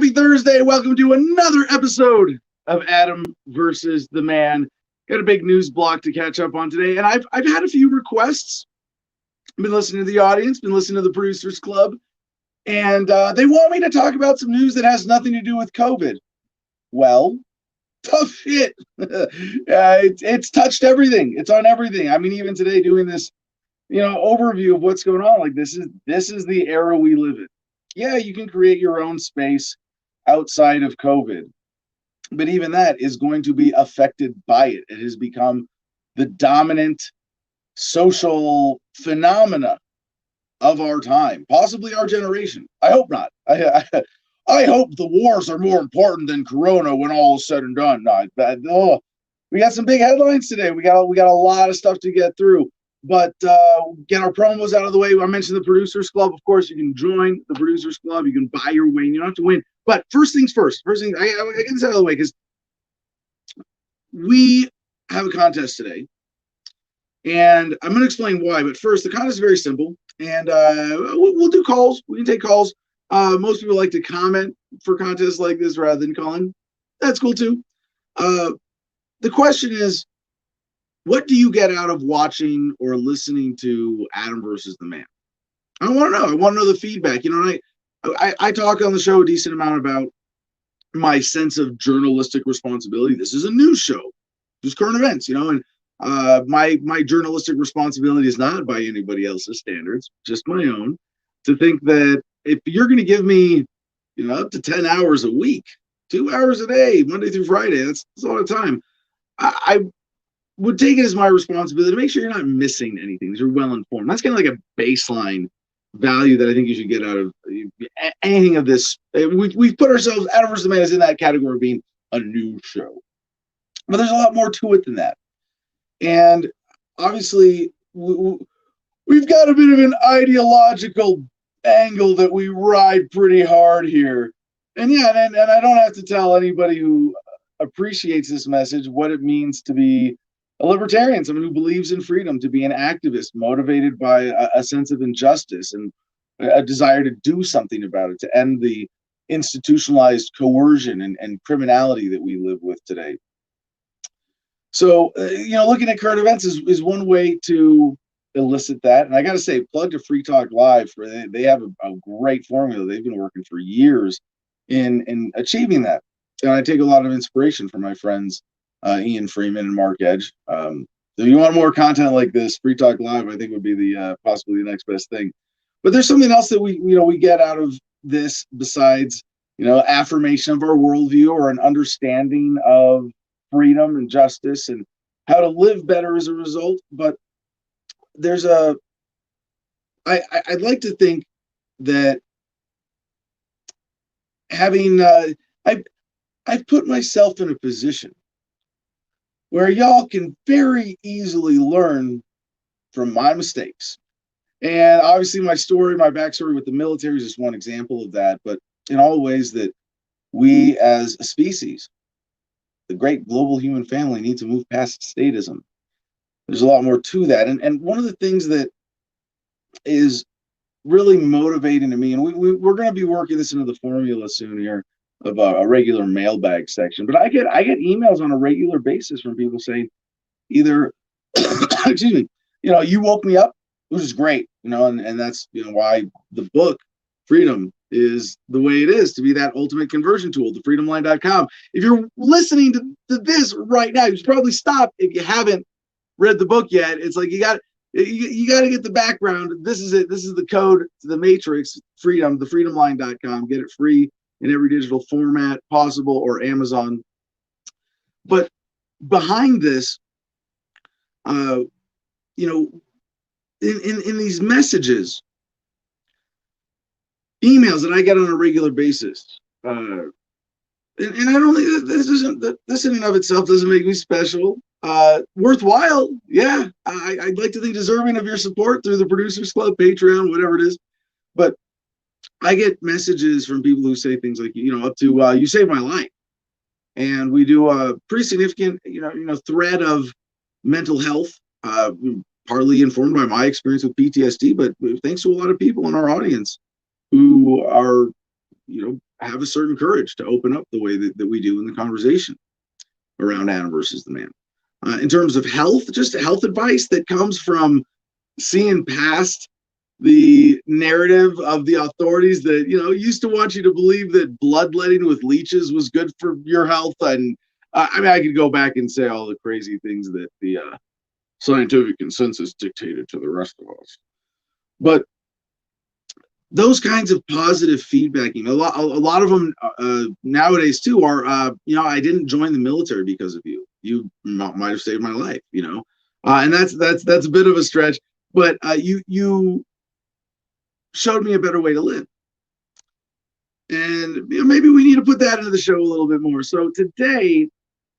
Happy Thursday. Welcome to another episode of Adam versus the Man. Got a big news block to catch up on today, and I've had a few requests. I've been listening to the audience, been listening to the Producers Club, and they want me to talk about some news that has nothing to do with COVID. Well, tough shit. It's touched everything. It's on everything. I mean, even today doing this, overview of what's going on. Like this is the era we live in. Yeah, you can create your own space outside of COVID, but even that is going to be affected by it. It has become the dominant social phenomena of our time, possibly our generation. I hope not. I hope the wars are more important than Corona when all is said and done. We got some big headlines today. We got a lot of stuff to get through. But get our promos out of the way. I mentioned the Producers Club. Of course, you can join the Producers Club. You can buy your way. You don't have to win. But first things first. I get this out of the way because we have a contest today. And I'm going to explain why. But first, the contest is very simple. And we'll do calls. We can take calls. Most people like to comment for contests like this rather than calling. That's cool, too. The question is, what do you get out of watching or listening to Adam versus the Man? I want to know. I want to know the feedback. I talk on the show a decent amount about my sense of journalistic responsibility. This is a news show, just current events, and my journalistic responsibility is not by anybody else's standards, just my own. To think that if you're going to give me, up to 10 hours a week, 2 hours a day, Monday through Friday, that's a lot of time. I would take it as my responsibility to make sure you're not missing anything, that you're well informed. That's kind of like a baseline value that I think you should get out of anything of this. We've put ourselves, Adam versus the Man is in that category of being a news show. But there's a lot more to it than that. And obviously, we've got a bit of an ideological angle that we ride pretty hard here. And and I don't have to tell anybody who appreciates this message what it means to be a libertarian, someone who believes in freedom, to be an activist motivated by a sense of injustice and a desire to do something about it, to end the institutionalized coercion and criminality that we live with today. So, looking at current events is one way to elicit that. And I got to say, plug to Free Talk Live. They have a great formula. They've been working for years in achieving that. And I take a lot of inspiration from my friends Ian Freeman and Mark Edge. So if you want more content like this, Free Talk Live, I think, would be the possibly the next best thing. But there's something else that we get out of this besides affirmation of our worldview or an understanding of freedom and justice and how to live better as a result. But there's I'd like to think that having I've put myself in a position where y'all can very easily learn from my mistakes. And obviously my backstory with the military is just one example of that, but in all ways that we as a species, the great global human family, need to move past statism. There's a lot more to that. And one of the things that is really motivating to me, and we're going to be working this into the formula soon here, of a regular mailbag section, but I get emails on a regular basis from people saying either, excuse me, you woke me up, which is great, and that's why the book Freedom is the way it is, to be that ultimate conversion tool, thefreedomline.com. If you're listening to this right now, you should probably stop if you haven't read the book yet. It's like you got to get the background. This is it. This is the code to the matrix. Freedom, thefreedomline.com. Get it free in every digital format possible, or Amazon. But behind this, in these messages, emails that I get on a regular basis, and I don't think that this in and of itself doesn't make me special. Worthwhile, yeah. I'd like to think deserving of your support through the Producers Club, Patreon, whatever it is. But I get messages from people who say things like, up to you saved my life, and we do a pretty significant, thread of mental health, partly informed by my experience with PTSD, but thanks to a lot of people in our audience who are, have a certain courage to open up the way that we do in the conversation around Adam versus the Man. In terms of health, just health advice that comes from seeing past the narrative of the authorities that, you know, used to want you to believe that bloodletting with leeches was good for your health. And I mean, I could go back and say all the crazy things that the scientific consensus dictated to the rest of us. But those kinds of positive feedbacking, a lot of them nowadays too are, you know, I didn't join the military because of you. You might have saved my life, you know, and that's a bit of a stretch. But you showed me a better way to live, and you know, maybe we need to put that into the show a little bit more. So today,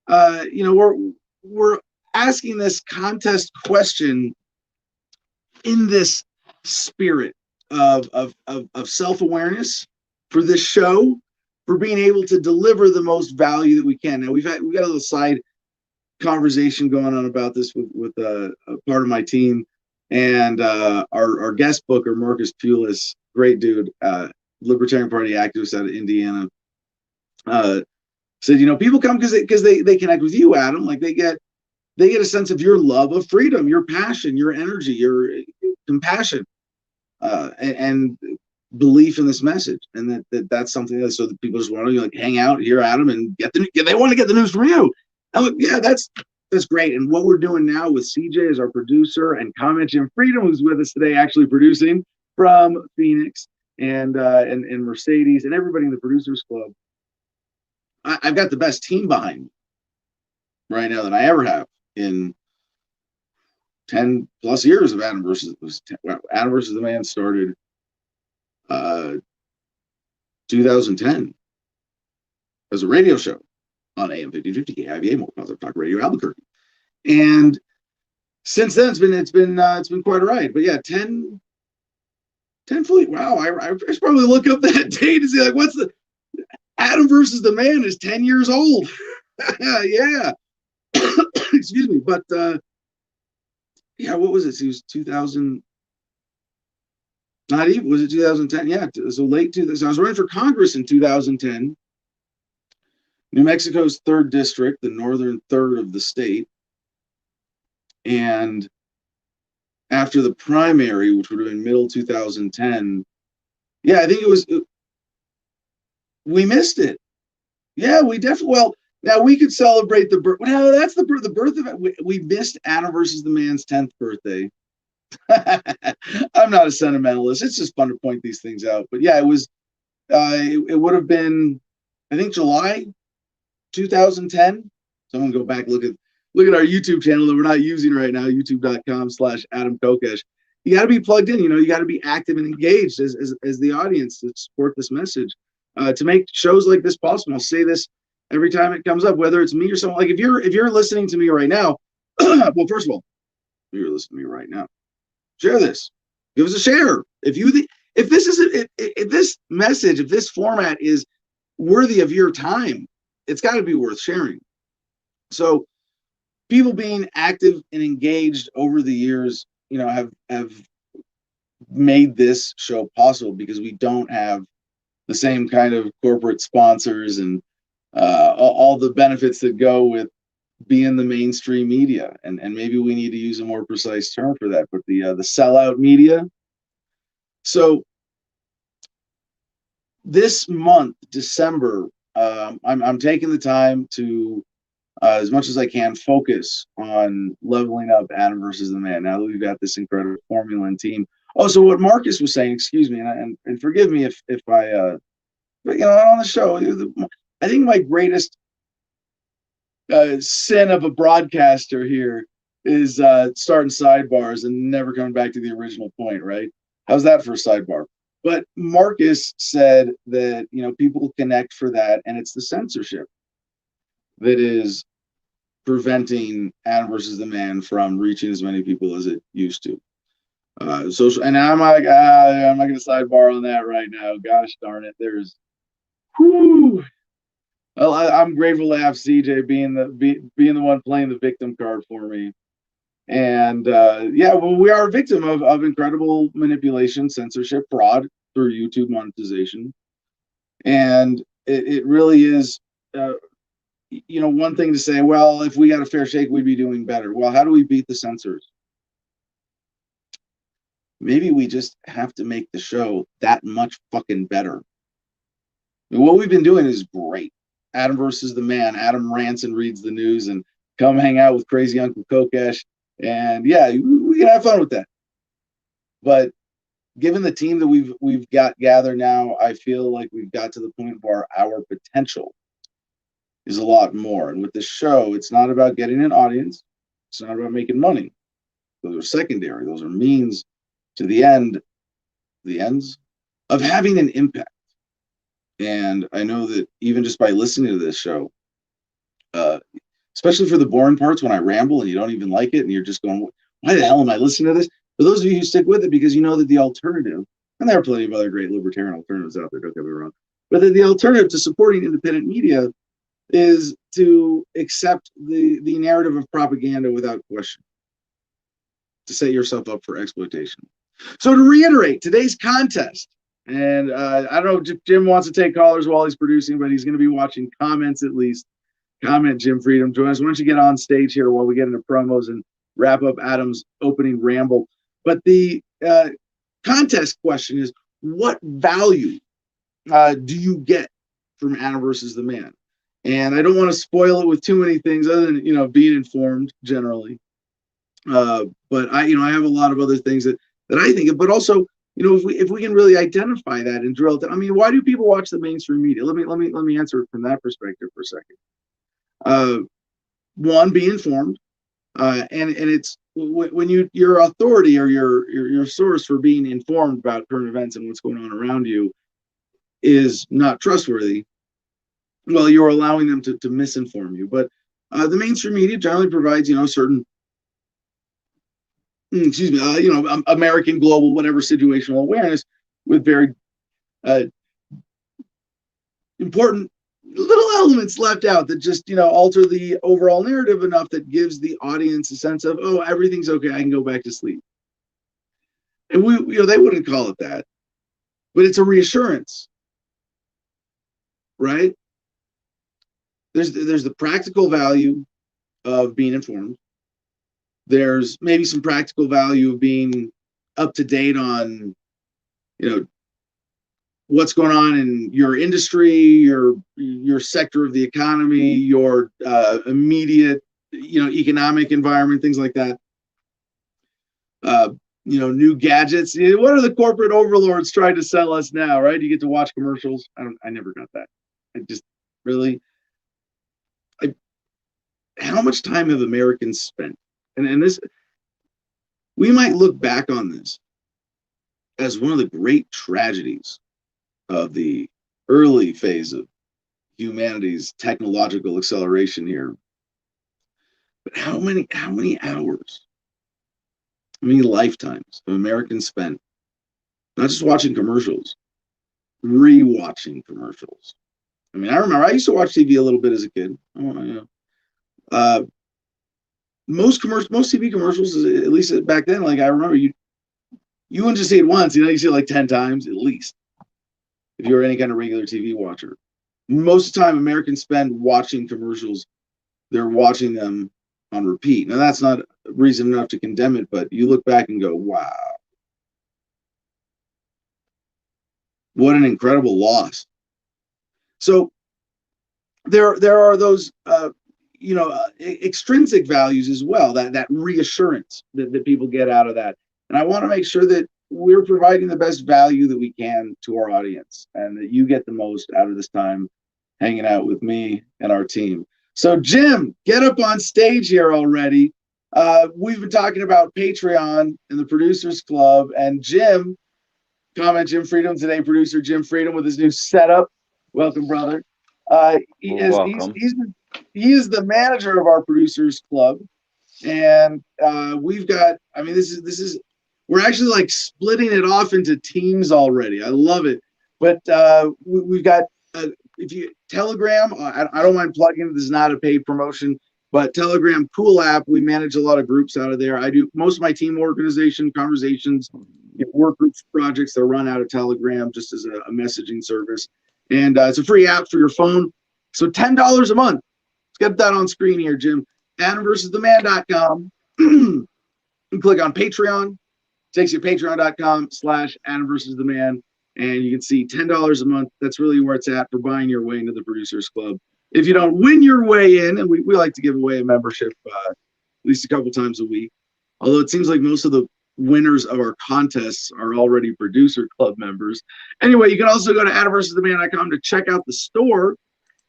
you know, we're asking this contest question in this spirit of self-awareness for this show, for being able to deliver the most value that we can. Now we got a little side conversation going on about this with a part of my team, and our guest booker Marcus Pulis, great dude, Libertarian Party activist out of Indiana, said, you know, people come because they connect with you, Adam. Like they get a sense of your love of freedom, your passion, your energy, your compassion, and belief in this message, and that's something that so that people just want to like hang out here, Adam, and they want to get the news from you. Like, yeah, that's great. And what we're doing now with CJ as our producer, and Comment Jim Freedom, who's with us today, actually producing from Phoenix, and Mercedes and everybody in the Producers Club. I've got the best team behind me right now than I ever have in 10 plus years of Adam versus the Man started 2010 as a radio show on AM 1550 KIVA, More Positive Talk Radio, Albuquerque. And since then it's been quite a ride. But yeah, 10 fully. Wow, I should probably look up that date to see like what's the Adam versus the Man is 10 years old. Yeah. Excuse me. But yeah, what was it? It was 2000. Not even, was it 2010? Yeah, so late 2000. I was running for Congress in 2010. New Mexico's 3rd district, the northern third of the state. And after the primary, which would have been middle 2010, yeah, I think we missed it. Yeah, we definitely, well, now we could celebrate the birth. Well, that's the birth of it. We missed Adam versus the Man's 10th birthday. I'm not a sentimentalist. It's just fun to point these things out. But yeah, it was, it would have been, I think, July 2010. Someone go back, look at our YouTube channel that we're not using right now, youtube.com/Adam Kokesh. You got to be plugged in, you know, you got to be active and engaged as the audience to support this message, to make shows like this possible. I'll say this every time it comes up, whether it's me or someone. Like if you're listening to me right now, well, first of all, if you're listening to me right now, share this, give us a share. If this message, if this format is worthy of your time, it's got to be worth sharing. So people being active and engaged over the years, you know, have made this show possible because we don't have the same kind of corporate sponsors and all the benefits that go with being the mainstream media. And maybe we need to use a more precise term for that, but the sellout media. So this month, December, I'm taking the time to, as much as I can, focus on leveling up Adam versus the Man. Now that we've got this incredible formula and team. Oh, so what Marcus was saying, excuse me, and forgive me if I, but you know, on the show, I think my greatest sin of a broadcaster here is starting sidebars and never coming back to the original point, right? How's that for a sidebar? But Marcus said that, you know, people connect for that, and it's the censorship that is preventing Adam versus the Man from reaching as many people as it used to. Social, and I'm like, I'm not going to sidebar on that right now. Gosh darn it, there's, whoo. Well, I'm grateful to have CJ being the one playing the victim card for me. And yeah, well, we are a victim of incredible manipulation, censorship, fraud through YouTube monetization. And it really is, one thing to say, well, if we got a fair shake, we'd be doing better. Well, how do we beat the censors? Maybe we just have to make the show that much fucking better. What we've been doing is great. Adam versus the man. Adam rants and reads the news, and come hang out with crazy Uncle Kokesh. And yeah, we can have fun with that. But given the team that we've got gathered now, I feel like we've got to the point where our potential is a lot more. And with the show, it's not about getting an audience. It's not about making money. Those are secondary. Those are means to the ends of having an impact. And I know that even just by listening to this show, especially for the boring parts when I ramble and you don't even like it and you're just going, why the hell am I listening to this? For those of you who stick with it, because you know that the alternative, and there are plenty of other great libertarian alternatives out there, don't get me wrong, but that the alternative to supporting independent media is to accept the narrative of propaganda without question, to set yourself up for exploitation. So to reiterate, today's contest, and I don't know if Jim wants to take callers while he's producing, but he's going to be watching comments at least. Comment, Jim Freedom. Join us. Why don't you get on stage here while we get into promos and wrap up Adam's opening ramble. But the contest question is, what value do you get from Adam versus the man? And I don't want to spoil it with too many things other than, being informed generally. But I have a lot of other things that I think of, but also, if we can really identify that and drill it down. I mean, why do people watch the mainstream media? Let me answer it from that perspective for a second. One, be informed, and it's when your authority or your source for being informed about current events and what's going on around you is not trustworthy. Well, you're allowing them to misinform you. But the mainstream media generally provides certain American, global, whatever situational awareness with very important little elements left out that just, alter the overall narrative enough that gives the audience a sense of, oh, everything's okay, I can go back to sleep. And they wouldn't call it that, but it's a reassurance, right? There's the practical value of being informed. There's maybe some practical value of being up to date on, what's going on in your industry, your sector of the economy, your immediate, economic environment, things like that. New gadgets. What are the corporate overlords trying to sell us now, right? You get to watch commercials. I never got that. I just really, how much time have Americans spent? And this, we might look back on this as one of the great tragedies of the early phase of humanity's technological acceleration here. But how many hours, how many lifetimes of Americans spent not just watching commercials, re-watching commercials? I mean, I remember I used to watch TV a little bit as a kid. Most TV commercials, at least back then, like I remember, you wouldn't just see it once. You see it like 10 times at least. If you're any kind of regular TV watcher, most of the time Americans spend watching commercials. They're watching them on repeat. Now that's not reason enough to condemn it, but you look back and go, wow, what an incredible loss. So there are those extrinsic values as well, that reassurance that people get out of that. And I want to make sure that we're providing the best value that we can to our audience and that you get the most out of this time hanging out with me and our team. So Jim, get up on stage here already. We've been talking about Patreon and the Producers Club, and Jim, comment Jim Freedom today, producer Jim Freedom with his new setup. Welcome, brother. He is the manager of our Producers Club, and we've got, this is we're actually like splitting it off into teams already. I love it. But we've got Telegram. I don't mind plugging. This is not a paid promotion, but Telegram, cool app. We manage a lot of groups out of there. I do most of my team organization conversations, work groups, projects that run out of Telegram just as a messaging service. And it's a free app for your phone. So $10 a month. Let's get that on screen here, Jim. AdamVersusTheMan.com. You click on Patreon. Takes you to patreon.com/AdamVersusTheMan. And you can see $10 a month. That's really where it's at for buying your way into the Producers Club. If you don't win your way in, and we like to give away a membership at least a couple times a week, although it seems like most of the winners of our contests are already Producer Club members. Anyway, you can also go to AdamVersusTheMan.com to check out the store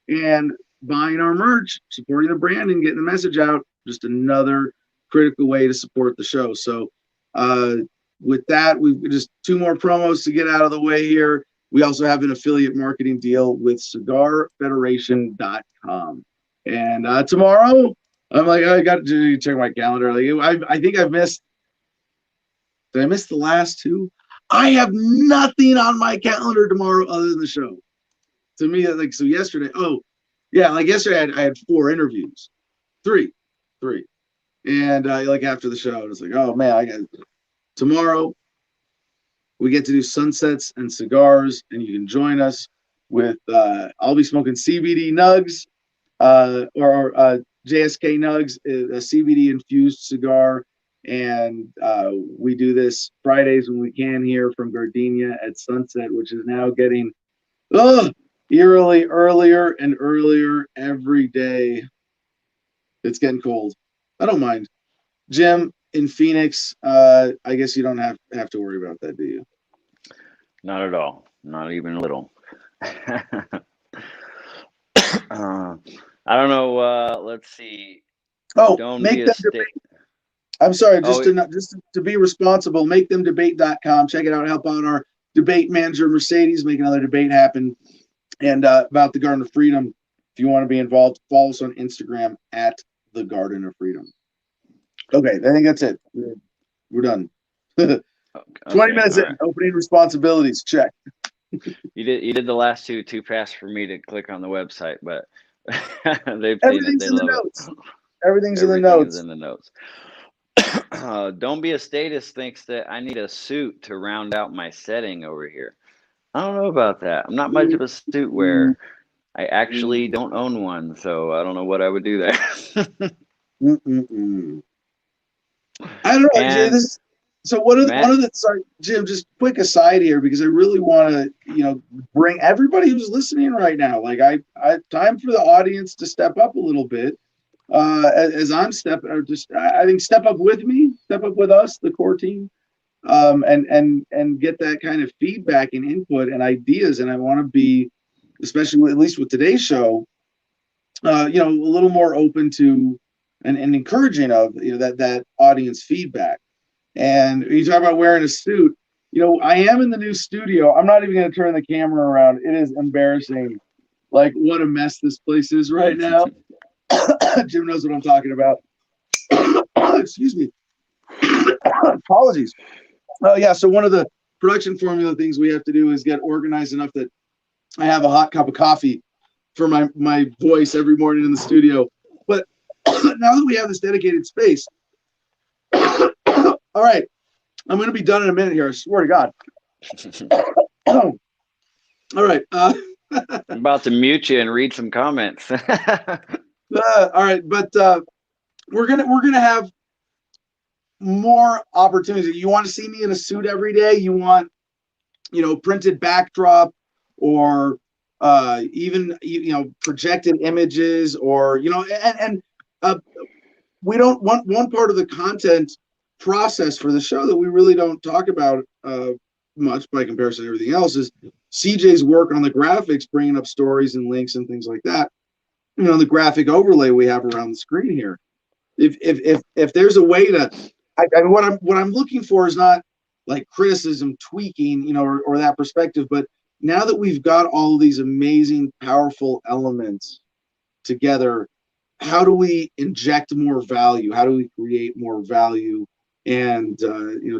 and buying our merch, supporting the brand and getting the message out. Just another critical way to support the show. So with that, we've just 2 more promos to get out of the way here. We also have an affiliate marketing deal with CigarFederation.com. And tomorrow, I'm like, I got to check my calendar. Like, I think I've missed. Did I miss the last 2? I have nothing on my calendar tomorrow other than the show. To me, like, so yesterday. Oh, yeah, like yesterday, I had 4 interviews, 3. And like after the show, I was like, oh man, I got tomorrow. We get to do sunsets and cigars, and you can join us with. I'll be smoking CBD nugs, or JSK nugs, a CBD infused cigar, and we do this Fridays when we can here from Gardenia at sunset, which is now getting eerily earlier and earlier every day. It's getting cold. I don't mind. Jim, in Phoenix, I guess you don't have to worry about that, do you? Not at all. Not even a little. I don't know. Let's see. Oh, Don't make them debate. I'm sorry, just to be responsible, makethemdebate.com. Check it out. Help out our debate manager, Mercedes, make another debate happen. And about the Garden of Freedom, if you want to be involved, follow us on Instagram at the Garden of Freedom. Okay, I think that's it. We're done. 20 minutes in. Right. Opening responsibilities. Check. You did the last 2 too fast for me to click on the website, but they've seen it. They love it. Everything's in the notes. In the notes. Don't Be a Statist thinks that I need a suit to round out my setting over here. I don't know about that. I'm not much of a suit wearer. I actually don't own one, so I don't know what I would do there. I don't know. And so one of the sorry, Jim, just quick aside here, because I really want to, bring everybody who's listening right now. Like I time for the audience to step up a little bit. As I'm I think step up with me, step up with us, the core team, and get that kind of feedback and input and ideas. And I want to be, especially at least with today's show, a little more open to and encouraging of that audience feedback. And you talk about wearing a suit. I am in the new studio. I'm not even going to turn the camera around. It is embarrassing, like what a mess this place is right now. Jim knows what I'm talking about. Excuse me. Apologies. Yeah. So one of the production formula things we have to do is get organized enough that I have a hot cup of coffee for my voice every morning in the studio. But now that we have this dedicated space, all right, I'm going to be done in a minute here. I swear to God. All right. I'm about to mute you and read some comments. All right, but we're gonna have more opportunities. You want to see me in a suit every day? You want, printed backdrop, or even projected images, or and we don't want one part of the content process for the show that we really don't talk about much by comparison to everything else is CJ's work on the graphics, bringing up stories and links and things like that. The graphic overlay we have around the screen here. If there's a way to, what I'm looking for is not like criticism, tweaking, or that perspective, but now that we've got all of these amazing, powerful elements together, how do we inject more value? How do we create more value and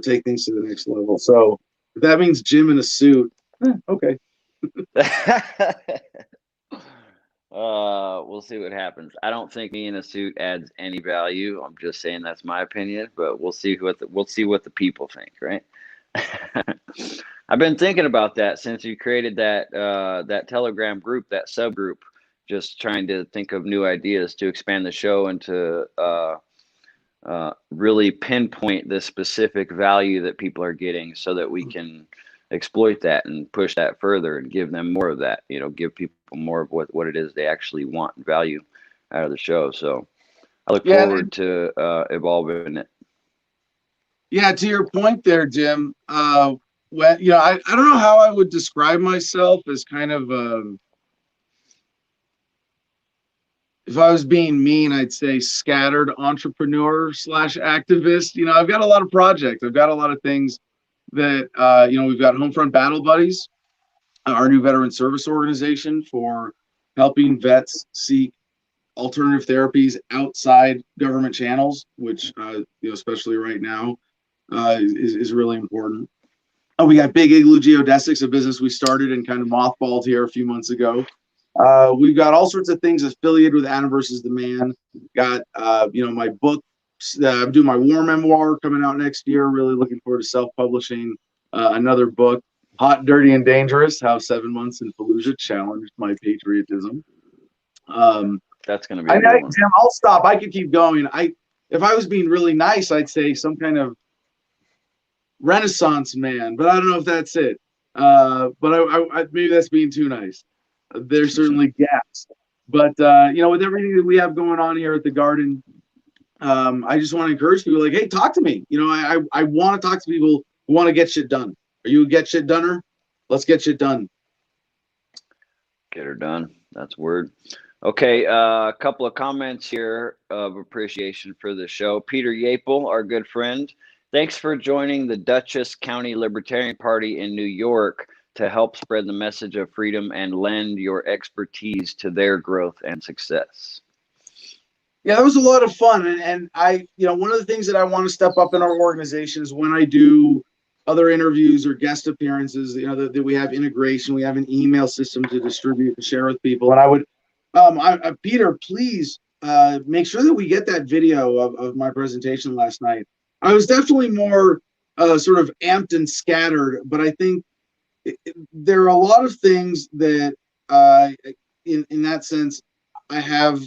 take things to the next level? So if that means Jim in a suit, okay. We'll see what happens. I don't think me in a suit adds any value. I'm just saying that's my opinion, but we'll see what the people think, right? I I've been thinking about that since you created that Telegram group, that subgroup. Just trying to think of new ideas to expand the show and to really pinpoint the specific value that people are getting, so that we can exploit that and push that further and give them more of that. Give people more of what it is they actually want and value out of the show. So I look forward to evolving it. Yeah, to your point there, Jim. When I don't know how I would describe myself as kind of if I was being mean, I'd say scattered entrepreneur / activist. I've got a lot of projects. I've got a lot of things that we've got Homefront Battle Buddies, our new veteran service organization for helping vets seek alternative therapies outside government channels, which especially right now is really important. We got Big Igloo Geodesics, a business we started and kind of mothballed here a few months ago. We've got all sorts of things affiliated with Adam versus the Man. Got my book. I'm doing my war memoir coming out next year. Really looking forward to self-publishing another book, Hot, Dirty, and Dangerous: How 7 Months in Fallujah Challenged My Patriotism. That's going to be a good one. Jim, I'll stop. I could keep going. If I was being really nice, I'd say some kind of Renaissance man, but I don't know if that's it. But I maybe that's being too nice. There's certainly gaps, but with everything that we have going on here at the Garden, I just want to encourage people, like, hey, talk to me. I want to talk to people who want to get shit done. Are you a get shit doner? Let's get shit done. Get her done. That's word. Okay, a couple of comments here of appreciation for the show. Peter Yapel, our good friend, thanks for joining the Dutchess County Libertarian Party in New York to help spread the message of freedom and lend your expertise to their growth and success. Yeah, that was a lot of fun. And I, one of the things that I want to step up in our organization is when I do other interviews or guest appearances, that we have integration, we have an email system to distribute and share with people. And I would, Peter, please make sure that we get that video of my presentation last night. I was definitely more sort of amped and scattered, but I think there are a lot of things that in that sense, I have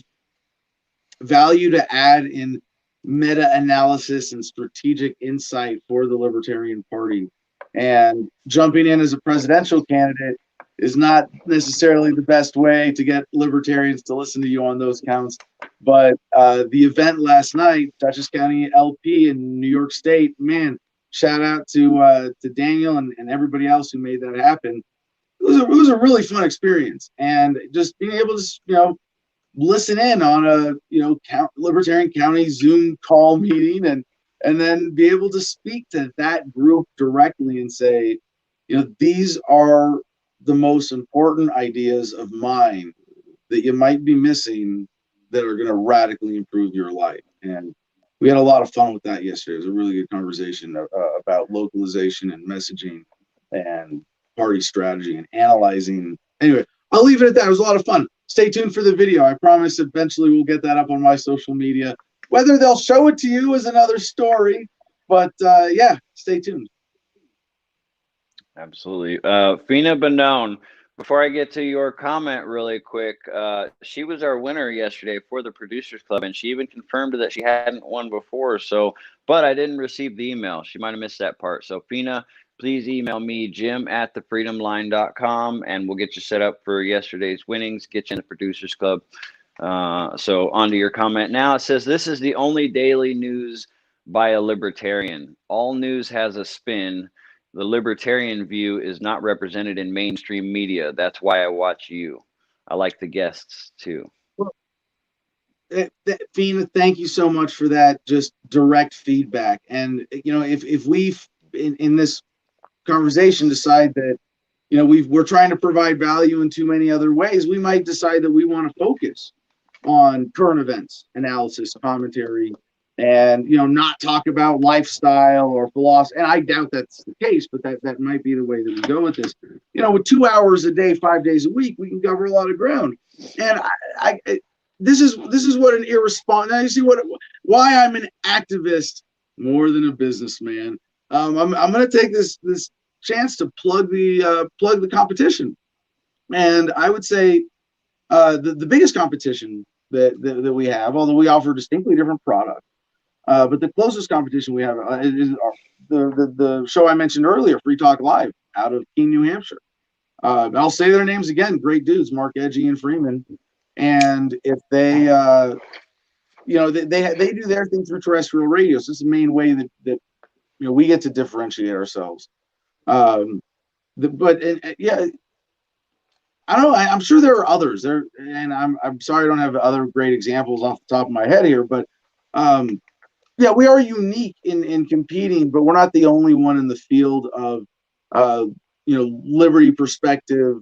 value to add in meta-analysis and strategic insight for the Libertarian Party. And jumping in as a presidential candidate is not necessarily the best way to get libertarians to listen to you on those counts. But the event last night, Dutchess County LP in New York State, man, shout out to Daniel and everybody else who made that happen. It was a really fun experience, and just being able to listen in on a Libertarian County Zoom call meeting and then be able to speak to that group directly and say, these are the most important ideas of mine that you might be missing that are going to radically improve your life. And we had a lot of fun with that yesterday. It was a really good conversation about localization and messaging and party strategy and analyzing. Anyway, I'll leave it at that. It was a lot of fun. Stay tuned for the video. I promise eventually we'll get that up on my social media. Whether they'll show it to you is another story, but yeah, stay tuned. Absolutely. Fina Benone, before I get to your comment really quick, she was our winner yesterday for the Producers Club, and she even confirmed that she hadn't won before. But I didn't receive the email. She might have missed that part. So Fina, please email me, jim@thefreedomline.com, and we'll get you set up for yesterday's winnings, get you in the Producers Club. So on to your comment now. It says, this is the only daily news by a libertarian. All news has a spin. The libertarian view is not represented in mainstream media. That's why I watch you. I like the guests too. Well, Fina, thank you so much for that just direct feedback. And if we in this conversation decide that we're trying to provide value in too many other ways, we might decide that we want to focus on current events analysis, commentary, and not talk about lifestyle or philosophy. And I doubt that's the case, but that might be the way that we go with this. With 2 hours a day, 5 days a week, we can cover a lot of ground. And this is what an irresponsible. Now you see why I'm an activist more than a businessman. I'm going to take this chance to plug the competition. And I would say the biggest competition that we have, although we offer distinctly different products, but the closest competition we have is the show I mentioned earlier, Free Talk Live, out of Keene, New Hampshire. I'll say their names again. Great dudes, Mark Edgy and Freeman. And if they, they do their thing through terrestrial radio. So it's the main way that we get to differentiate ourselves. Yeah, I don't know. I'm sure there are others there, and I'm sorry I don't have other great examples off the top of my head here, but yeah, we are unique in competing, but we're not the only one in the field of liberty perspective,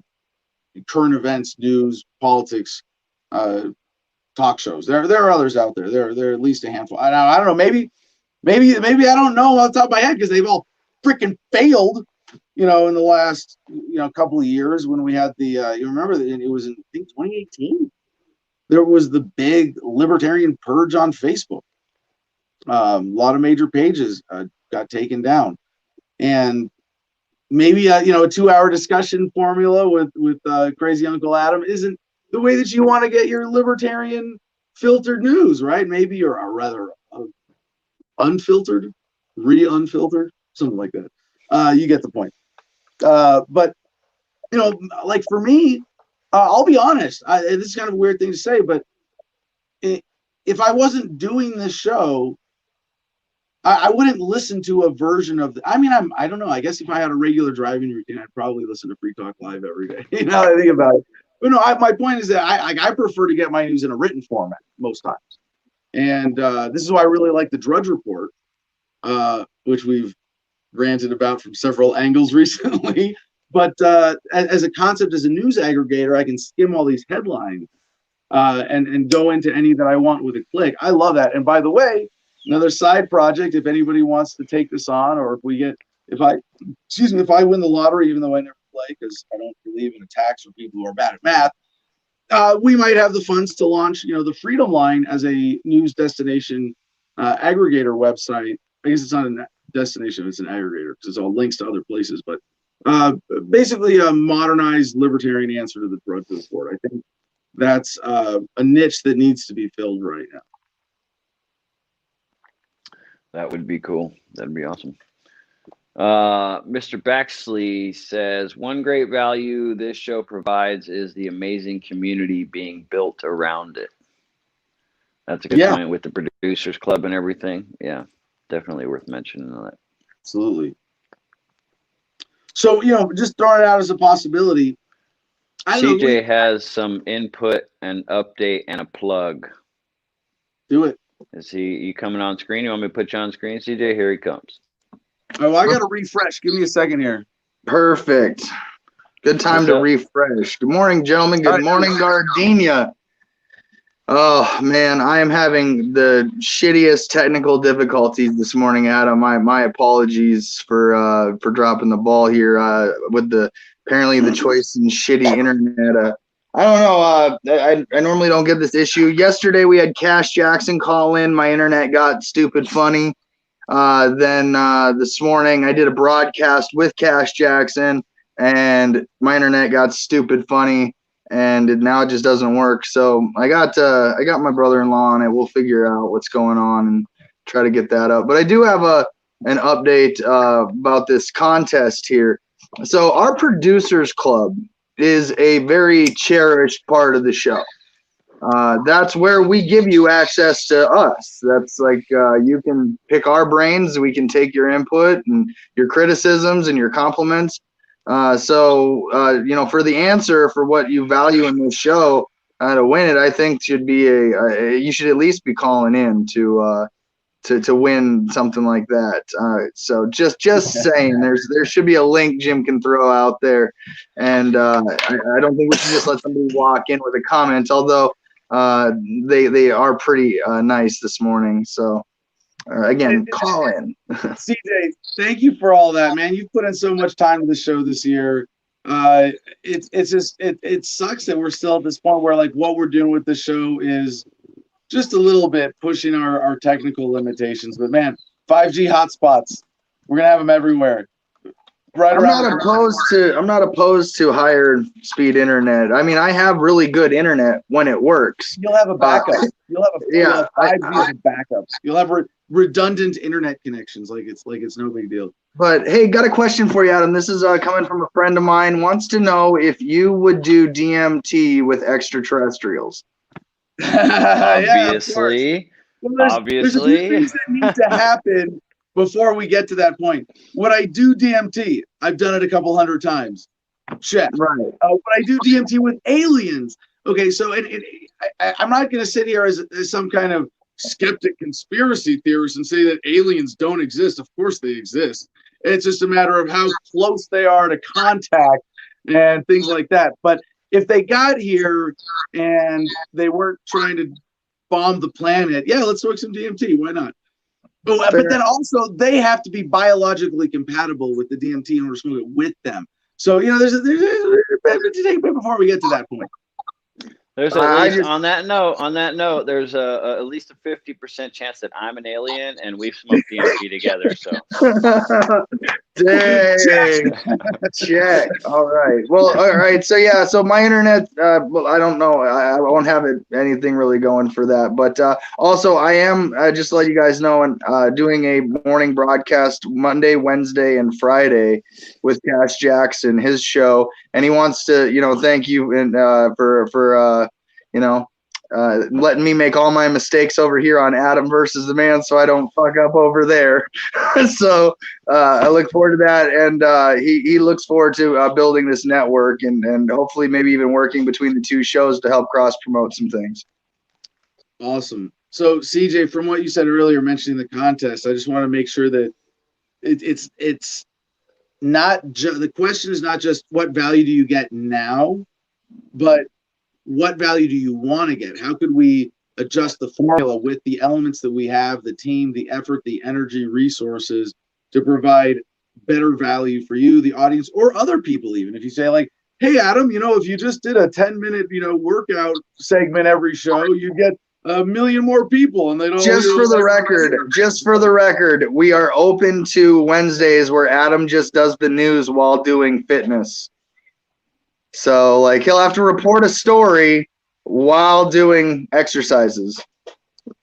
current events, news, politics, talk shows. There are others out there. There are at least a handful. I don't know. Maybe I don't know off the top of my head because they've all freaking failed. In the last couple of years when we had the you remember that it was in I think 2018. There was the big libertarian purge on Facebook. A lot of major pages got taken down, and maybe a 2-hour discussion formula with Crazy Uncle Adam isn't the way that you want to get your libertarian filtered news, right? Maybe you're rather unfiltered, unfiltered, something like that. You get the point. But like for me, I'll be honest. This is kind of a weird thing to say, but if I wasn't doing this show, I wouldn't listen to a version of I don't know. I guess if I had a regular driving routine, I'd probably listen to Free Talk Live every day. I think about it. But no, my point is that I prefer to get my news in a written format most times. And this is why I really like the Drudge Report, which we've ranted about from several angles recently. But as a concept, as a news aggregator, I can skim all these headlines and go into any that I want with a click. I love that. And by the way, another side project, if anybody wants to take this on, or if I win the lottery, even though I never play because I don't believe in a tax for people who are bad at math, we might have the funds to launch, the Freedom Line as a news destination aggregator website. I guess it's not a destination, it's an aggregator because it's all links to other places, but basically a modernized libertarian answer to the Drudge Report. I think that's a niche that needs to be filled right now. That would be cool. That'd be awesome. Mr. Baxley says, one great value this show provides is the amazing community being built around it. That's a good point with the Producers Club and everything. Yeah, definitely worth mentioning that. Absolutely. So, just throwing it out as a possibility. CJ has some input and update and a plug. Do it. Is you coming on screen? You want me to put you on screen, CJ? Here he comes. Oh, I got to refresh. Give me a second here. Perfect. Good time to refresh. Good morning, gentlemen. Good morning, Gardenia. Oh, man, I am having the shittiest technical difficulties this morning, Adam. My apologies for dropping the ball here with apparently the choice in shitty internet. I don't know. I normally don't get this issue. Yesterday we had Cash Jackson call in. My internet got stupid funny. Then this morning I did a broadcast with Cash Jackson, and my internet got stupid funny, and now it just doesn't work. So I got my brother-in-law on it. We'll figure out what's going on and try to get that up. But I do have an update about this contest here. So our Producers Club is a very cherished part of the show. That's where we give you access to us. That's like you can pick our brains. We can take your input and your criticisms and your compliments. So for the answer for what you value in this show to win it, I think should be you should at least be calling in to win something like that. So just saying, there should be a link Jim can throw out there, and I don't think we should just let somebody walk in with a comment. Although they are pretty nice this morning. So again, call in. CJ, thank you for all that, man. You've put in so much time to the show this year. It sucks that we're still at this point where like what we're doing with the show is just a little bit pushing our technical limitations, but man, 5G hotspots, we're gonna have them everywhere. right I'm around. not opposed to higher speed internet. I mean, I have really good internet when it works. You'll have a backup. You'll have 5G as a backup. You'll have redundant internet connections. Like it's no big deal. But hey, got a question for you, Adam. This is coming from a friend of mine. Wants to know if you would do DMT with extraterrestrials. Obviously. Well, there's a few things that need to happen before we get to that point. Would I do DMT? I've done it a couple hundred times. Check. Right. Would I do DMT with aliens? Okay, so I'm not going to sit here as some kind of skeptic conspiracy theorist and say that aliens don't exist. Of course they exist. It's just a matter of how close they are to contact and things like that. But if they got here and they weren't trying to bomb the planet, yeah, let's smoke some DMT. Why not? But then also they have to be biologically compatible with the DMT in order to smoke it with them. So there's a take a bit before we get to that point. There's on that note, there's at least a 50% chance that I'm an alien and we've smoked DMT together. So, dang, check. All right. Well, all right. So yeah. So my internet. Well, I don't know. I won't have anything really going for that. But also, I am just to let you guys know, and doing a morning broadcast Monday, Wednesday, and Friday with Cash Jackson, his show, and he wants to, thank you and for letting me make all my mistakes over here on Adam versus the Man, so I don't fuck up over there. So I look forward to that, and he looks forward to building this network and hopefully maybe even working between the two shows to help cross promote some things. Awesome. So CJ, from what you said earlier, mentioning the contest, I just want to make sure that it's not just the question is not just what value do you get now, but what value do you want to get? How could we adjust the formula with the elements that we have, the team, the effort, the energy, resources to provide better value for you, the audience, or other people even? If you say like, hey, Adam, if you just did a 10-minute, workout segment every show, you get 1 million more people and they don't. Just for the record, we are open to Wednesdays where Adam just does the news while doing fitness. So, like, he'll have to report a story while doing exercises.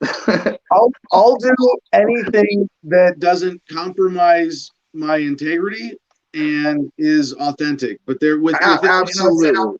I'll do anything that doesn't compromise my integrity and is authentic. But Absolutely.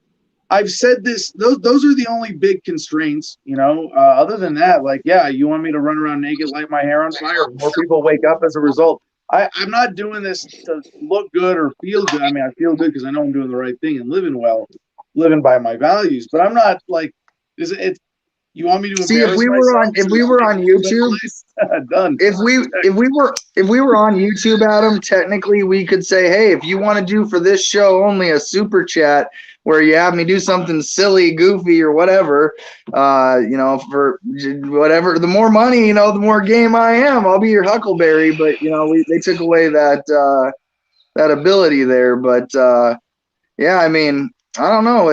I've said this. Those are the only big constraints. Other than that, like, yeah, you want me to run around naked, light my hair on fire, more people wake up as a result. I'm not doing this to look good or feel good. I mean, I feel good because I know I'm doing the right thing and living well, living by my values. But I'm not like, you want me to see if we were on YouTube? Done. If we were on YouTube, Adam, technically we could say, hey, if you want to do for this show only a super chat where you have me do something silly, goofy, or whatever, for whatever, the more money, the more game I am. I'll be your Huckleberry, but they took away that ability there. But yeah, I mean, I don't know.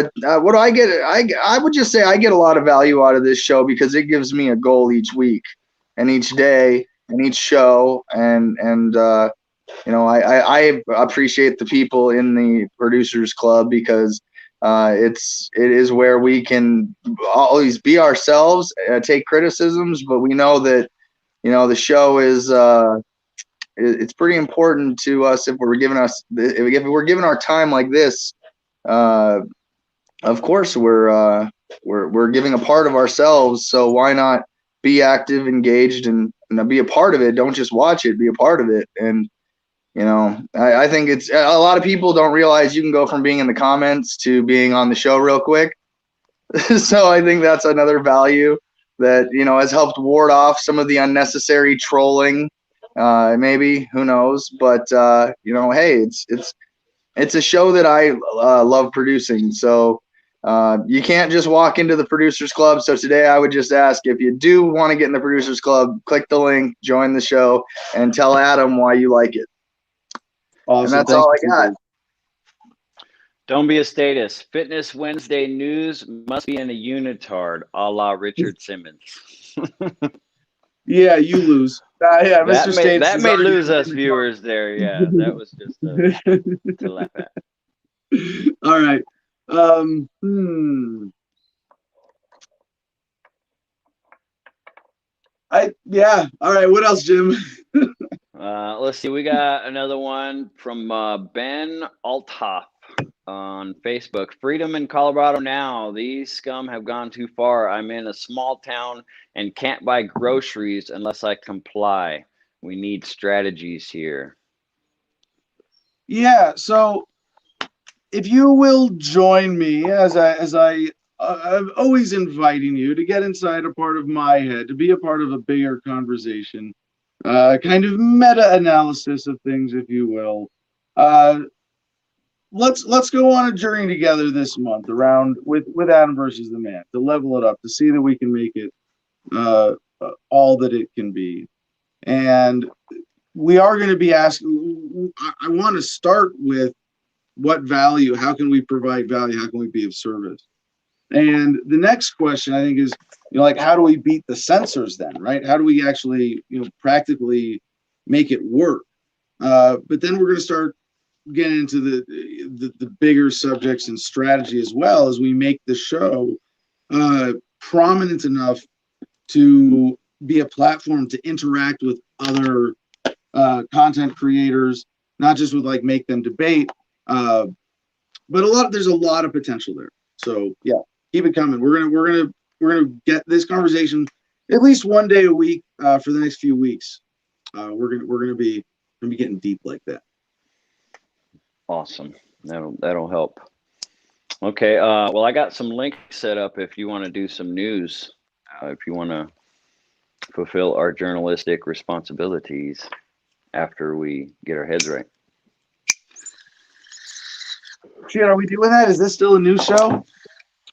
What do I get? I would just say I get a lot of value out of this show because it gives me a goal each week, and each day, and each show, and I appreciate the people in the Producers Club because it is where we can always be ourselves, take criticisms, but we know that the show is it's pretty important to us if we're giving our time like this. Of course we're giving a part of ourselves, so why not be active, engaged, and be a part of it? Don't just watch it, be a part of it. And I think it's a lot of people don't realize you can go from being in the comments to being on the show real quick. So I think that's another value that has helped ward off some of the unnecessary trolling. Maybe, who knows? But hey, it's a show that I love producing. So you can't just walk into the Producers Club. So today I would just ask, if you do want to get in the Producers Club, click the link, join the show, and tell Adam why you like it. Awesome. And that's all I got. Don't be a status. Fitness Wednesday news must be in a unitard, a la Richard Simmons. Yeah, you lose. Yeah, That Mr. may States that is may already lose us in the viewers there. Yeah, that was just to laugh at. All right. Yeah. All right. What else, Jim? Let's see. We got another one from Ben Althoff on Facebook. Freedom in Colorado now. These scum have gone too far. I'm in a small town and can't buy groceries unless I comply. We need strategies here. Yeah. So if you will join me I'm always inviting you to get inside a part of my head, to be a part of a bigger conversation, kind of meta-analysis of things, if you will. Let's go on a journey together this month around with Adam versus the Man, to level it up, to see that we can make it all that it can be. And we are going to be asking, I want to start with what value, how can we provide value, how can we be of service? And the next question, I think, is, like, how do we beat the censors then, right? How do we actually, practically make it work? But then we're going to start getting into the bigger subjects and strategy, as well as we make the show prominent enough to be a platform to interact with other content creators, not just with like make them debate, but there's a lot of potential there. So yeah, keep it coming. We're gonna get this conversation at least one day a week for the next few weeks. We're gonna be getting deep like that. Awesome. That'll help. Okay. Well, I got some links set up if you want to do some news. If you want to fulfill our journalistic responsibilities after we get our heads right. Shit, are we doing that? Is this still a news show?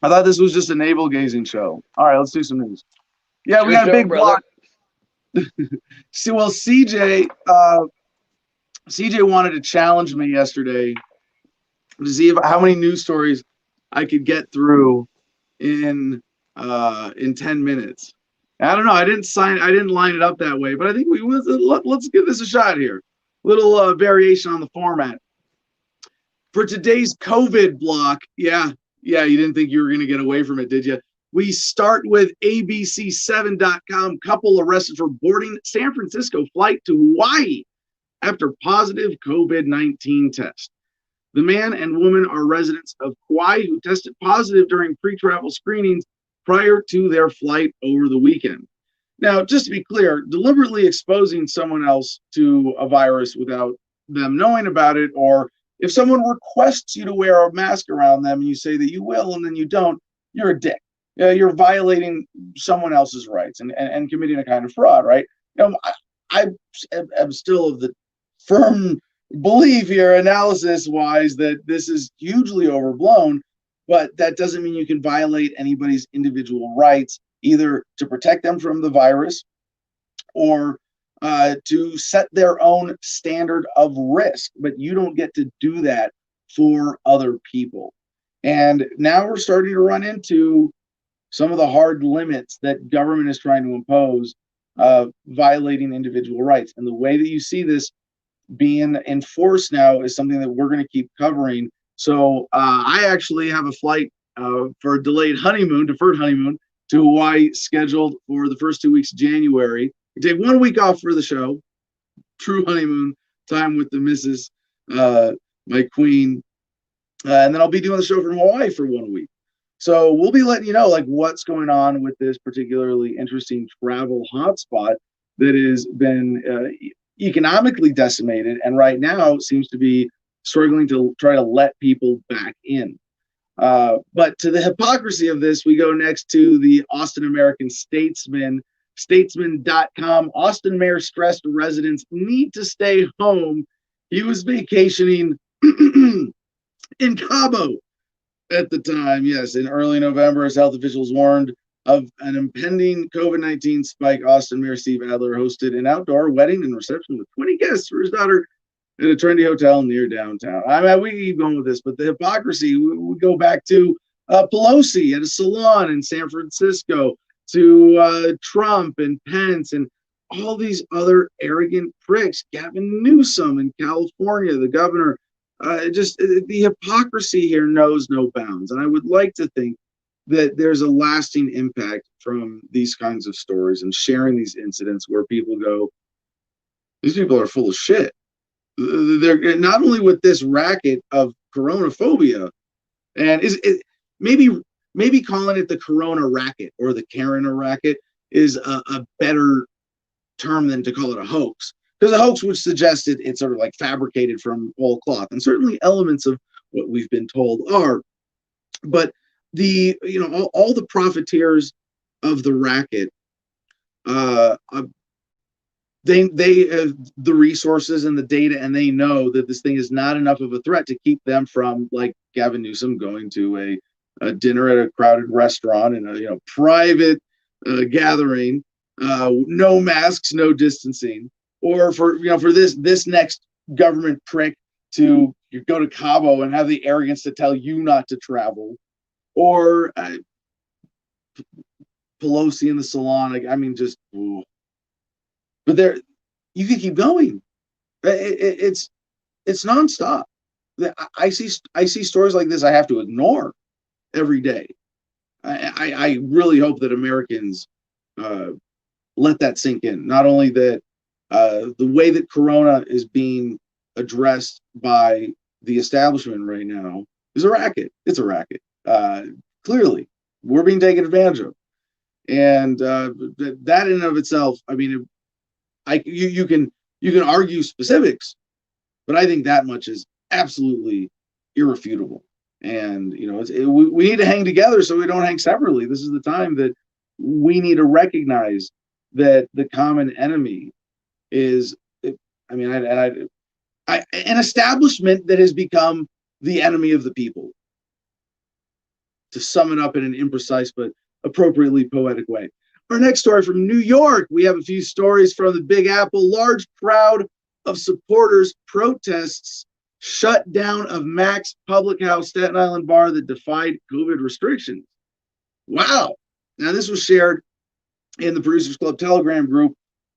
I thought this was just a navel gazing show. All right, let's do some news. Yeah, we got a big block. See, well, CJ wanted to challenge me yesterday to see how many news stories I could get through in 10 minutes. I don't know. I didn't line it up that way, but I think let's give this a shot here. Little variation on the format. For today's COVID block, yeah, you didn't think you were going to get away from it, did you? We start with ABC7.com. Couple arrested for boarding San Francisco flight to Hawaii after positive COVID-19 test. The man and woman are residents of Kauai who tested positive during pre-travel screenings prior to their flight over the weekend. Now, just to be clear, deliberately exposing someone else to a virus without them knowing about it, or if someone requests you to wear a mask around them and you say that you will and then you don't, you're a dick. You're violating someone else's rights and committing a kind of fraud, right? I am still of the firm belief here, analysis-wise, that this is hugely overblown, but that doesn't mean you can violate anybody's individual rights, either to protect them from the virus or to set their own standard of risk, but you don't get to do that for other people. And now we're starting to run into some of the hard limits that government is trying to impose, violating individual rights. And the way that you see this being enforced now is something that we're going to keep covering. So I actually have a flight for a deferred honeymoon to Hawaii scheduled for the first 2 weeks of January. I take 1 week off for the show, true honeymoon time with the missus, my queen, and then I'll be doing the show from Hawaii for 1 week. So we'll be letting you know like what's going on with this particularly interesting travel hotspot that has been economically decimated, and right now seems to be struggling to try to let people back in. But to the hypocrisy of this, we go next to the Austin American Statesman, statesman.com. Austin mayor stressed residents need to stay home. He was vacationing in Cabo at the time. Yes, in early November, as health officials warned of an impending COVID-19 spike, Austin Mayor Steve Adler hosted an outdoor wedding and reception with 20 guests for his daughter at a trendy hotel near downtown. I mean, we can keep going with this, but the hypocrisy, we go back to Pelosi at a salon in San Francisco, to Trump and Pence and all these other arrogant pricks. Gavin Newsom in California, the governor. The hypocrisy here knows no bounds. And I would like to think that there's a lasting impact from these kinds of stories and sharing these incidents where people go, these people are full of shit. They're not only with this racket of coronaphobia, and maybe calling it the corona racket or the Karen racket is a better term than to call it a hoax, because a hoax would suggest it's sort of like fabricated from whole cloth, and certainly elements of what we've been told are. But all the profiteers of the racket, they have the resources and the data, and they know that this thing is not enough of a threat to keep them from, like Gavin Newsom, going to a dinner at a crowded restaurant in a private gathering, no masks, no distancing, or for this next government prick to go to Cabo and have the arrogance to tell you not to travel, or Pelosi in the salon. Like, I mean, just. Ooh. But there, you can keep going. It's nonstop. I see stories like this I have to ignore every day. I really hope that Americans let that sink in. Not only that, the way that Corona is being addressed by the establishment right now is a racket. It's a racket. Clearly, we're being taken advantage of, and that in and of itself, I mean. You can argue specifics, but I think that much is absolutely irrefutable. And we need to hang together so we don't hang separately. This is the time that we need to recognize that the common enemy is, an establishment that has become the enemy of the people. To sum it up in an imprecise but appropriately poetic way. Our next story from New York. We have a few stories from the Big Apple. Large crowd of supporters protests shut down of Mac's Public House Staten Island bar that defied COVID restrictions. Wow. Now, this was shared in the Producers Club Telegram group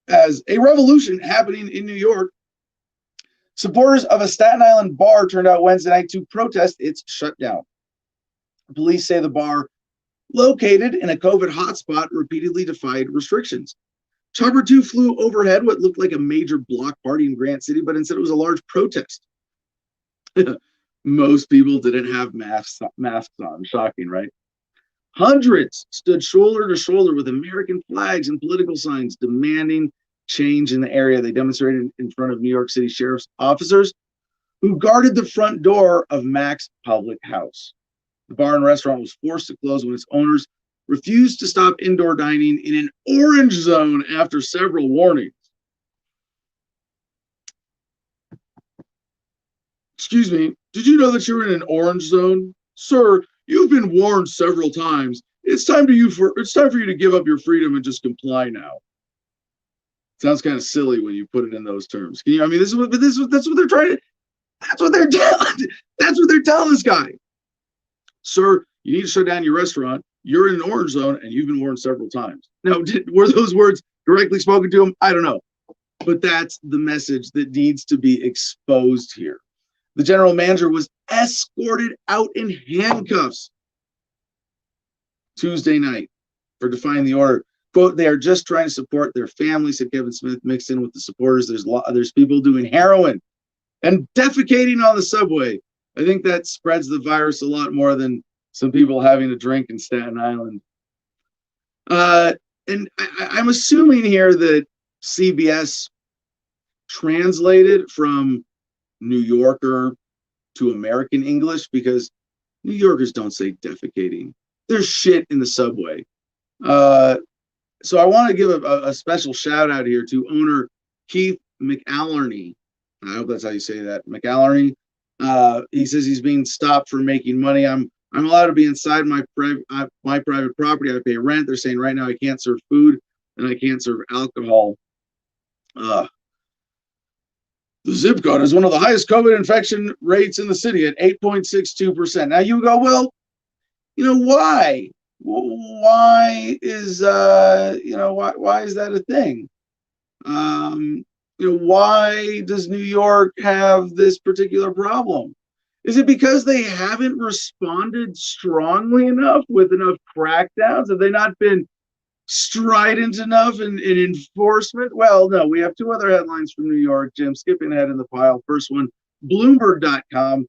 as a revolution happening in New York. Supporters of a Staten Island bar turned out Wednesday night to protest its shutdown. Police say the bar, located in a COVID hotspot, repeatedly defied restrictions. Chopper 2 flew overhead what looked like a major block party in Grant City, but instead it was a large protest. Most people didn't have masks on. Shocking, right? Hundreds stood shoulder to shoulder with American flags and political signs demanding change in the area. They demonstrated in front of New York City sheriff's officers who guarded the front door of Mac's Public House. The bar and restaurant was forced to close when its owners refused to stop indoor dining in an orange zone after several warnings. Excuse me, did you know that you're in an orange zone? Sir, you've been warned several times. It's time for you to give up your freedom and just comply now. Sounds kind of silly when you put it in those terms. That's what they're trying to. That's what they're telling this guy. Sir, you need to shut down your restaurant. You're in an orange zone, and you've been warned several times. Now, were those words directly spoken to him? I don't know. But that's the message that needs to be exposed here. The general manager was escorted out in handcuffs Tuesday night for defying the order. Quote, they are just trying to support their family, said Kevin Smith, mixed in with the supporters. There's people doing heroin and defecating on the subway. I think that spreads the virus a lot more than some people having a drink in Staten Island. And I'm assuming here that CBS translated from New Yorker to American English, because New Yorkers don't say defecating. There's shit in the subway. So I want to give a special shout out here to owner Keith McAlerney. I hope that's how you say that. McAlerney. He says he's being stopped for making money. I'm allowed to be inside my private property. I pay rent. They're saying right now I can't serve food and I can't serve alcohol. The zip code is one of the highest COVID infection rates in the city at 8.62%. Now you go, well, why? Why is why is that a thing? Why does New York have this particular problem? Is it because they haven't responded strongly enough with enough crackdowns? Have they not been strident enough in enforcement? Well, no, we have two other headlines from New York, Jim, skipping ahead in the pile. First one, Bloomberg.com,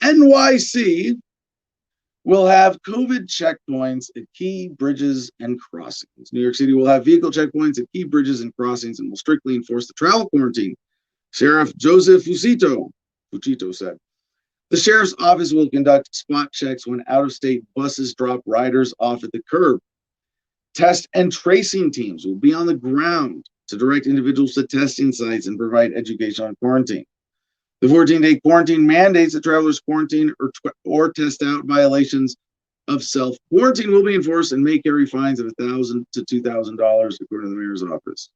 NYC will have COVID checkpoints at key bridges and crossings. New York City will have vehicle checkpoints at key bridges and crossings and will strictly enforce the travel quarantine. Sheriff Joseph Fucito said. The sheriff's office will conduct spot checks when out-of-state buses drop riders off at the curb. Test and tracing teams will be on the ground to direct individuals to testing sites and provide education on quarantine. The 14-day quarantine mandates that travelers quarantine or test out violations of self-quarantine will be enforced and may carry fines of $1,000 to $2,000, according to the mayor's office.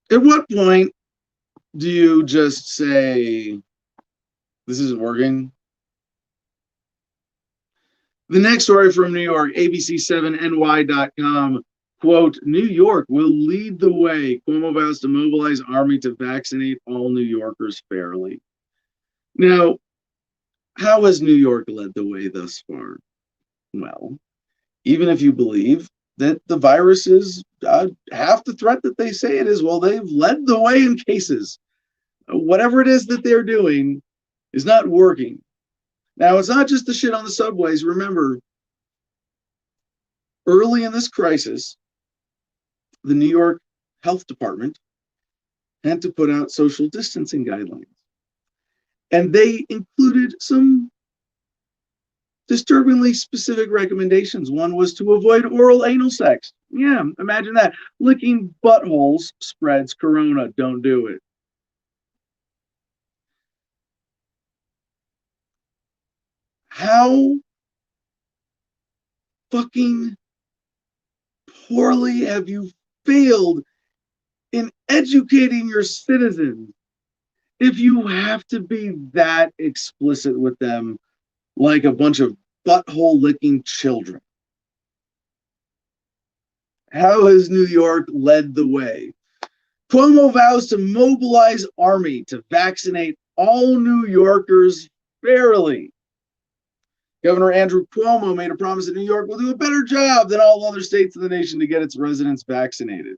At what point do you just say, this isn't working? The next story from New York, ABC7NY.com, quote, New York will lead the way. Cuomo vows to mobilize army to vaccinate all New Yorkers fairly. Now, how has New York led the way thus far? Well, even if you believe that the virus is half the threat that they say it is, well, they've led the way in cases. Whatever it is that they're doing is not working. Now, it's not just the shit on the subways. Remember, early in this crisis, the New York Health Department had to put out social distancing guidelines. And they included some disturbingly specific recommendations. One was to avoid oral anal sex. Yeah, imagine that. Licking buttholes spreads corona. Don't do it. How fucking poorly have you failed in educating your citizens if you have to be that explicit with them like a bunch of butthole licking children? How has New York led the way? Cuomo vows to mobilize army to vaccinate all New Yorkers fairly. Governor Andrew Cuomo made a promise that New York will do a better job than all other states in the nation to get its residents vaccinated.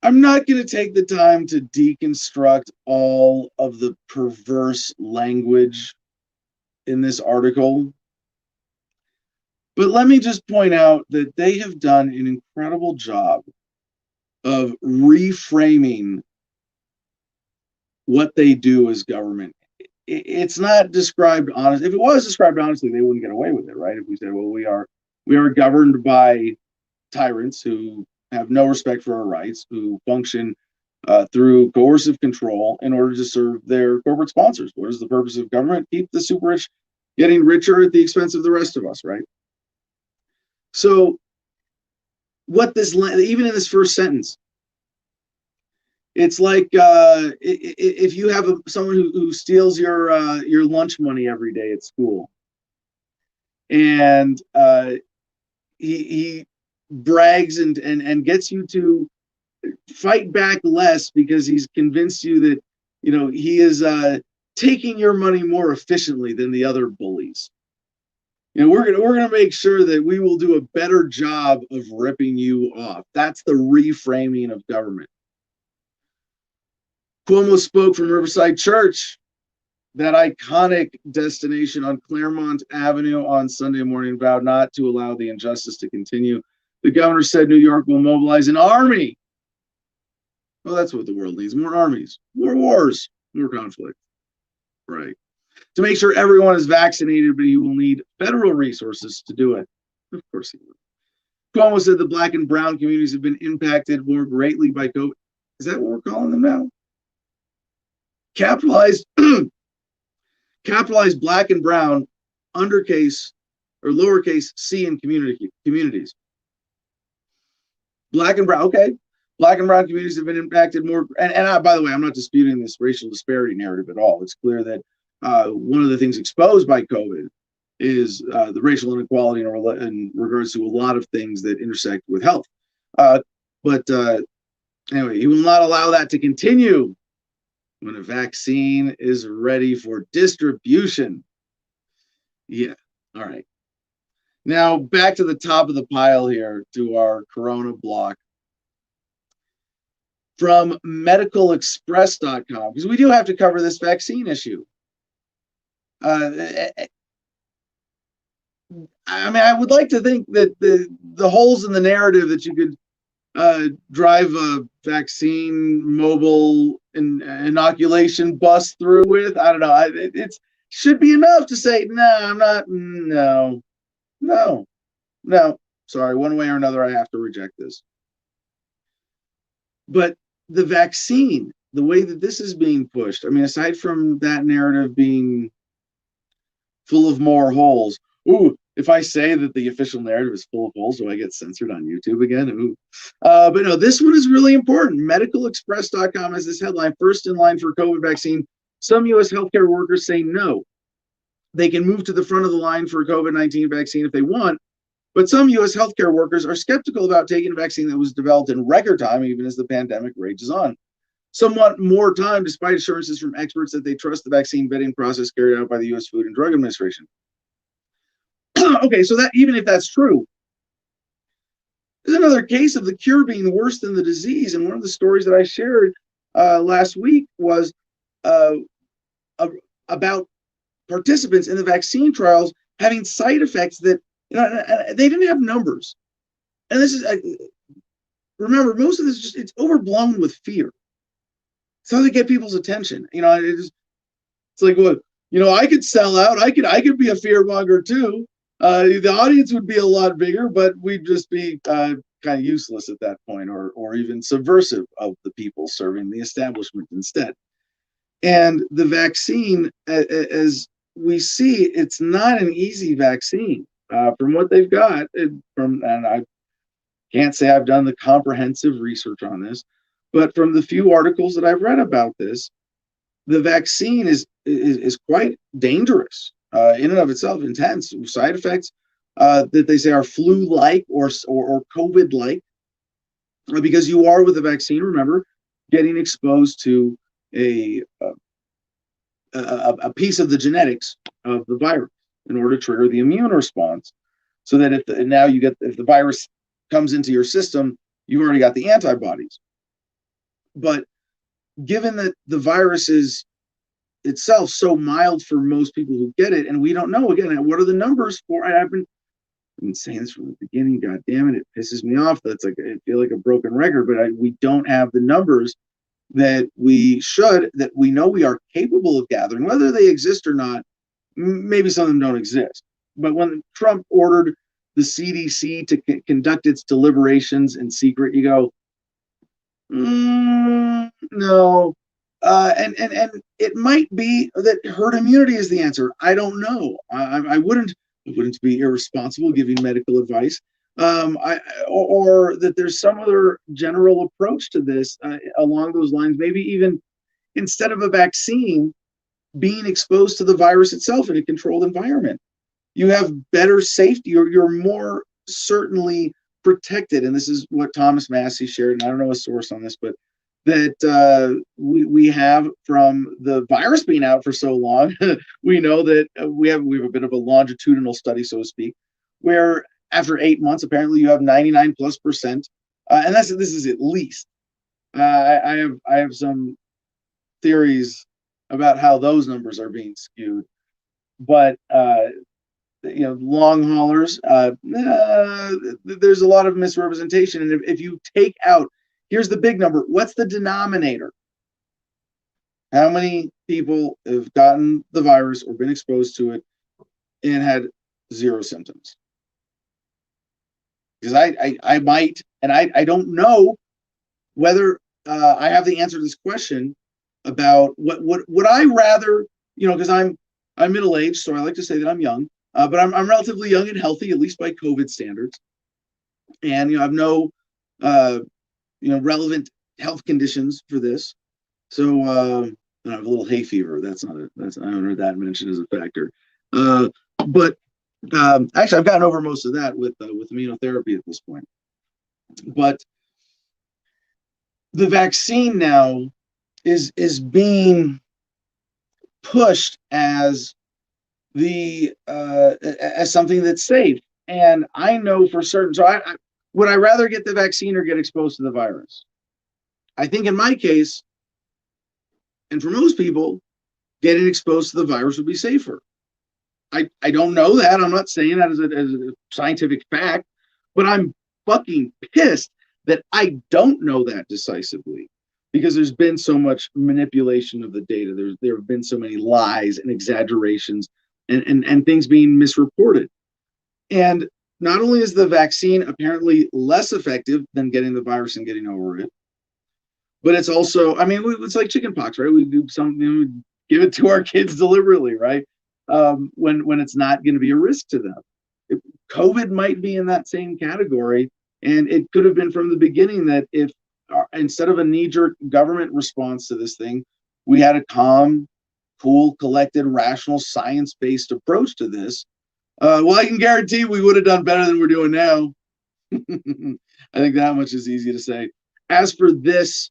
I'm not going to take the time to deconstruct all of the perverse language in this article, but let me just point out that they have done an incredible job of reframing what they do as government. It's not described honest. If it was described honestly, they wouldn't get away with it, right? If we said, well, we are governed by tyrants who have no respect for our rights, who function through coercive control in order to serve their corporate sponsors. What is the purpose of government? Keep the super rich getting richer at the expense of the rest of us, right? So what this, even in this first sentence, it's like if you have someone who steals your lunch money every day at school, and he brags and gets you to fight back less because he's convinced you that he is taking your money more efficiently than the other bullies. We're gonna make sure that we will do a better job of ripping you off. That's the reframing of government. Cuomo spoke from Riverside Church, that iconic destination on Claremont Avenue, on Sunday morning, vowed not to allow the injustice to continue. The governor said New York will mobilize an army. Well, that's what the world needs: more armies, more wars, more conflict, right? To make sure everyone is vaccinated, but he will need federal resources to do it. Of course he will. Cuomo said the Black and brown communities have been impacted more greatly by COVID. Is that what we're calling them now? Capitalized Black and brown, undercase or lowercase c in communities. Black and brown, okay. Black and brown communities have been impacted more. And by the way, I'm not disputing this racial disparity narrative at all. It's clear that one of the things exposed by COVID is the racial inequality in regards to a lot of things that intersect with health. But anyway, he will not allow that to continue when a vaccine is ready for distribution. Yeah, all right. Now back to the top of the pile here to our Corona block. From medicalexpress.com, because we do have to cover this vaccine issue. I mean, I would like to think that the holes in the narrative that you could drive a vaccine mobile inoculation bus through with, I don't know. It should be enough to say, no, I'm not, no. Sorry, one way or another, I have to reject this. But the vaccine, the way that this is being pushed, I mean, aside from that narrative being full of more holes, ooh, if I say that the official narrative is full of holes, do I get censored on YouTube again? Ooh. But no, this one is really important. MedicalExpress.com has this headline: first in line for COVID vaccine. Some U.S. healthcare workers say no. They can move to the front of the line for a COVID-19 vaccine if they want, but some U.S. healthcare workers are skeptical about taking a vaccine that was developed in record time, even as the pandemic rages on. Some want more time, despite assurances from experts that they trust the vaccine vetting process carried out by the U.S. Food and Drug Administration. Okay, so that even if that's true, there's another case of the cure being worse than the disease. And one of the stories that I shared last week was about participants in the vaccine trials having side effects that, you know, they didn't have numbers. And this is, remember, most of this is just, it's overblown with fear. It's how they get people's attention. You know, it's like, well, you know, I could sell out. I could be a fearmonger too. The audience would be a lot bigger, but we'd just be kind of useless at that point, or even subversive of the people serving the establishment instead. And the vaccine, as we see, it's not an easy vaccine. From what they've got, and I can't say I've done the comprehensive research on this, but from the few articles that I've read about this, the vaccine is quite dangerous in and of itself, intense side effects that they say are flu-like or COVID-like, because you are with the vaccine, remember, getting exposed to a piece of the genetics of the virus in order to trigger the immune response, so that if the virus comes into your system, you've already got the antibodies. But given that the virus is itself so mild for most people who get it, and we don't know, again, what are the numbers for? I've been saying this from the beginning. God damn it, it pisses me off. That's like, I feel like a broken record, but we don't have the numbers that we should, that we know we are capable of gathering, whether they exist or not. Maybe some of them don't exist. But when Trump ordered the CDC to conduct its deliberations in secret, you go, no. And it might be that herd immunity is the answer. I don't know. I wouldn't be irresponsible giving medical advice. Or that there's some other general approach to this along those lines. Maybe even instead of a vaccine, being exposed to the virus itself in a controlled environment, you have better safety, or you're more certainly protected. And this is what Thomas Massie shared, and I don't know a source on this, but that we have from the virus being out for so long. We know that we have a bit of a longitudinal study, so to speak, where after 8 months, apparently you have 99+%, and this is at least. I have some theories about how those numbers are being skewed, but long haulers, there's a lot of misrepresentation, and if you take out, here's the big number. What's the denominator? How many people have gotten the virus or been exposed to it and had 0 symptoms? Because I might, and I don't know whether I have the answer to this question about what would I rather, because I'm middle-aged, so I like to say that I'm young, but I'm relatively young and healthy, at least by COVID standards, and I have no relevant health conditions for this. So I have a little hay fever. I haven't heard that mentioned as a factor. But Actually, I've gotten over most of that with immunotherapy at this point. But the vaccine now is being pushed as as something that's safe. And I know for certain. So would I rather get the vaccine or get exposed to the virus? I think in my case, and for most people, getting exposed to the virus would be safer. I don't know that. I'm not saying that as a scientific fact, but I'm fucking pissed that I don't know that decisively, because there's been so much manipulation of the data. There have been so many lies and exaggerations and things being misreported. And not only is the vaccine apparently less effective than getting the virus and getting over it, but it's also, I mean, it's like chickenpox, right? We do something, we give it to our kids deliberately, right? When it's not going to be a risk to them. COVID might be in that same category, and it could have been from the beginning that if instead of a knee-jerk government response to this thing, we had a calm, cool, collected, rational, science-based approach to this. Well, I can guarantee we would have done better than we're doing now. I think that much is easy to say. As for this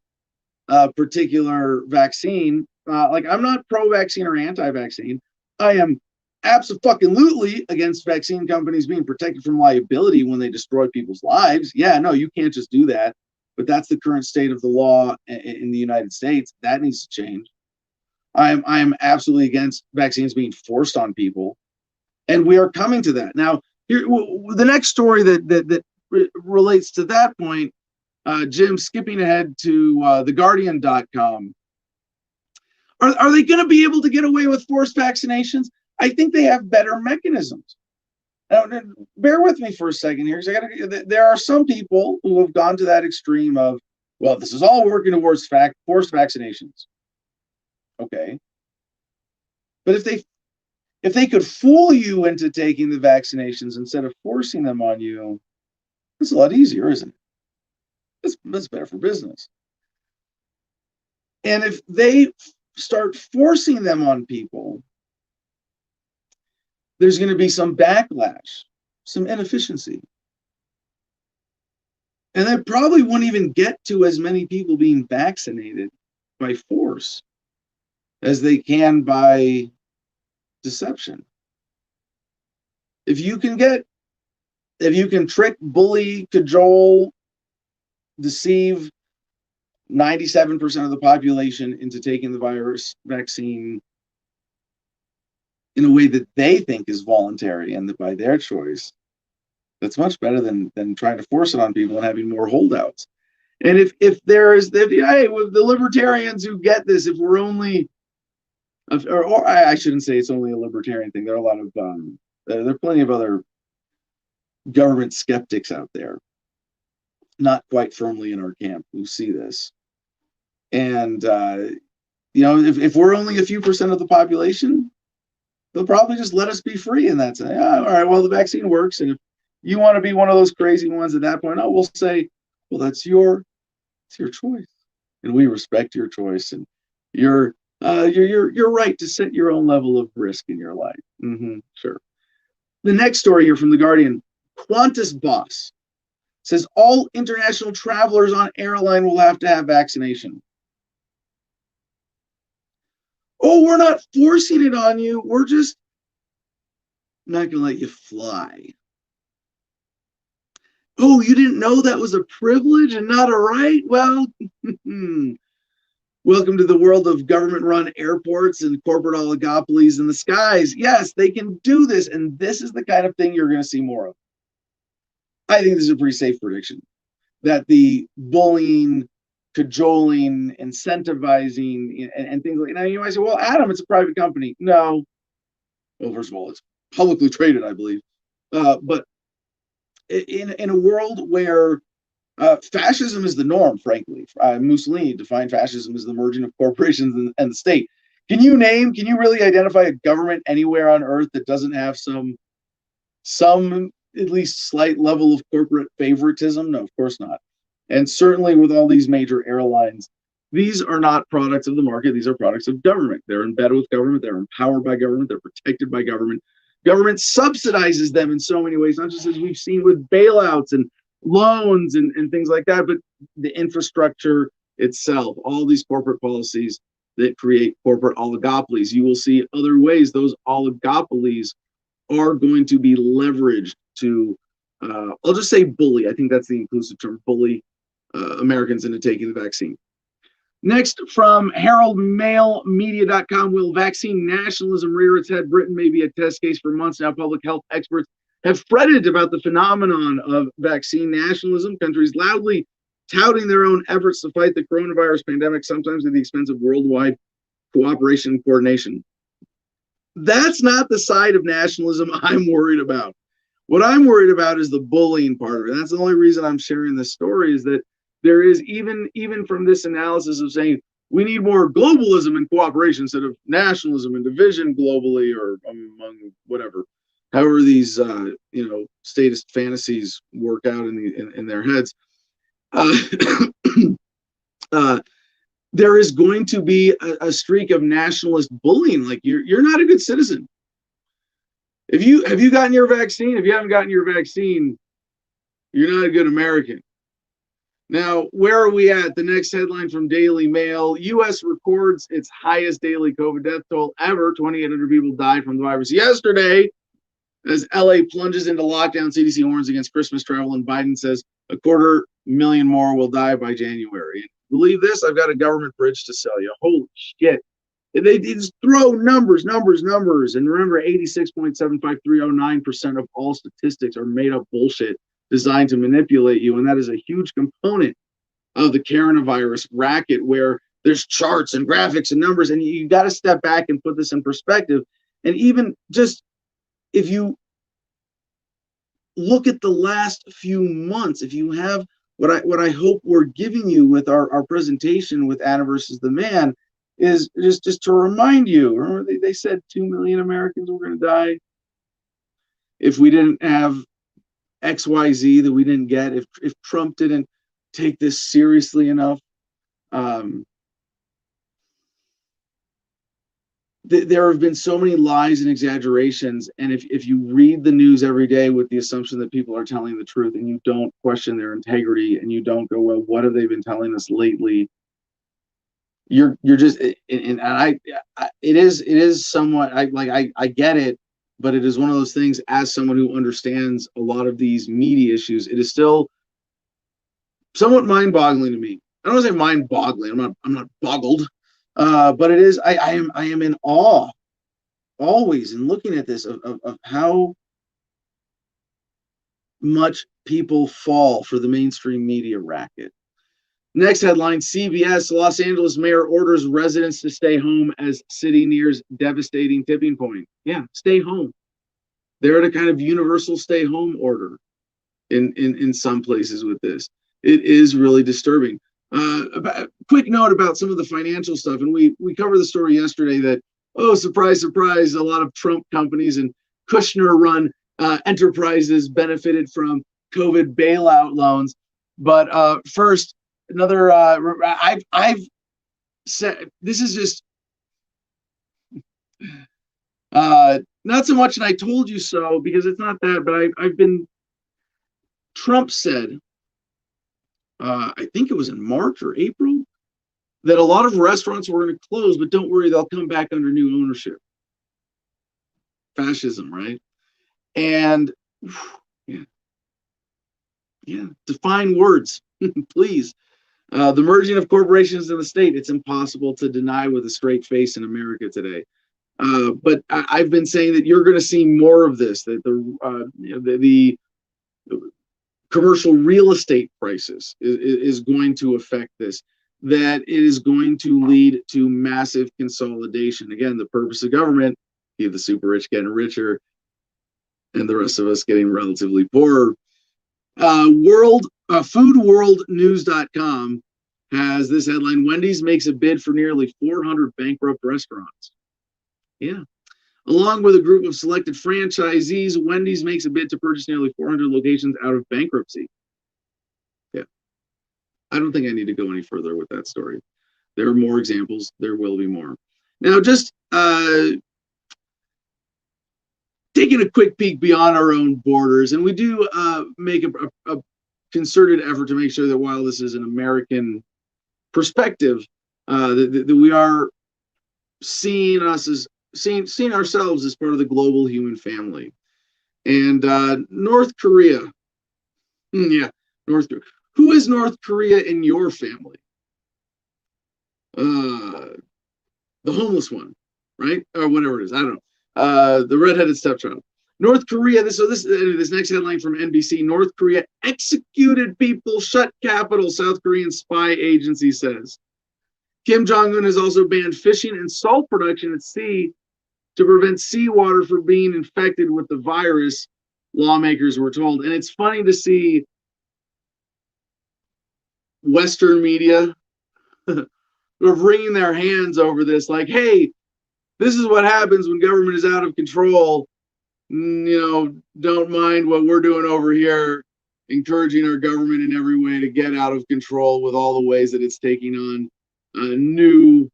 particular vaccine, like, I'm not pro-vaccine or anti-vaccine. I am absolutely against vaccine companies being protected from liability when they destroy people's lives. Yeah, no, you can't just do that. But that's the current state of the law in the United States. That needs to change. I am absolutely against vaccines being forced on people, and we are coming to that now. Here, the next story that relates to that point, Jim, skipping ahead to theguardian.com. Are they going to be able to get away with forced vaccinations? I think they have better mechanisms. Now, bear with me for a second here, because there are some people who have gone to that extreme of, well, this is all working towards forced vaccinations. Okay. But if they could fool you into taking the vaccinations instead of forcing them on you, it's a lot easier, isn't it? That's better for business. And if they start forcing them on people, there's going to be some backlash, some inefficiency. And they probably won't even get to as many people being vaccinated by force as they can by deception. If you can trick, bully, cajole, deceive 97% of the population into taking the virus vaccine in a way that they think is voluntary and by their choice, that's much better than trying to force it on people and having more holdouts. And if with the libertarians who get this, if we're only, or I shouldn't say it's only a libertarian thing. There are a lot of there are plenty of other government skeptics out there, not quite firmly in our camp, who see this. And if we're only a few percent of the population, they'll probably just let us be free, and that's all right. Well, the vaccine works, and if you want to be one of those crazy ones at that point, we'll say, well, it's your choice, and we respect your choice, and you're right to set your own level of risk in your life. Sure. The next story here from The Guardian: Qantas boss says all international travelers on airline will have to have vaccination. Oh, we're not forcing it on you. We're just not going to let you fly. Oh, you didn't know that was a privilege and not a right? Well, welcome to the world of government-run airports and corporate oligopolies in the skies. Yes, they can do this, and this is the kind of thing you're going to see more of. I think this is a pretty safe prediction, that the bullying, cajoling, incentivizing, and things like that. Now, you might say, well, Adam, it's a private company. No. Well, first of all, it's publicly traded, I believe. But in a world where fascism is the norm, frankly, Mussolini defined fascism as the merging of corporations and the state. Can you really identify a government anywhere on earth that doesn't have some at least slight level of corporate favoritism? No, of course not. And certainly with all these major airlines, these are not products of the market. These are products of government. They're embedded with government. They're empowered by government. They're protected by government. Government subsidizes them in so many ways, not just as we've seen with bailouts and loans and things like that, but the infrastructure itself, all these corporate policies that create corporate oligopolies. You will see other ways those oligopolies are going to be leveraged to, I'll just say bully. I think that's the inclusive term, bully Americans into taking the vaccine. Next, from HeraldMailMedia.com, will vaccine nationalism rear its head? Britain may be a test case for months now. Public health experts have fretted about the phenomenon of vaccine nationalism, countries loudly touting their own efforts to fight the coronavirus pandemic, sometimes at the expense of worldwide cooperation and coordination. That's not the side of nationalism I'm worried about. What I'm worried about is the bullying part of it. That's the only reason I'm sharing this story, is that there is, even from this analysis of saying we need more globalism and cooperation instead of nationalism and division globally or among whatever, however these statist fantasies work out in their heads. There is going to be a streak of nationalist bullying. Like you're not a good citizen. Have you gotten your vaccine? If you haven't gotten your vaccine, you're not a good American. Now, where are we at? The next headline from Daily Mail: U.S. records its highest daily COVID death toll ever. 2,800 people died from the virus yesterday. As LA plunges into lockdown, CDC warns against Christmas travel, and Biden says 250,000 more will die by January. Believe this? I've got a government bridge to sell you. Holy shit. They just throw numbers. And remember, 86.75309% of all statistics are made up bullshit designed to manipulate you. And that is a huge component of the coronavirus racket, where there's charts and graphics and numbers. And you got to step back and put this in perspective. And even just if you look at the last few months, if you have what I hope we're giving you with our presentation with Anna versus the Man, is just to remind you, remember they said 2 million Americans were going to die if we didn't have XYZ that we didn't get, if Trump didn't take this seriously enough. There have been so many lies and exaggerations, and if you read the news every day with the assumption that people are telling the truth, and you don't question their integrity, and you don't go, well, what have they been telling us lately? You're just, and it is somewhat, I get it, but it is one of those things, as someone who understands a lot of these media issues, it is still somewhat mind-boggling to me. I don't want to say mind-boggling. I'm not boggled. But it is, I am in awe always in looking at this of how much people fall for the mainstream media racket. Next headline: CBS, Los Angeles mayor orders residents to stay home as city nears devastating tipping point. Yeah, stay home. They're at a kind of universal stay home order in some places with this. It is really disturbing. Quick note about some of the financial stuff, and we covered the story yesterday that, oh, surprise, surprise, a lot of Trump companies and Kushner-run enterprises benefited from COVID bailout loans. But first, another, I've said, this is just not so much, and I told you so, because it's not that, but I've been, Trump said, I think it was in March or April, that a lot of restaurants were going to close, but don't worry, they'll come back under new ownership. Fascism, right? And yeah, define words, please. The merging of corporations in the state, it's impossible to deny with a straight face in America today. But I've been saying that you're going to see more of this, that the commercial real estate crisis is going to affect this, that it is going to lead to massive consolidation. Again, the purpose of government, keep the super rich getting richer and the rest of us getting relatively poorer. Foodworldnews.com has this headline: Wendy's makes a bid for nearly 400 bankrupt restaurants. Yeah. Along with a group of selected franchisees, Wendy's makes a bid to purchase nearly 400 locations out of bankruptcy. Yeah. I don't think I need to go any further with that story. There are more examples. There will be more. Now, just taking a quick peek beyond our own borders, and we do make a concerted effort to make sure that while this is an American perspective, that we are seeing ourselves as part of the global human family. And North Korea, yeah, North Korea. Who is North Korea in your family? The homeless one, right? Or whatever it is. I don't know. The redheaded stepchild. North Korea. This next headline from NBC: North Korea executed people, shut capital. South Korean spy agency says. Kim Jong-un has also banned fishing and salt production at sea to prevent seawater from being infected with the virus, lawmakers were told. And it's funny to see Western media wringing their hands over this, like, hey, this is what happens when government is out of control. Don't mind what we're doing over here, encouraging our government in every way to get out of control with all the ways that it's taking on new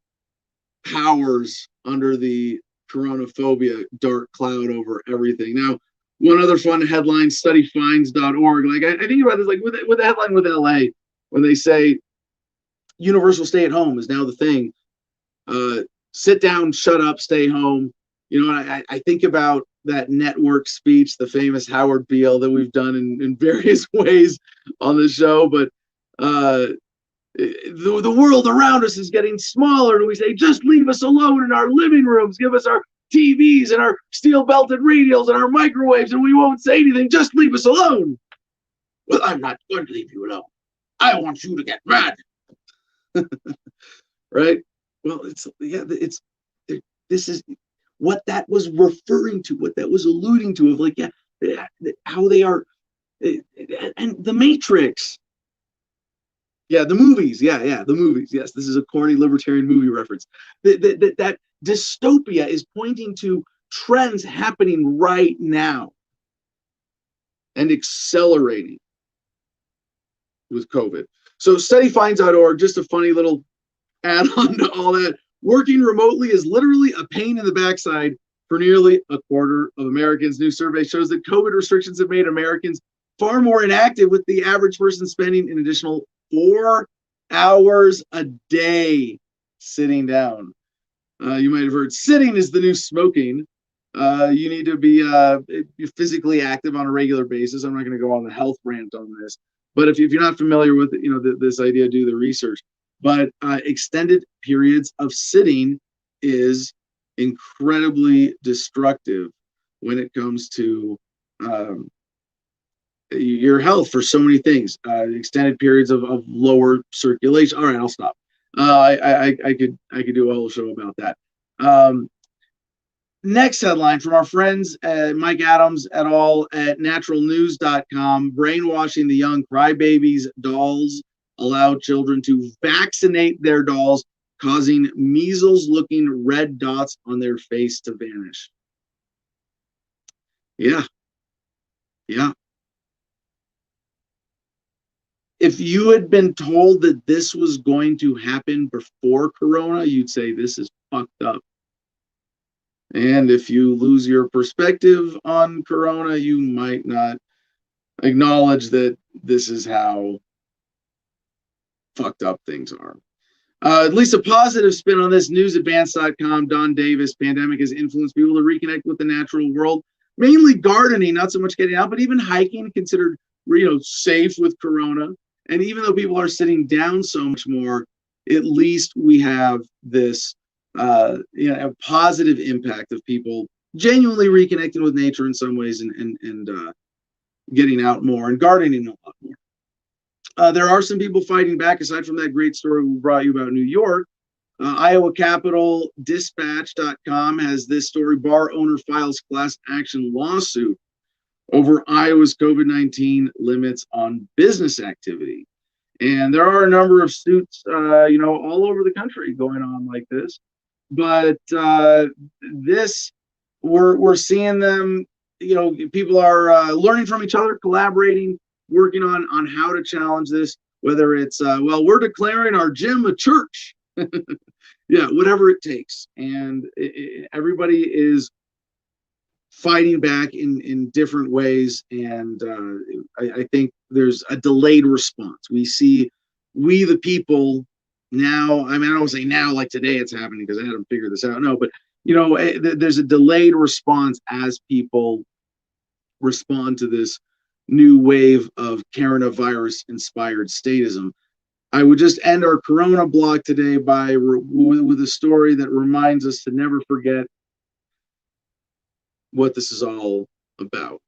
powers under the coronaphobia dark cloud over everything. Now, one other fun headline, studyfinds.org. Like, I think about this, like with the headline with LA, when they say universal stay at home is now the thing. Sit down, shut up, stay home. I think about that network speech, the famous Howard Beale that we've done in various ways on the show. But the world around us is getting smaller, and we say, just leave us alone in our living rooms, give us our TVs and our steel-belted radios and our microwaves, and we won't say anything. Just leave us alone. Well, I'm not going to leave you alone. I want you to get mad. Right? Well, this is what that was referring to, what that was alluding to, of like, how they are, and the Matrix. Yeah, the movies. The movies. Yes, this is a corny libertarian movie reference. That dystopia is pointing to trends happening right now and accelerating with COVID. So studyfinds.org, just a funny little add-on to all that. Working remotely is literally a pain in the backside for nearly a quarter of Americans. New survey shows that COVID restrictions have made Americans far more inactive, with the average person spending an additional 4 hours a day sitting down. You might have heard sitting is the new smoking. You need to be physically active on a regular basis. I'm not going to go on the health rant on this, but if you're not familiar with this idea, do the research. But extended periods of sitting is incredibly destructive when it comes to your health for so many things. Extended periods of lower circulation. All right, I'll stop. I could do a whole show about that. Next headline from our friends Mike Adams et al. At naturalnews.com: brainwashing the young, crybabies, dolls allow children to vaccinate their dolls, causing measles-looking red dots on their face to vanish. Yeah. If you had been told that this was going to happen before Corona, you'd say this is fucked up. And if you lose your perspective on Corona, you might not acknowledge that this is how fucked up things are. At least a positive spin on this. Newsadvance.com, Don Davis: pandemic has influenced people to reconnect with the natural world, mainly gardening, not so much getting out, but even hiking considered safe with Corona. And even though people are sitting down so much more, at least we have this a positive impact of people genuinely reconnecting with nature in some ways, and getting out more and gardening a lot more. There are some people fighting back. Aside from that great story we brought you about New York, Iowa Capital Dispatch.com has this story: bar owner files class action lawsuit over Iowa's COVID-19 limits on business activity. And there are a number of suits, all over the country going on like this. But we're seeing them, people are learning from each other, collaborating, working on how to challenge this, whether it's, we're declaring our gym a church. Yeah, whatever it takes. And everybody is fighting back in different ways, and I think there's a delayed response. We the people now. I mean, I don't say now like today it's happening because I haven't figured this out. No, but there's a delayed response as people respond to this new wave of coronavirus inspired statism. I would just end our Corona block today with a story that reminds us to never forget what this is all about: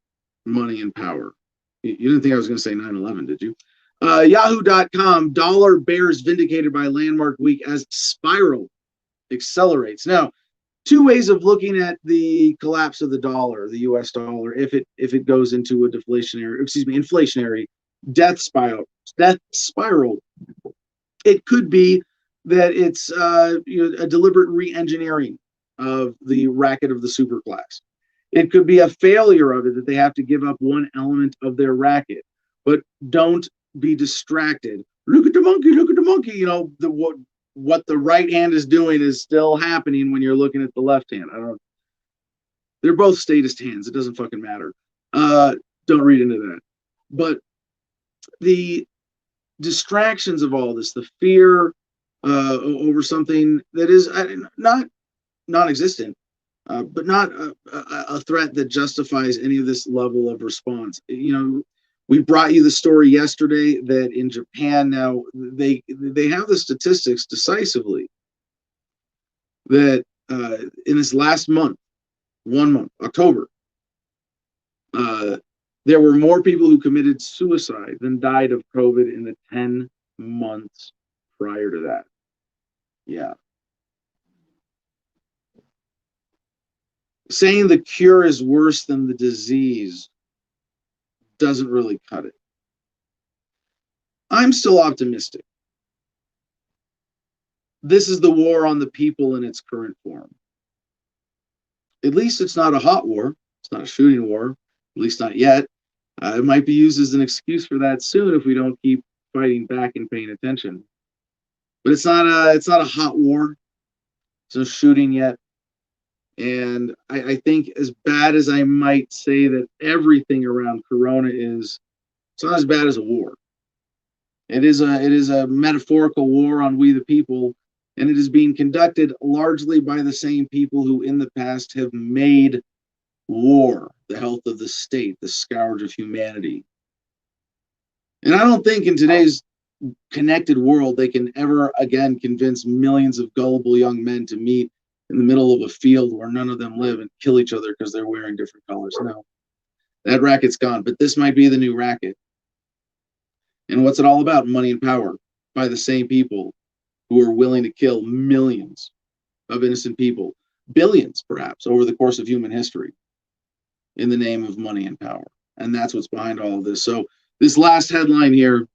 money and power. You didn't think I was going to say 9/11, did you? Yahoo.com, dollar bears vindicated by landmark week as spiral accelerates. Now, two ways of looking at the collapse of the dollar, the US dollar, if it goes into a inflationary death spiral. It could be that it's a deliberate re-engineering of the racket of the superclass. It could be a failure of it, that they have to give up one element of their racket. But don't be distracted. Look at the monkey, look at the monkey. What the right hand is doing is still happening when you're looking at the left hand. They're both statist hands. It doesn't fucking matter. Don't read into that. But the distractions of all this, the fear over something that is not non-existent, but not a threat that justifies any of this level of response. We brought you the story yesterday that in Japan now they have the statistics decisively that in this last month, 1 month, October, there were more people who committed suicide than died of COVID in the 10 months prior to that. Yeah. Saying the cure is worse than the disease doesn't really cut it. I'm still optimistic. This is the war on the people in its current form. At least it's not a hot war. It's not a shooting war, at least not yet. It might be used as an excuse for that soon if we don't keep fighting back and paying attention. But it's not a hot war. There's no shooting yet. And I think, as bad as I might say that everything around Corona is, it's not as bad as a war. It is a metaphorical war on we the people, and it is being conducted largely by the same people who in the past have made war the health of the state, the scourge of humanity. And I don't think in today's connected world they can ever again convince millions of gullible young men to meet in the middle of a field where none of them live and kill each other because they're wearing different colors. No, that racket's gone, but this might be the new racket. And what's it all about? Money and power by the same people who are willing to kill millions of innocent people, billions perhaps, over the course of human history in the name of money and power. And that's what's behind all of this. So this last headline here,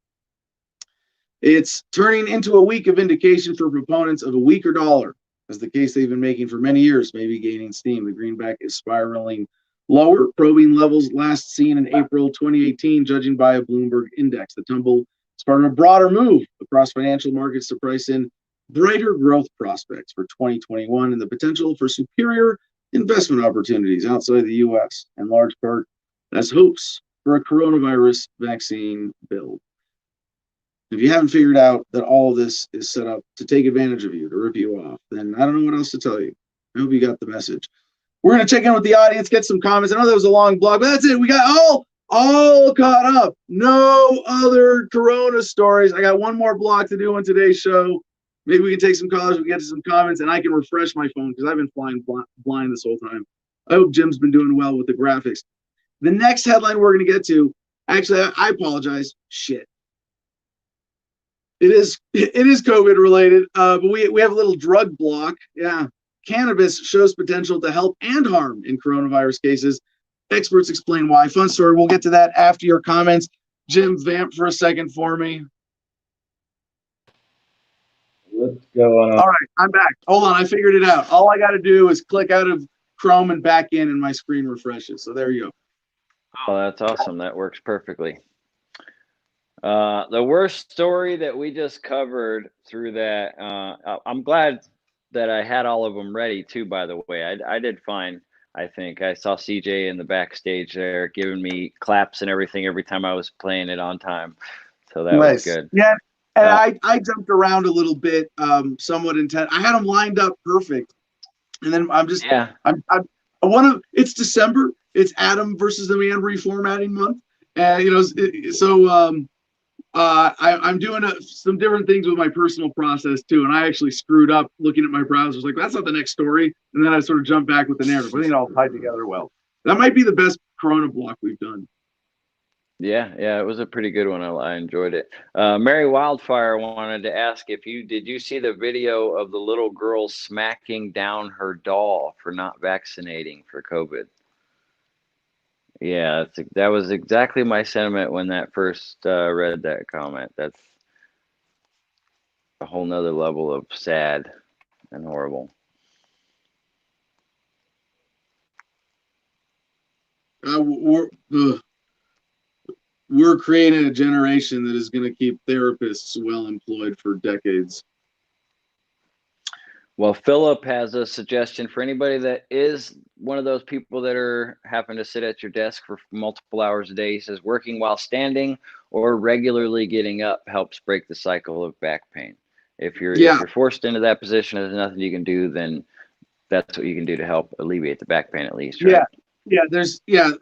it's turning into a week of vindication for proponents of a weaker dollar, as the case they've been making for many years may be gaining steam. The greenback is spiraling lower, probing levels last seen in April 2018, judging by a Bloomberg index. The tumble is part of a broader move across financial markets to price in brighter growth prospects for 2021 and the potential for superior investment opportunities outside the U.S., in large part as hopes for a coronavirus vaccine build. If you haven't figured out that all of this is set up to take advantage of you, to rip you off, then I don't know what else to tell you. I hope you got the message. We're going to check in with the audience, get some comments. I know that was a long blog, but that's it. We got all caught up. No other Corona stories. I got one more blog to do on today's show. Maybe we can take some callers, we can get to some comments, and I can refresh my phone because I've been flying blind this whole time. I hope Jim's been doing well with the graphics. The next headline we're going to get to, actually, I apologize. Shit. It is COVID related, but we have a little drug block. Yeah. Cannabis shows potential to help and harm in coronavirus cases. Experts explain why. Fun story. We'll get to that after your comments. Jim, vamp for a second for me. What's going on? All right, I'm back. Hold on, I figured it out. All I got to do is click out of Chrome and back in, and my screen refreshes. So there you go. Oh, that's awesome. That works perfectly. The worst story that we just covered through that, I'm glad that I had all of them ready too, by the way. I did fine. I think I saw CJ in the backstage there giving me claps and everything every time I was playing it on time. So that was good. Yeah. And I jumped around a little bit, somewhat intent. I had them lined up perfect. And then it's December. It's Adam versus the Man reformatting month. And, I'm doing some different things with my personal process too. And I actually screwed up looking at my browser. I was like, that's not the next story. And then I sort of jumped back with the narrative. I think it all tied together well. That might be the best Corona block we've done. Yeah, it was a pretty good one. I enjoyed it. Mary Wildfire wanted to ask did you see the video of the little girl smacking down her doll for not vaccinating for COVID? Yeah, that was exactly my sentiment when that first read that comment. That's a whole nother level of sad and horrible. We're creating a generation that is going to keep therapists well employed for decades. Well, Philip has a suggestion for anybody that is one of those people that happen to sit at your desk for multiple hours a day. He says working while standing or regularly getting up helps break the cycle of back pain. If you're forced into that position, there's nothing you can do, then that's what you can do to help alleviate the back pain at least, right? There's a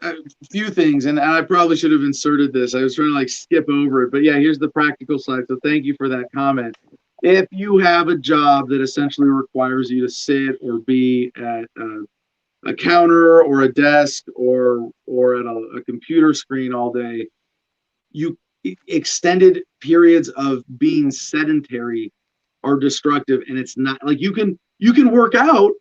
few things, and I probably should have inserted this. I was trying to skip over it, but here's the practical side. So thank you for that comment. If you have a job that essentially requires you to sit or be at a counter or a desk or at a computer screen all day, extended periods of being sedentary are destructive, and it's not you can work out,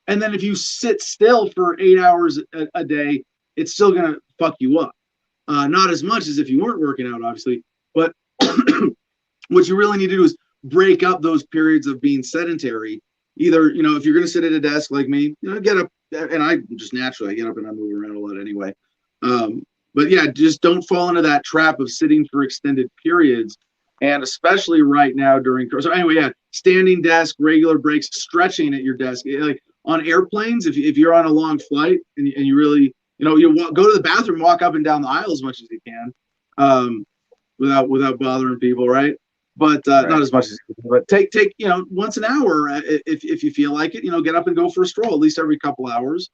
and then if you sit still for 8 hours a day, it's still gonna fuck you up. Not as much as if you weren't working out, obviously, but what you really need to do is break up those periods of being sedentary. Either, if you're going to sit at a desk like me, get up, and I just naturally get up and I move around a lot anyway. But just don't fall into that trap of sitting for extended periods. And especially right now so anyway, standing desk, regular breaks, stretching at your desk. Like on airplanes, if you're on a long flight and you really, go to the bathroom, walk up and down the aisle as much as you can, without bothering people, right? But Right. Not as much as you can. But take once an hour if you feel like it. Get up and go for a stroll at least every couple hours,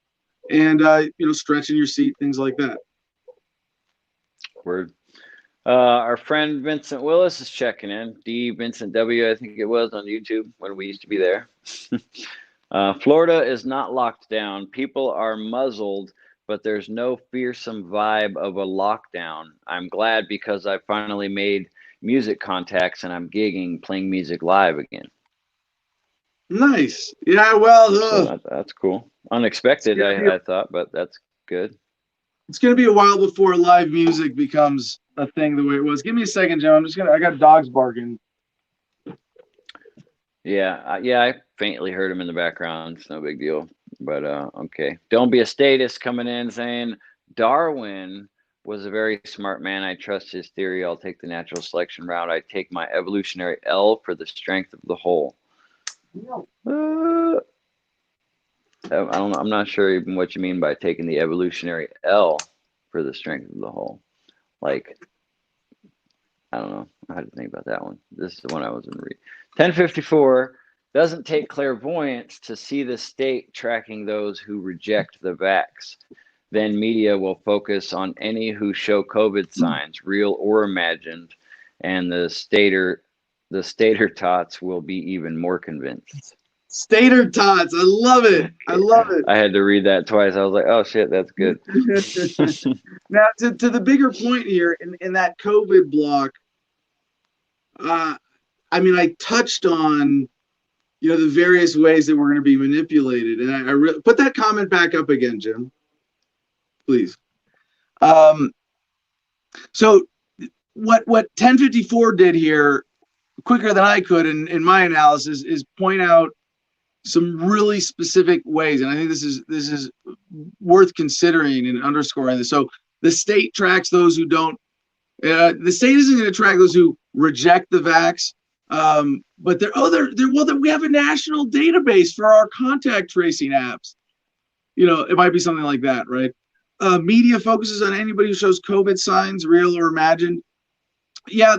and stretch in your seat, things like that. Word. Our friend Vincent Willis is checking in. D Vincent W, I think it was, on YouTube when we used to be there. Florida is not locked down. People are muzzled, but there's no fearsome vibe of a lockdown. I'm glad because I finally made music contacts and I'm gigging, playing music live again. Nice. Yeah, well, so that's cool. Unexpected, I thought, but that's good. It's gonna be a while before live music becomes a thing the way it was. Give me a second, Jim. I got dogs barking. Yeah, I faintly heard him in the background. It's no big deal, but okay. Don't be a statist coming in saying Darwin was a very smart man. I trust his theory. I'll take the natural selection route. I take my evolutionary L for the strength of the whole. I don't know. I'm not sure even what you mean by taking the evolutionary L for the strength of the whole. I don't know. I had to think about that one. This is the one I was going to read. 1054 doesn't take clairvoyance to see the state tracking those who reject the vax. Then media will focus on any who show COVID signs, real or imagined, and the stater tots will be even more convinced. Stater tots, I love it. I love it. I had to read that twice. I was like, oh shit, that's good. Now, to the bigger point here, in that COVID block, I touched on, the various ways that we're going to be manipulated, and I put that comment back up again, Jim, please. So what 1054 did here, quicker than I could in my analysis, is point out some really specific ways, and I think this is worth considering and underscoring this. So the state tracks those who don't. The state isn't going to track those who reject the vax, but we have a national database for our contact tracing apps. it might be something like that, right? Media focuses on anybody who shows COVID signs, real or imagined. Yeah,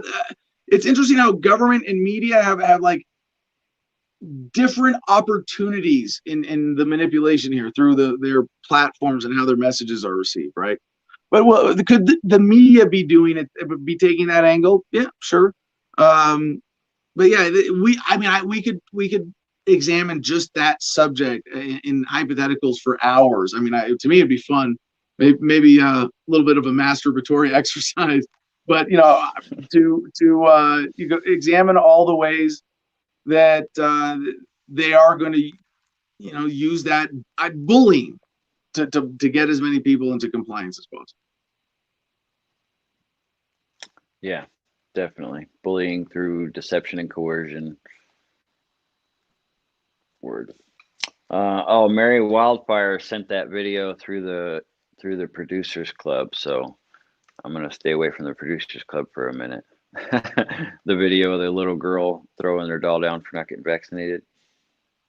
it's interesting how government and media have like different opportunities in the manipulation here through their platforms and how their messages are received, right? But could the media be doing it, be taking that angle? Yeah, sure. But yeah, we could examine just that subject in hypotheticals for hours. I mean, to me, it'd be fun. Maybe a little bit of a masturbatory exercise, but to examine all the ways that they are going to, use that bullying to get as many people into compliance as possible. Yeah, definitely. Bullying through deception and coercion. Word. Mary Wildfire sent that video through the Producers Club, so I'm gonna stay away from the Producers Club for a minute. The video of the little girl throwing their doll down for not getting vaccinated.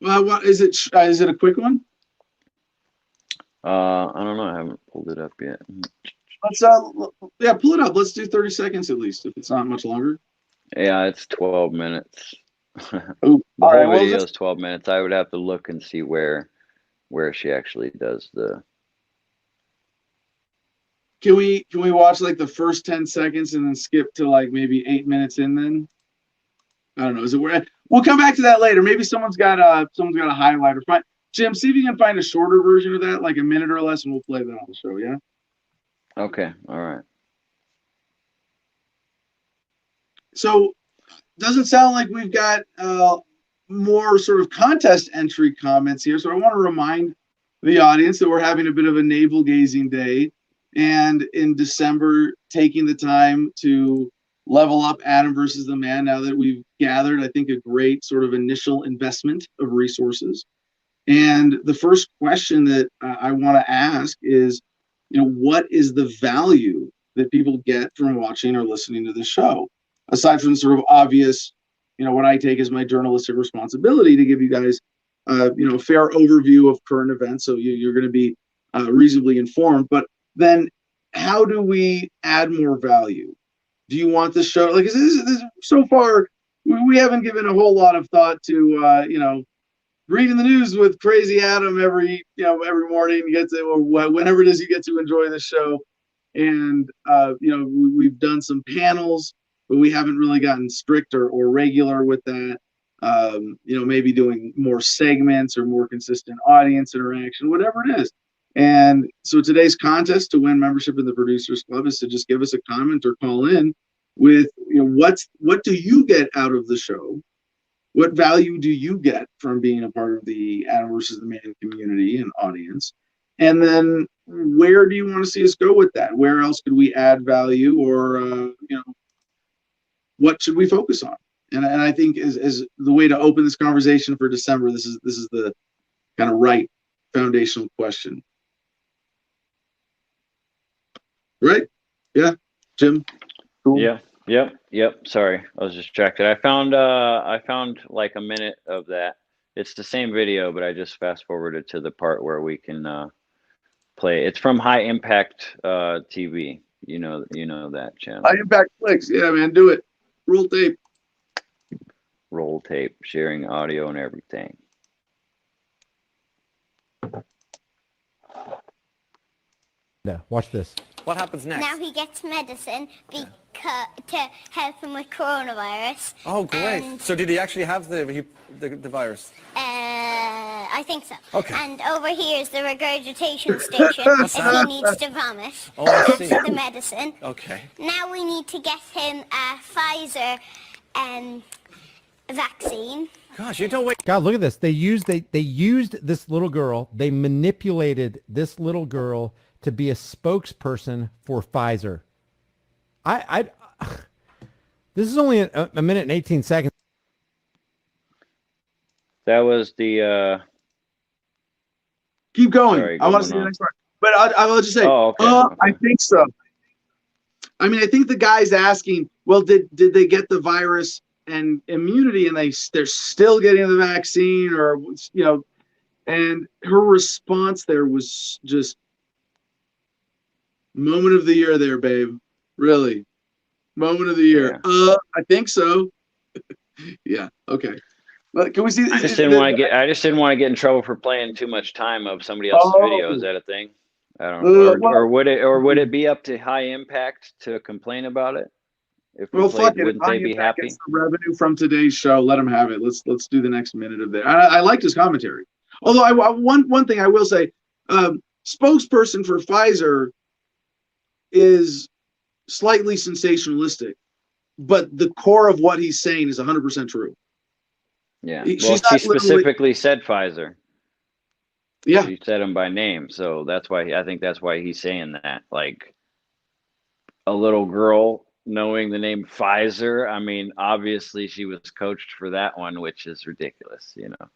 Well, what is it? Is it a quick one? I don't know. I haven't pulled it up yet. Let's pull it up. Let's do 30 seconds at least, if it's not much longer. Yeah, it's 12 minutes. The Ooh, whole video is 12 minutes. I would have to look and see where she actually does the. Can we watch like the first 10 seconds and then skip to like maybe 8 minutes in? Then I don't know. Is it where we'll come back to that later? Maybe someone's got a highlighter. Fine, Jim. See if you can find a shorter version of that, like a minute or less, and we'll play that on the show. Yeah. Okay. All right. So, doesn't sound like we've got more sort of contest entry comments here. So I want to remind the audience that we're having a bit of a navel gazing day, and in December, taking the time to level up Adam versus the Man. Now that we've gathered, I think, a great sort of initial investment of resources. And the first question that I want to ask is, what is the value that people get from watching or listening to the show? Aside from sort of obvious, what I take as my journalistic responsibility to give you guys, a fair overview of current events, so you're going to be reasonably informed. But then, how do we add more value? Do you want the show like this so far? We haven't given a whole lot of thought to, reading the news with Crazy Adam every morning. You get to, or whenever it is you get to enjoy the show, and we've done some panels, but we haven't really gotten stricter or regular with that. Maybe doing more segments or more consistent audience interaction, whatever it is. And so today's contest to win membership in the Producers Club is to just give us a comment or call in with, what do you get out of the show? What value do you get from being a part of the Adam versus the Man community and audience? And then where do you want to see us go with that? Where else could we add value, or what should we focus on? And I think as the way to open this conversation for December, this is the kind of right foundational question. Right? Yeah, Jim. Cool. Yeah. Yep. Sorry, I was distracted. I found like a minute of that. It's the same video, but I just fast forwarded to the part where we can play. It's from High Impact TV. You know that channel. High Impact Flicks. Yeah, man, do it. Roll tape. Roll tape, sharing audio and everything. Yeah, watch this. What happens next? Now he gets medicine to help him with coronavirus. Oh, great. And, so did he actually have the virus? I think so. Okay. And over here is the regurgitation station if he needs to vomit. Oh, I That's see. the medicine. Okay. Now we need to get him a Pfizer vaccine. Gosh, you don't wait. God, look at this. They used this little girl. They manipulated this little girl to be a spokesperson for Pfizer. This is only a minute and 18 seconds. That was the. Keep going. Sorry, I want to see the next part. But I'll just say, okay. I think so. I mean, I think the guy's asking, well, did they get the virus and immunity, and they're still getting the vaccine, or And her response there was just moment of the year there, babe. Really. Moment of the year. I think so. Yeah. Okay. But can we see? I just didn't want to get in trouble for playing too much time of somebody else's video. Is that a thing? I don't know. Or would it be up to High Impact to complain about it? If we played, wouldn't they be happy? Gets the revenue from today's show, let them have it. Let's do the next minute of that. I liked his commentary. Although one thing I will say, spokesperson for Pfizer is slightly sensationalistic, but the core of what he's saying is 100% true. Yeah. Well, she specifically said Pfizer. Yeah. She said him by name, so I think that's why he's saying that. Like a little girl knowing the name Pfizer. I mean, obviously she was coached for that one, which is ridiculous, you know.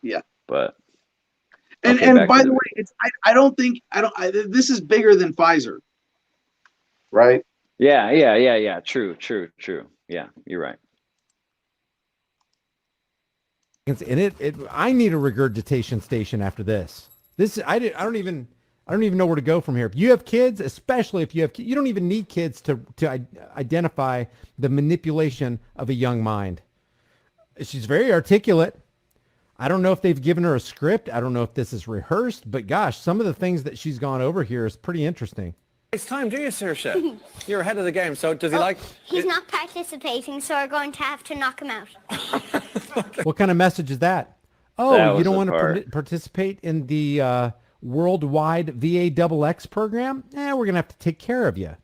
Yeah. But and by the way, this is bigger than Pfizer. Right? Yeah. True. Yeah, you're right. And I need a regurgitation station after this. I don't even know where to go from here. If you have kids, especially if you have kids, you don't even need kids to identify the manipulation of a young mind. She's very articulate. I don't know if they've given her a script. I don't know if this is rehearsed, but gosh, some of the things that she's gone over here is pretty interesting. It's time, do you, Saoirse? You're ahead of the game, so does he like... He's not participating, so we're going to have to knock him out. What kind of message is that? Oh, you don't want to participate in the worldwide VAXX program? We're going to have to take care of you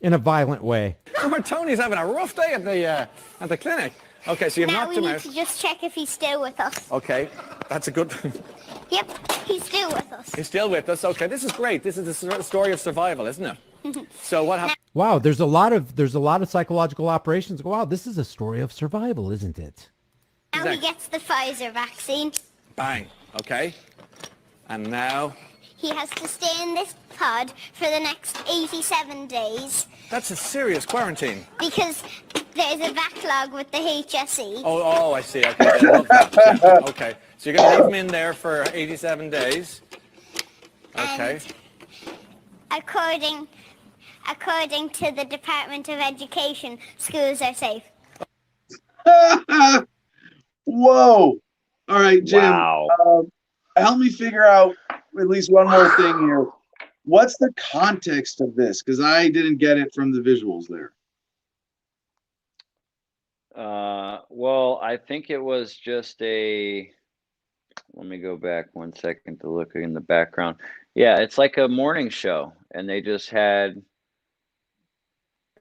in a violent way. Tony's having a rough day at the clinic. Okay, so you've knocked him out. Now we need to just check if he's still with us. Okay, that's a good... Yep, he's still with us. He's still with us. Okay, this is great. This is the story of survival, isn't it? So what happened? Wow, there's a lot of psychological operations. Wow, this is a story of survival, isn't it? Now he gets the Pfizer vaccine. Bang. Okay. And now he has to stay in this pod for the next 87 days. That's a serious quarantine. Because there's a backlog with the HSE. Oh, I see. Okay, I love that. Yeah. Okay, so you're going to leave him in there for 87 days. Okay. And according to the Department of Education, schools are safe. Whoa. All right, Jim. Wow. Help me figure out at least one more thing here. What's the context of this? Because I didn't get it from the visuals there. Well, I think it was just let me go back 1 second to look in the background. Yeah, it's like a morning show, and they just had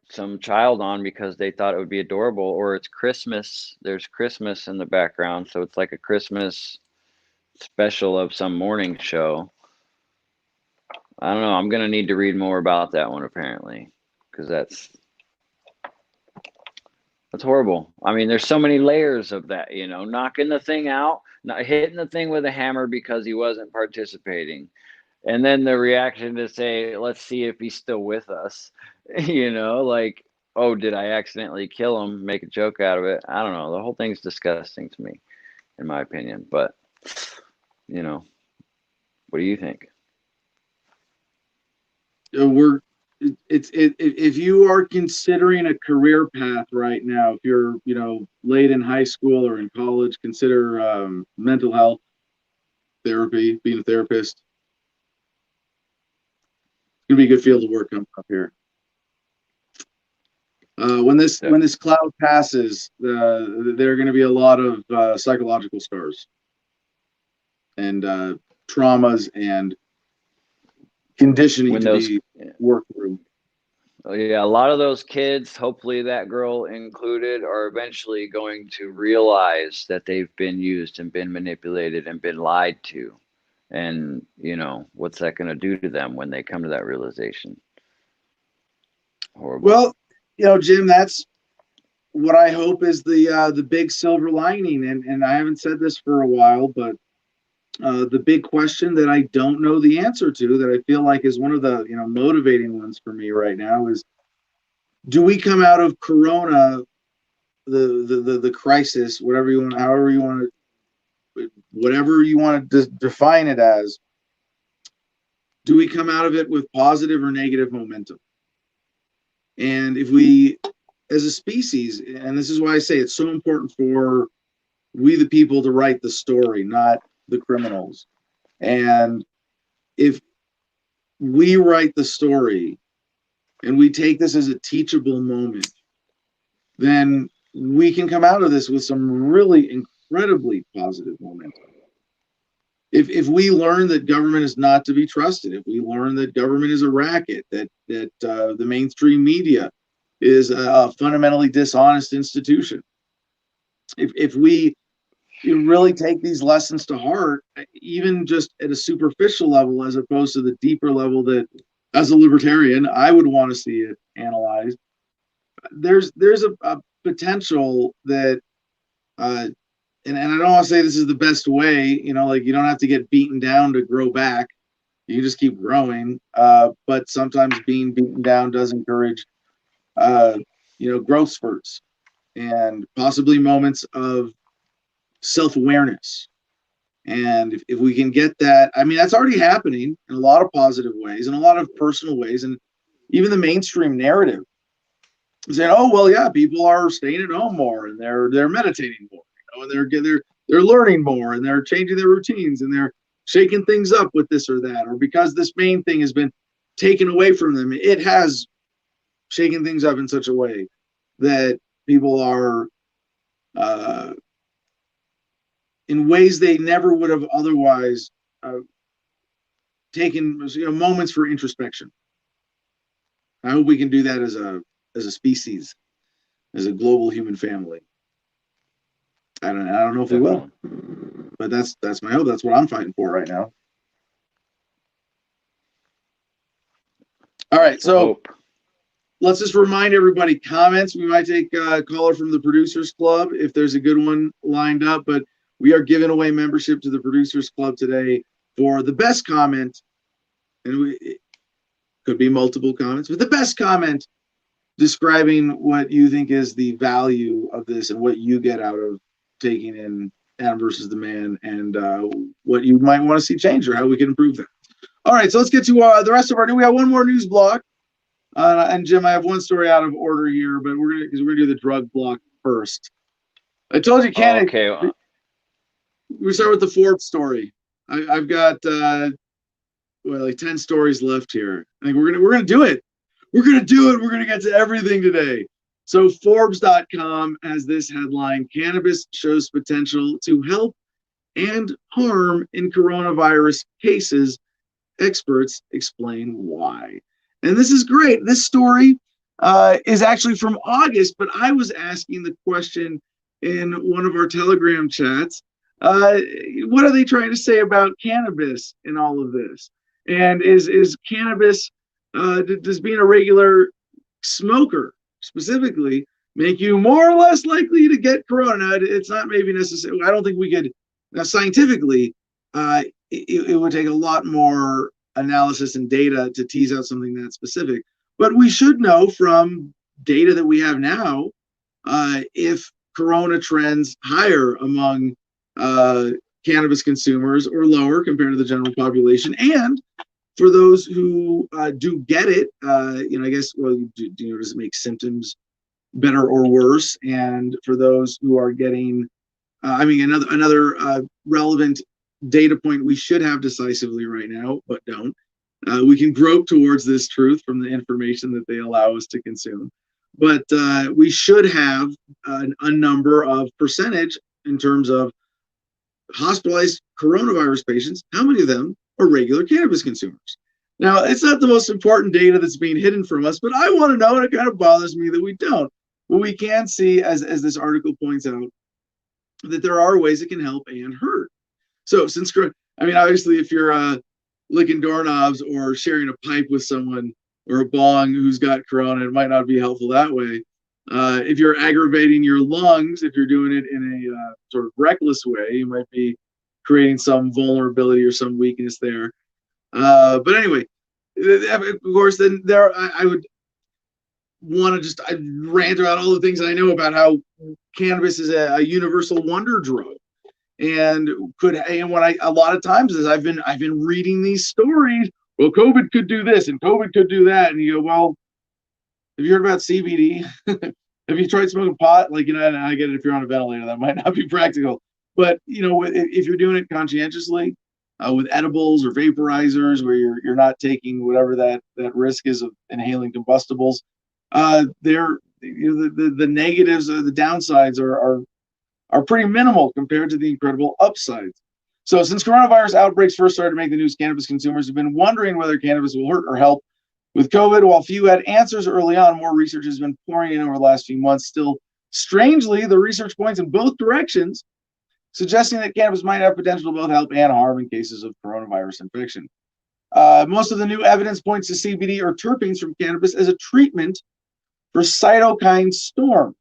some child on because they thought it would be adorable, or it's Christmas. There's Christmas in the background, so it's like a Christmas special of some morning show. I don't know. I'm going to need to read more about that one, apparently, because that's horrible. I mean, there's so many layers of that, you know, knocking the thing out, not hitting the thing with a hammer because he wasn't participating. And then the reaction to say, let's see if he's still with us, you know, like, oh, did I accidentally kill him? Make a joke out of it. I don't know. The whole thing's disgusting to me, in my opinion. But, you know, what do you think? If you are considering a career path right now, if you're, you know, late in high school or in college, consider mental health therapy, being a therapist. It's gonna be a good field of work coming up here. When this cloud passes, there are going to be a lot of psychological scars and traumas and conditioning to be worked through. Oh, yeah, a lot of those kids, hopefully that girl included, are eventually going to realize that they've been used and been manipulated and been lied to. And, you know, what's that going to do to them when they come to that realization? Horrible. Well, you know, Jim, that's what I hope is the big silver lining. And I haven't said this for a while, but the big question that I don't know the answer to, that I feel like is one of the, you know, motivating ones for me right now, is, do we come out of Corona, the crisis, however you want to whatever you want to define it as, do we come out of it with positive or negative momentum? And if we, as a species, and this is why I say it's so important for we the people to write the story, not the criminals. And if we write the story and we take this as a teachable moment, then we can come out of this with some really incredibly positive momentum. If we learn that government is not to be trusted, if we learn that government is a racket, that the mainstream media is a fundamentally dishonest institution, if we really take these lessons to heart, even just at a superficial level, as opposed to the deeper level that, as a libertarian, I would want to see it analyzed, there's a potential that, and I don't want to say this is the best way, like you don't have to get beaten down to grow back. You just keep growing. But sometimes being beaten down does encourage, growth spurts and possibly moments of self-awareness. And if we can get that, I mean, that's already happening in a lot of positive ways, in a lot of personal ways, and even the mainstream narrative saying, "Oh, well, yeah, people are staying at home more and they're meditating more, and they're learning more and they're changing their routines and they're shaking things up with this or that, or because this main thing has been taken away from them, it has shaken things up in such a way that people are in ways they never would have otherwise taken moments for introspection." I hope we can do that as a species, as a global human family. I don't know if we will, but that's my hope. That's what I'm fighting for right now. All right, so let's just remind everybody, comments. We might take a caller from the Producers Club if there's a good one lined up, but we are giving away membership to the Producers Club today for the best comment, and it could be multiple comments, but the best comment describing what you think is the value of this and what you get out of taking in Adam versus the Man, and what you might want to see change or how we can improve that. All right, so let's get to the rest of our news. We have one more news block, and Jim, I have one story out of order here, but we're gonna do the drug block first. I told you, Canada. Okay. We start with the Forbes story. I've got like 10 stories left here. I think we're gonna do it. We're gonna get to everything today. So Forbes.com has this headline: cannabis shows potential to help and harm in coronavirus cases. Experts explain why. And this is great. This story is actually from August, but I was asking the question in one of our Telegram chats, what are they trying to say about cannabis in all of this? And is cannabis, does being a regular smoker specifically make you more or less likely to get corona? Now, it's not maybe necessary. I don't think we could, scientifically, it would take a lot more analysis and data to tease out something that specific. But we should know from data that we have now if corona trends higher among cannabis consumers or lower compared to the general population. And for those who do get it, I guess, well, does it make symptoms better or worse? And for those who are getting, another relevant data point we should have decisively right now, but don't. We can grope towards this truth from the information that they allow us to consume. But we should have a number of percentage in terms of hospitalized coronavirus patients. How many of them are regular cannabis consumers? Now, it's not the most important data that's being hidden from us, but I want to know, and it kind of bothers me that we don't. But we can see, as this article points out, that there are ways it can help and hurt. So obviously, if you're licking doorknobs or sharing a pipe with someone or a bong who's got corona, it might not be helpful that way. If you're aggravating your lungs, if you're doing it in a sort of reckless way, you might be creating some vulnerability or some weakness there. But anyway, of course, then I would want to I rant about all the things I know about how cannabis is a universal wonder drug. and a lot of times as I've been reading these stories, well, COVID could do this and COVID could do that, and you go, well, have you heard about CBD? Have you tried smoking pot? Like, and I get it, if you're on a ventilator, that might not be practical, but if you're doing it conscientiously, with edibles or vaporizers, where you're not taking whatever that risk is of inhaling combustibles, the negatives or the downsides are pretty minimal compared to the incredible upsides. So since coronavirus outbreaks first started to make the news, cannabis consumers have been wondering whether cannabis will hurt or help with COVID. While few had answers early on, more research has been pouring in over the last few months. Still, strangely, the research points in both directions, suggesting that cannabis might have potential to both help and harm in cases of coronavirus infection. Most of the new evidence points to CBD or terpenes from cannabis as a treatment for cytokine storms.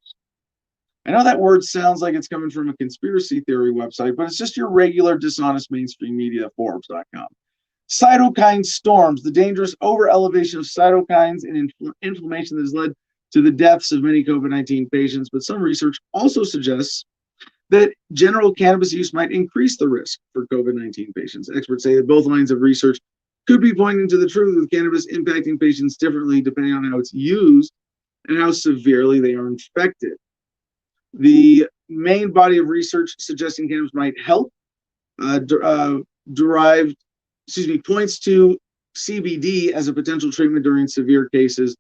I know that word sounds like it's coming from a conspiracy theory website, but it's just your regular dishonest mainstream media, Forbes.com. Cytokine storms, the dangerous over-elevation of cytokines and inflammation that has led to the deaths of many COVID-19 patients. But some research also suggests that general cannabis use might increase the risk for COVID-19 patients. Experts say that both lines of research could be pointing to the truth, with cannabis impacting patients differently depending on how it's used and how severely they are infected. The main body of research suggesting cannabis might help points to CBD as a potential treatment during severe cases.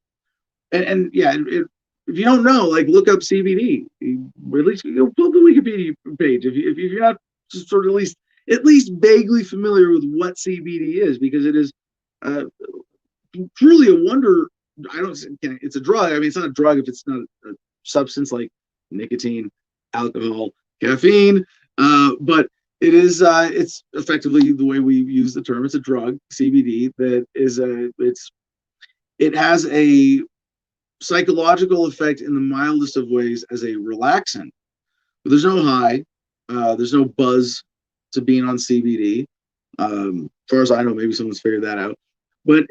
And if you don't know, like, look up CBD. At least pull the Wikipedia page if you're not sort of at least vaguely familiar with what CBD is, because it is truly a wonder. It's a drug. I mean, it's not a drug if it's not a substance like nicotine, alcohol, caffeine, but it's effectively the way we use the term. It's a drug, CBD, that is it has a psychological effect in the mildest of ways as a relaxant. But there's no high, there's no buzz to being on CBD. As far as I know, maybe someone's figured that out. But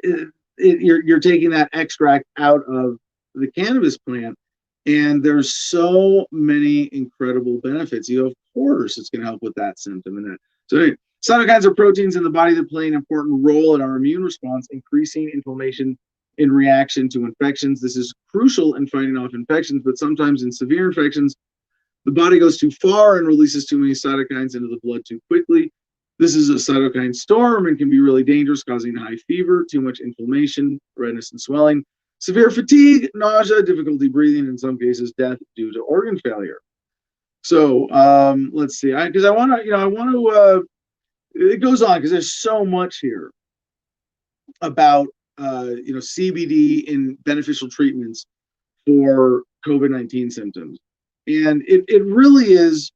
you're taking that extract out of the cannabis plant, and there's so many incredible benefits. Of course, it's going to help with that symptom and that. So anyway, cytokines are proteins in the body that play an important role in our immune response, increasing inflammation in reaction to infections. This is crucial in fighting off infections, but sometimes in severe infections, the body goes too far and releases too many cytokines into the blood too quickly. This is a cytokine storm and can be really dangerous, causing high fever, too much inflammation, redness and swelling, severe fatigue, nausea, difficulty breathing, in some cases death due to organ failure. So let's see, because I want to, it goes on because there's so much here about CBD in beneficial treatments for COVID-19 symptoms. And it really is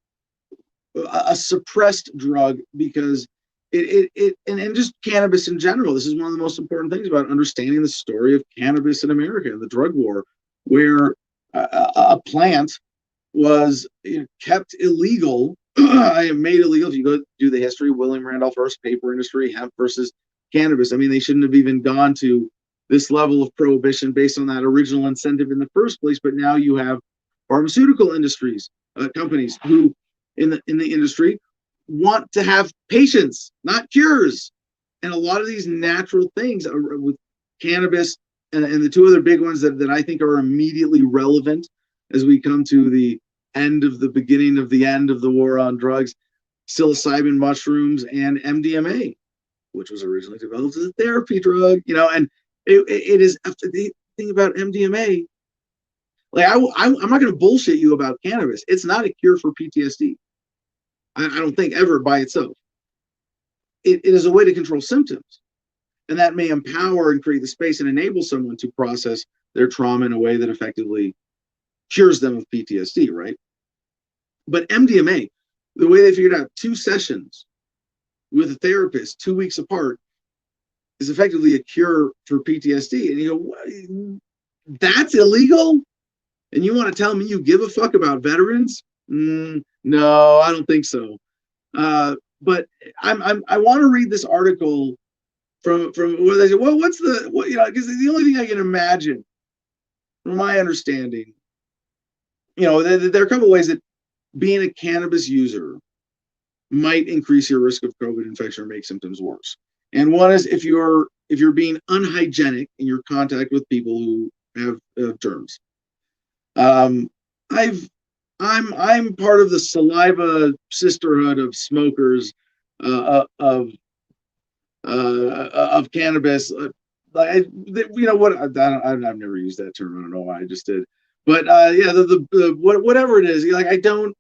a suppressed drug, because and just cannabis in general. This is one of the most important things about understanding the story of cannabis in America, the drug war, where a plant was kept illegal, made illegal. If you go do the history, William Randolph Hearst, paper industry, hemp versus cannabis. I mean, they shouldn't have even gone to this level of prohibition based on that original incentive in the first place. But now you have pharmaceutical industries, companies who in the industry want to have patients, not cures. And a lot of these natural things with cannabis and the two other big ones that I think are immediately relevant as we come to the end of the beginning of the end of the war on drugs, psilocybin mushrooms and MDMA, which was originally developed as a therapy drug, and it is the thing about MDMA. Like, I'm not going to bullshit you about cannabis. It's not a cure for PTSD. I don't think ever by itself. It is a way to control symptoms, and that may empower and create the space and enable someone to process their trauma in a way that effectively cures them of PTSD, right? But MDMA, the way they figured out 2 sessions with a therapist 2 weeks apart is effectively a cure for PTSD. And you go, that's illegal? And you want to tell me you give a fuck about veterans? No, I don't think so. But I want to read this article from where they say, well, because the only thing I can imagine, from my understanding, there are a couple of ways that being a cannabis user might increase your risk of COVID infection or make symptoms worse. And one is if you're being unhygienic in your contact with people who have germs. I'm part of the saliva sisterhood of smokers of cannabis. You know what? I've never used that term. I don't know why I just did. But yeah, whatever it is, like I don't.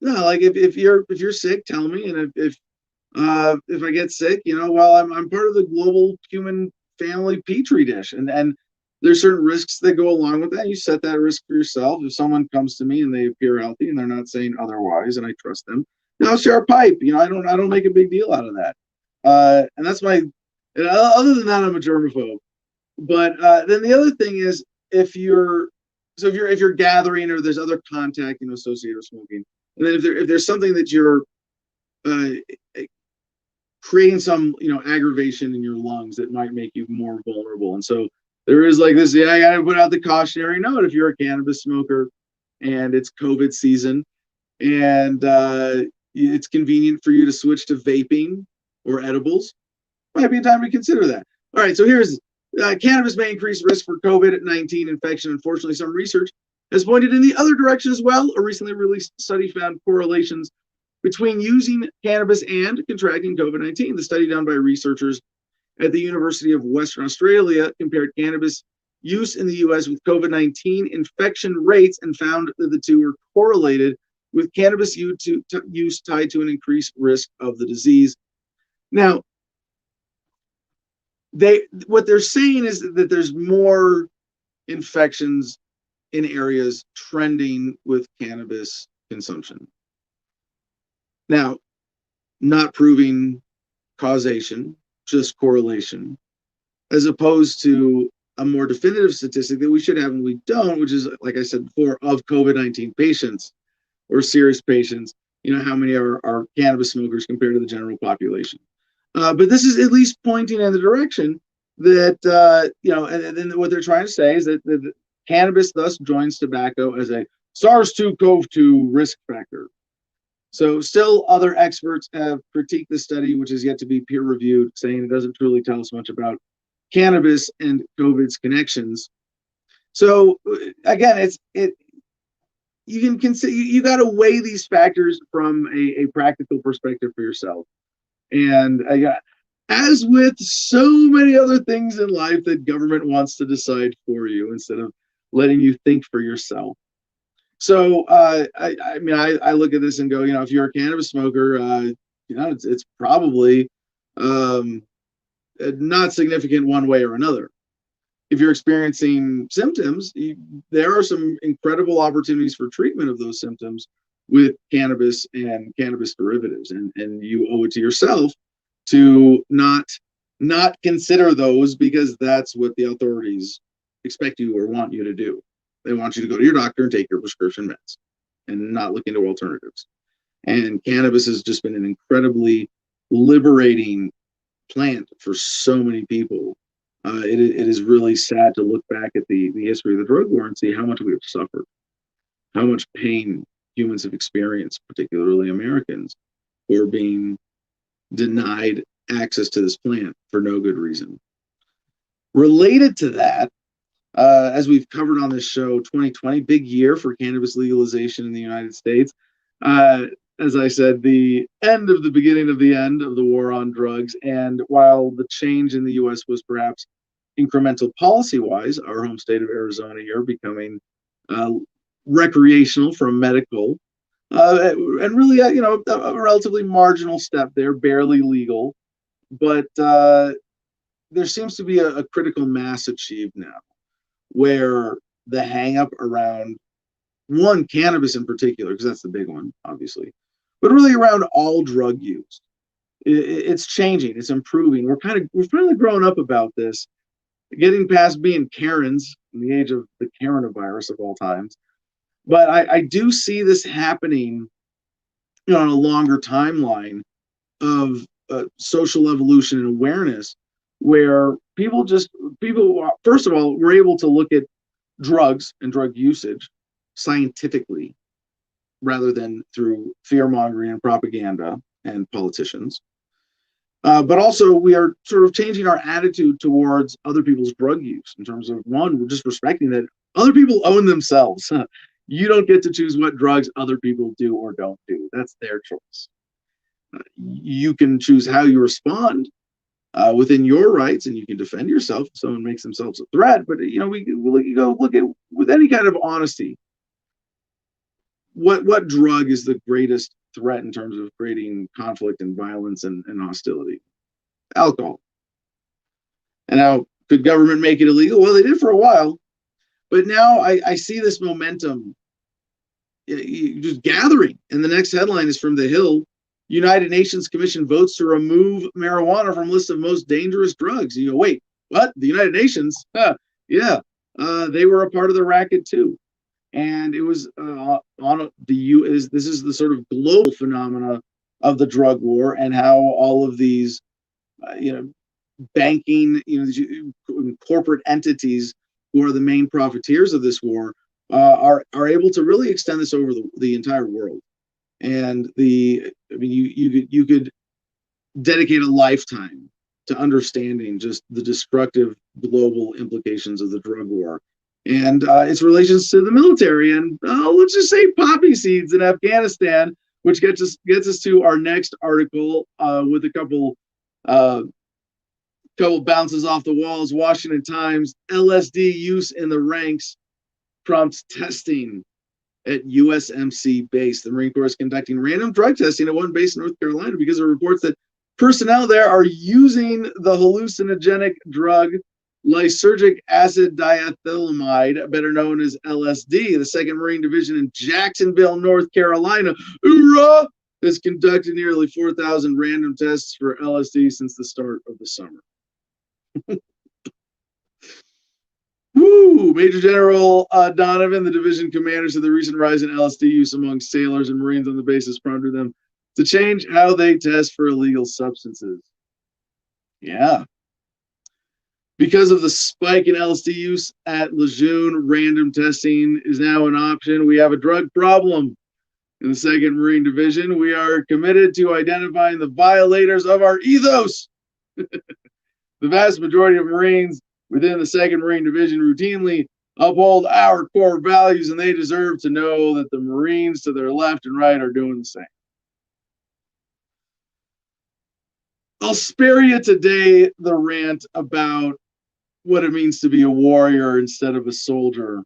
No, like if you're sick, tell me, and if I get sick, you know, well, I'm part of the global human family petri dish, and there's certain risks that go along with that. You set that risk for yourself. If someone comes to me and they appear healthy and they're not saying otherwise, and I trust them, now share a pipe. You know, I don't make a big deal out of that. And that's my. And other than that, I'm a germaphobe. But then the other thing is if you're gathering or there's other contact, you know, associated with smoking, and then if there's something that you're creating some, you know, aggravation in your lungs that might make you more vulnerable. And so there is like this, I got to put out the cautionary note if you're a cannabis smoker and it's COVID season and it's convenient for you to switch to vaping or edibles, might be a time to consider that. All right, so here's cannabis may increase risk for COVID-19 infection. Unfortunately, some research has pointed in the other direction as well. A recently released study found correlations between using cannabis and contracting COVID-19. The study done by researchers at the University of Western Australia compared cannabis use in the US with COVID-19 infection rates and found that the two were correlated with cannabis use tied to an increased risk of the disease. Now, what they're saying is that there's more infections in areas trending with cannabis consumption. Now, not proving causation, just correlation, as opposed to a more definitive statistic that we should have and we don't, which is, like I said before, of COVID-19 patients or serious patients, you know, how many are cannabis smokers compared to the general population. But this is at least pointing in the direction that, you know, and then what they're trying to say is that cannabis thus joins tobacco as a SARS-CoV-2 risk factor. So still other experts have critiqued the study, which is yet to be peer reviewed, saying it doesn't truly tell us much about cannabis and COVID's connections. So again, you can consider, you got to weigh these factors from a practical perspective for yourself. And as with so many other things in life that government wants to decide for you instead of letting you think for yourself. So I mean, I look at this and go, you know, if you're a cannabis smoker, you know, it's probably not significant one way or another. If you're experiencing symptoms, there are some incredible opportunities for treatment of those symptoms with cannabis and cannabis derivatives, and you owe it to yourself to not consider those, because that's what the authorities expect you or want you to do. They want you to go to your doctor and take your prescription meds and not look into alternatives. And cannabis has just been an incredibly liberating plant for so many people. It is really sad to look back at the history of the drug war and see how much we have suffered, how much pain humans have experienced, particularly Americans, who are being denied access to this plant for no good reason. Related to that, as we've covered on this show, 2020, big year for cannabis legalization in the United States. As I said, the end of the beginning of the end of the war on drugs. And while the change in the US was perhaps incremental policy-wise, our home state of Arizona here becoming recreational from medical, and really, you know, a relatively marginal step there, barely legal. But there seems to be a critical mass achieved now, where the hang-up around, one, cannabis in particular, because that's the big one, obviously, but really around all drug use. It's changing, it's improving. We're finally growing up about this, getting past being Karens in the age of the Karenavirus of all times. But I do see this happening, you know, on a longer timeline of social evolution and awareness, where people, first of all, were able to look at drugs and drug usage scientifically rather than through fear mongering and propaganda. and politicians. But also, we are sort of changing our attitude towards other people's drug use in terms of, one, we're just respecting that other people own themselves. You don't get to choose what drugs other people do or don't do. That's their choice. You can choose how you respond within your rights, and you can defend yourself if someone makes themselves a threat. But we go look at, with any kind of honesty, what drug is the greatest threat in terms of creating conflict and violence and hostility? Alcohol. And now, could government make it illegal? Well, they did for a while, but now I see this momentum just gathering. And the next headline is from The Hill. United Nations Commission votes to remove marijuana from list of most dangerous drugs. You go, wait, what? The United Nations? Yeah, they were a part of the racket too. And it was this is the sort of global phenomena of the drug war, and how all of these, banking, corporate entities who are the main profiteers of this war are able to really extend this over the entire world. And you could dedicate a lifetime to understanding just the destructive global implications of the drug war and its relations to the military, and let's just say poppy seeds in Afghanistan, which gets us to our next article with a couple bounces off the walls. Washington Times: LSD use in the ranks prompts testing at USMC base. The Marine Corps is conducting random drug testing at one base in North Carolina because of reports that personnel there are using the hallucinogenic drug lysergic acid diethylamide, better known as LSD. The 2nd Marine Division in Jacksonville, North Carolina, hoorah, has conducted nearly 4,000 random tests for LSD since the start of the summer. Woo! Major General Donovan, the division commander, said the recent rise in LSD use among sailors and Marines on the base has prompted them to change how they test for illegal substances. Yeah. Because of the spike in LSD use at Lejeune, random testing is now an option. We have a drug problem in the 2nd Marine Division. We are committed to identifying the violators of our ethos. The vast majority of Marines within the 2nd Marine Division routinely uphold our core values, and they deserve to know that the Marines to their left and right are doing the same. I'll spare you today the rant about what it means to be a warrior instead of a soldier,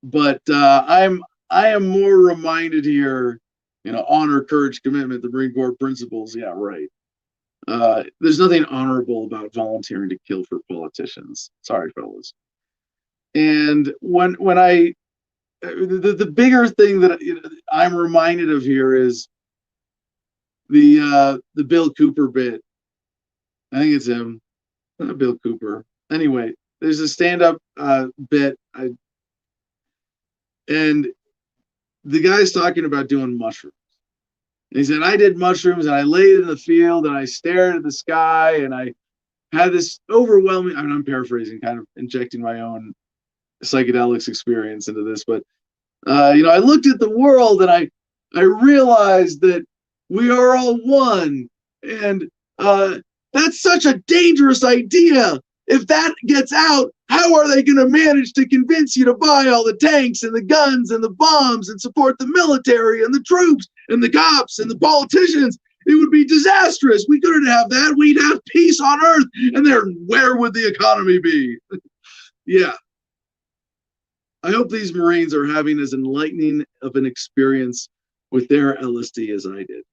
but I am more reminded here, honor, courage, commitment, the Marine Corps principles. Yeah, right. There's nothing honorable about volunteering to kill for politicians. Sorry, fellas. And when I the bigger thing that I'm reminded of here is the Bill Cooper bit. I think it's him, not Bill Cooper. Anyway, there's a stand-up bit, and the guy's talking about doing mushrooms. And he said, I did mushrooms, and I laid in the field, and I stared at the sky, and I had this overwhelming, I'm paraphrasing, kind of injecting my own psychedelics experience into this, but I looked at the world, and I realized that we are all one, and that's such a dangerous idea. If that gets out, how are they going to manage to convince you to buy all the tanks and the guns and the bombs and support the military and the troops and the cops and the politicians? It would be disastrous. We couldn't have that. We'd have peace on earth. And then where would the economy be? Yeah. I hope these Marines are having as enlightening of an experience with their LSD as I did.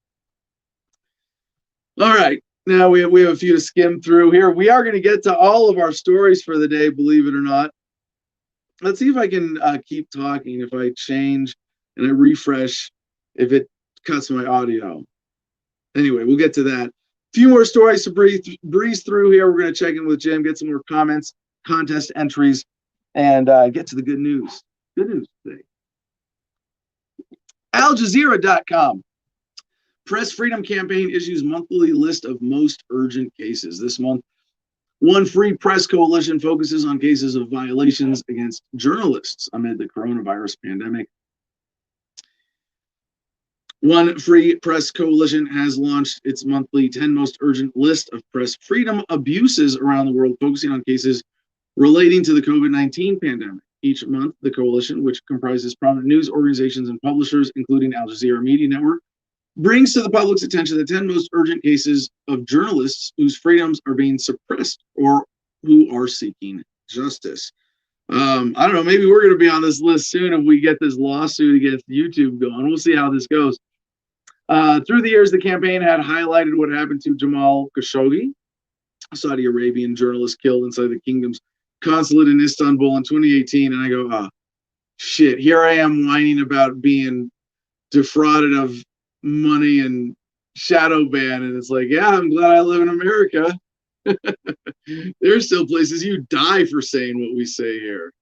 All right. Now we have a few to skim through here. We are going to get to all of our stories for the day, believe it or not. Let's see if I can keep talking, if I change and I refresh, if it cuts my audio. Anyway, we'll get to that. A few more stories to breeze through here. We're going to check in with Jim, get some more comments, contest entries, and get to the good news. Good news today. AlJazeera.com. Press Freedom Campaign issues monthly list of most urgent cases. This month, One Free Press Coalition focuses on cases of violations against journalists amid the coronavirus pandemic. One Free Press Coalition has launched its monthly 10 most urgent list of press freedom abuses around the world, focusing on cases relating to the COVID-19 pandemic. Each month, the coalition, which comprises prominent news organizations and publishers, including Al Jazeera Media Network, brings to the public's attention the 10 most urgent cases of journalists whose freedoms are being suppressed or who are seeking justice. I don't know, maybe we're going to be on this list soon if we get this lawsuit against YouTube going. We'll see how this goes. Through the years, the campaign had highlighted what happened to Jamal Khashoggi, a Saudi Arabian journalist killed inside the kingdom's consulate in Istanbul in 2018. And I go, oh, shit, here I am whining about being defrauded of money and shadow ban. And it's like, yeah, I'm glad I live in America. There's still places you die for saying what we say here.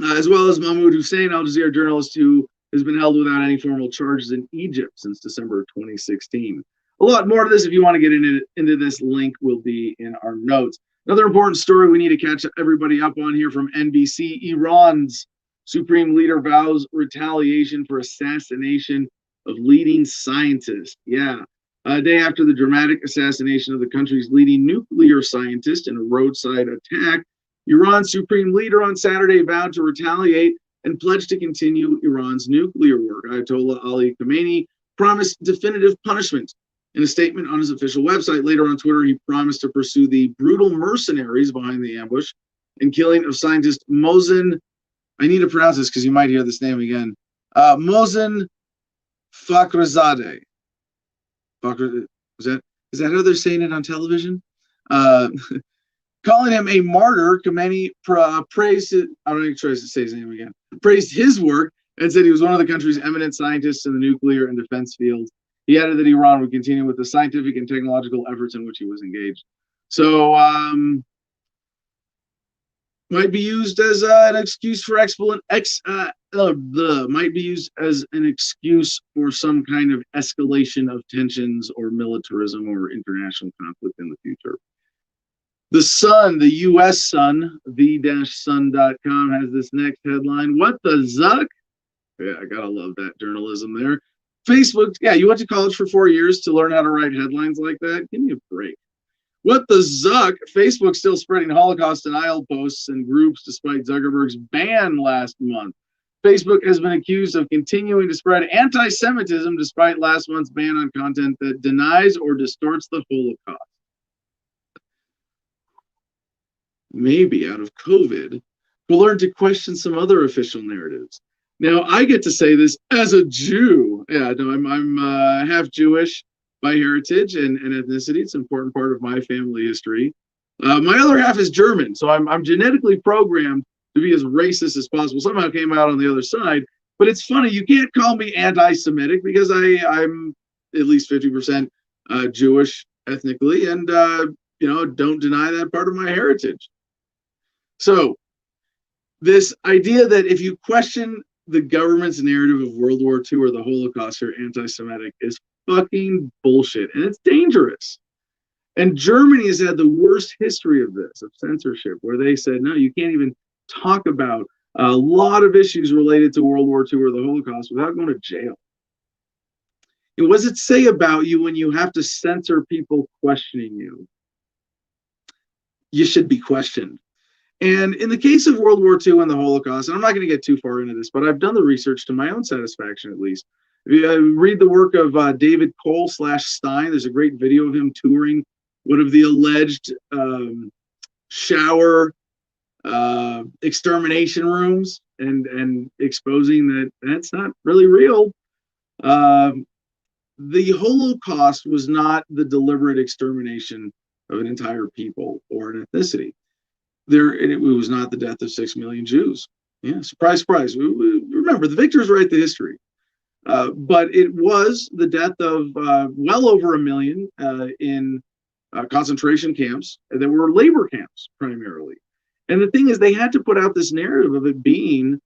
As well as Mahmoud Hussein, Al Jazeera journalist who has been held without any formal charges in Egypt since December of 2016. A lot more to this if you want to get into this. Link will be in our notes. Another important story we need to catch everybody up on here from NBC. Iran's supreme leader vows retaliation for assassination of leading scientists. Yeah. A day after the dramatic assassination of the country's leading nuclear scientist in a roadside attack, Iran's supreme leader on Saturday vowed to retaliate and pledged to continue Iran's nuclear work. Ayatollah Ali Khamenei promised definitive punishment. In a statement on his official website later on Twitter, he promised to pursue the brutal mercenaries behind the ambush and killing of scientist Mohsen, I need to pronounce this because you might hear this name again, Mohsen Fakhrizadeh. Is that how they're saying it on television? Calling him a martyr, Khamenei praised his, I'm going to try to say his name again, praised his work and said he was one of the country's eminent scientists in the nuclear and defense fields. He added that Iran would continue with the scientific and technological efforts in which he was engaged. So, might be used as an excuse for might be used as an excuse for some kind of escalation of tensions or militarism or international conflict in the future. The Sun, the U.S. Sun, the-sun.com has this next headline. What the zuck? Yeah, I gotta love that journalism there. Facebook, yeah, you went to college for 4 years to learn how to write headlines like that? Give me a break. What the zuck? Facebook's still spreading Holocaust denial posts and groups despite Zuckerberg's ban last month. Facebook has been accused of continuing to spread anti-Semitism despite last month's ban on content that denies or distorts the Holocaust. Maybe out of COVID, we'll learn to question some other official narratives. Now, I get to say this as a Jew. Yeah, no, I'm half Jewish by heritage and ethnicity. It's an important part of my family history. My other half is German, so I'm genetically programmed to be as racist as possible. Somehow came out on the other side. But it's funny, you can't call me anti-Semitic because I'm at least 50% Jewish ethnically, and don't deny that part of my heritage. So this idea that if you question the government's narrative of World War II or the Holocaust or anti-Semitic is fucking bullshit, and it's dangerous. And Germany has had the worst history of this, of censorship, where they said, no, you can't even talk about a lot of issues related to World War II or the Holocaust without going to jail. And what does it say about you when you have to censor people questioning you? You should be questioned. And in the case of World War II and the Holocaust, and I'm not going to get too far into this, but I've done the research to my own satisfaction, at least. If you read the work of David Cole/Stein, there's a great video of him touring one of the alleged shower extermination rooms and exposing that that's not really real. The Holocaust was not the deliberate extermination of an entire people or an ethnicity. It was not the death of 6 million Jews. Yeah, surprise, surprise. Remember, the victors write the history. But it was the death of well over 1 million in concentration camps that were labor camps primarily. And the thing is, they had to put out this narrative of it being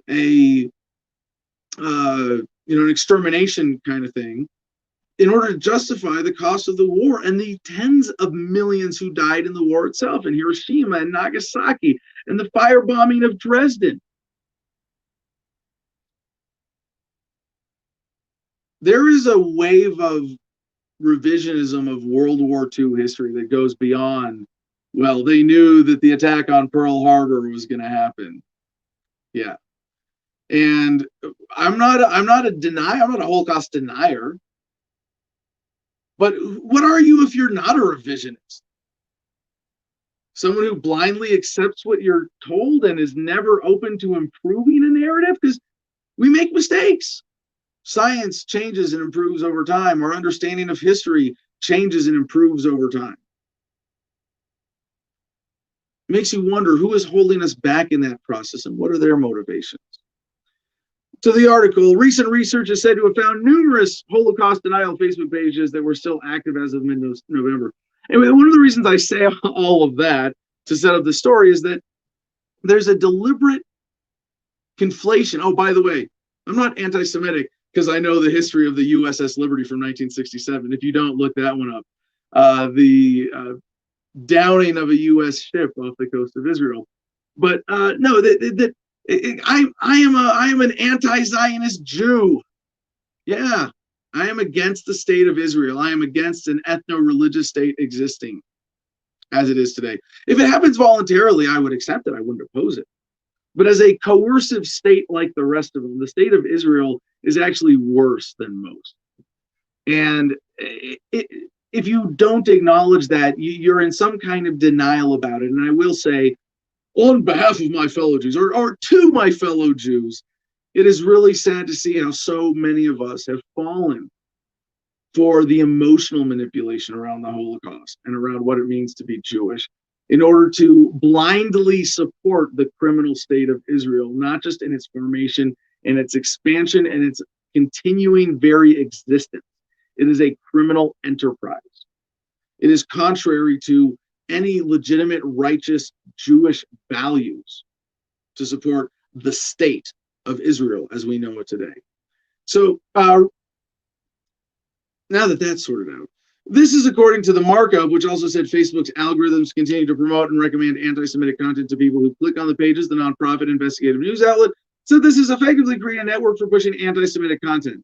an extermination kind of thing in order to justify the cost of the war and the tens of millions who died in the war itself in Hiroshima and Nagasaki and the firebombing of Dresden. there is a wave of revisionism of World War II history that goes beyond, well, they knew that the attack on Pearl Harbor was going to happen. Yeah. And I'm not a Holocaust denier. But what are you if you're not a revisionist? Someone who blindly accepts what you're told and is never open to improving a narrative? Because we make mistakes. Science changes and improves over time. Our understanding of history changes and improves over time. It makes you wonder who is holding us back in that process and what are their motivations. To the article, recent research is said to have found numerous Holocaust denial Facebook pages that were still active as of mid-November. Anyway, one of the reasons I say all of that to set up the story is that there's a deliberate conflation. Oh, by the way, I'm not anti-Semitic because I know the history of the USS Liberty from 1967. If you don't, look that one up. The downing of a U.S. ship off the coast of Israel. But no, I am an anti-Zionist Jew. Yeah, I am against the state of Israel. I am against an ethno-religious state existing as it is today. If it happens voluntarily, I would accept it. I wouldn't oppose it. But as a coercive state like the rest of them, the state of Israel is actually worse than most. And if you don't acknowledge that, you're in some kind of denial about it. And I will say, on behalf of my fellow Jews, or to my fellow Jews, it is really sad to see how so many of us have fallen for the emotional manipulation around the Holocaust and around what it means to be Jewish in order to blindly support the criminal state of Israel, not just in its formation and its expansion and its continuing very existence. It is a criminal enterprise. It is contrary to any legitimate, righteous Jewish values to support the state of Israel as we know it today. So now that that's sorted out, this is according to the markup, which also said Facebook's algorithms continue to promote and recommend anti-Semitic content to people who click on the pages. The nonprofit investigative news outlet said this is effectively creating a network for pushing anti-Semitic content.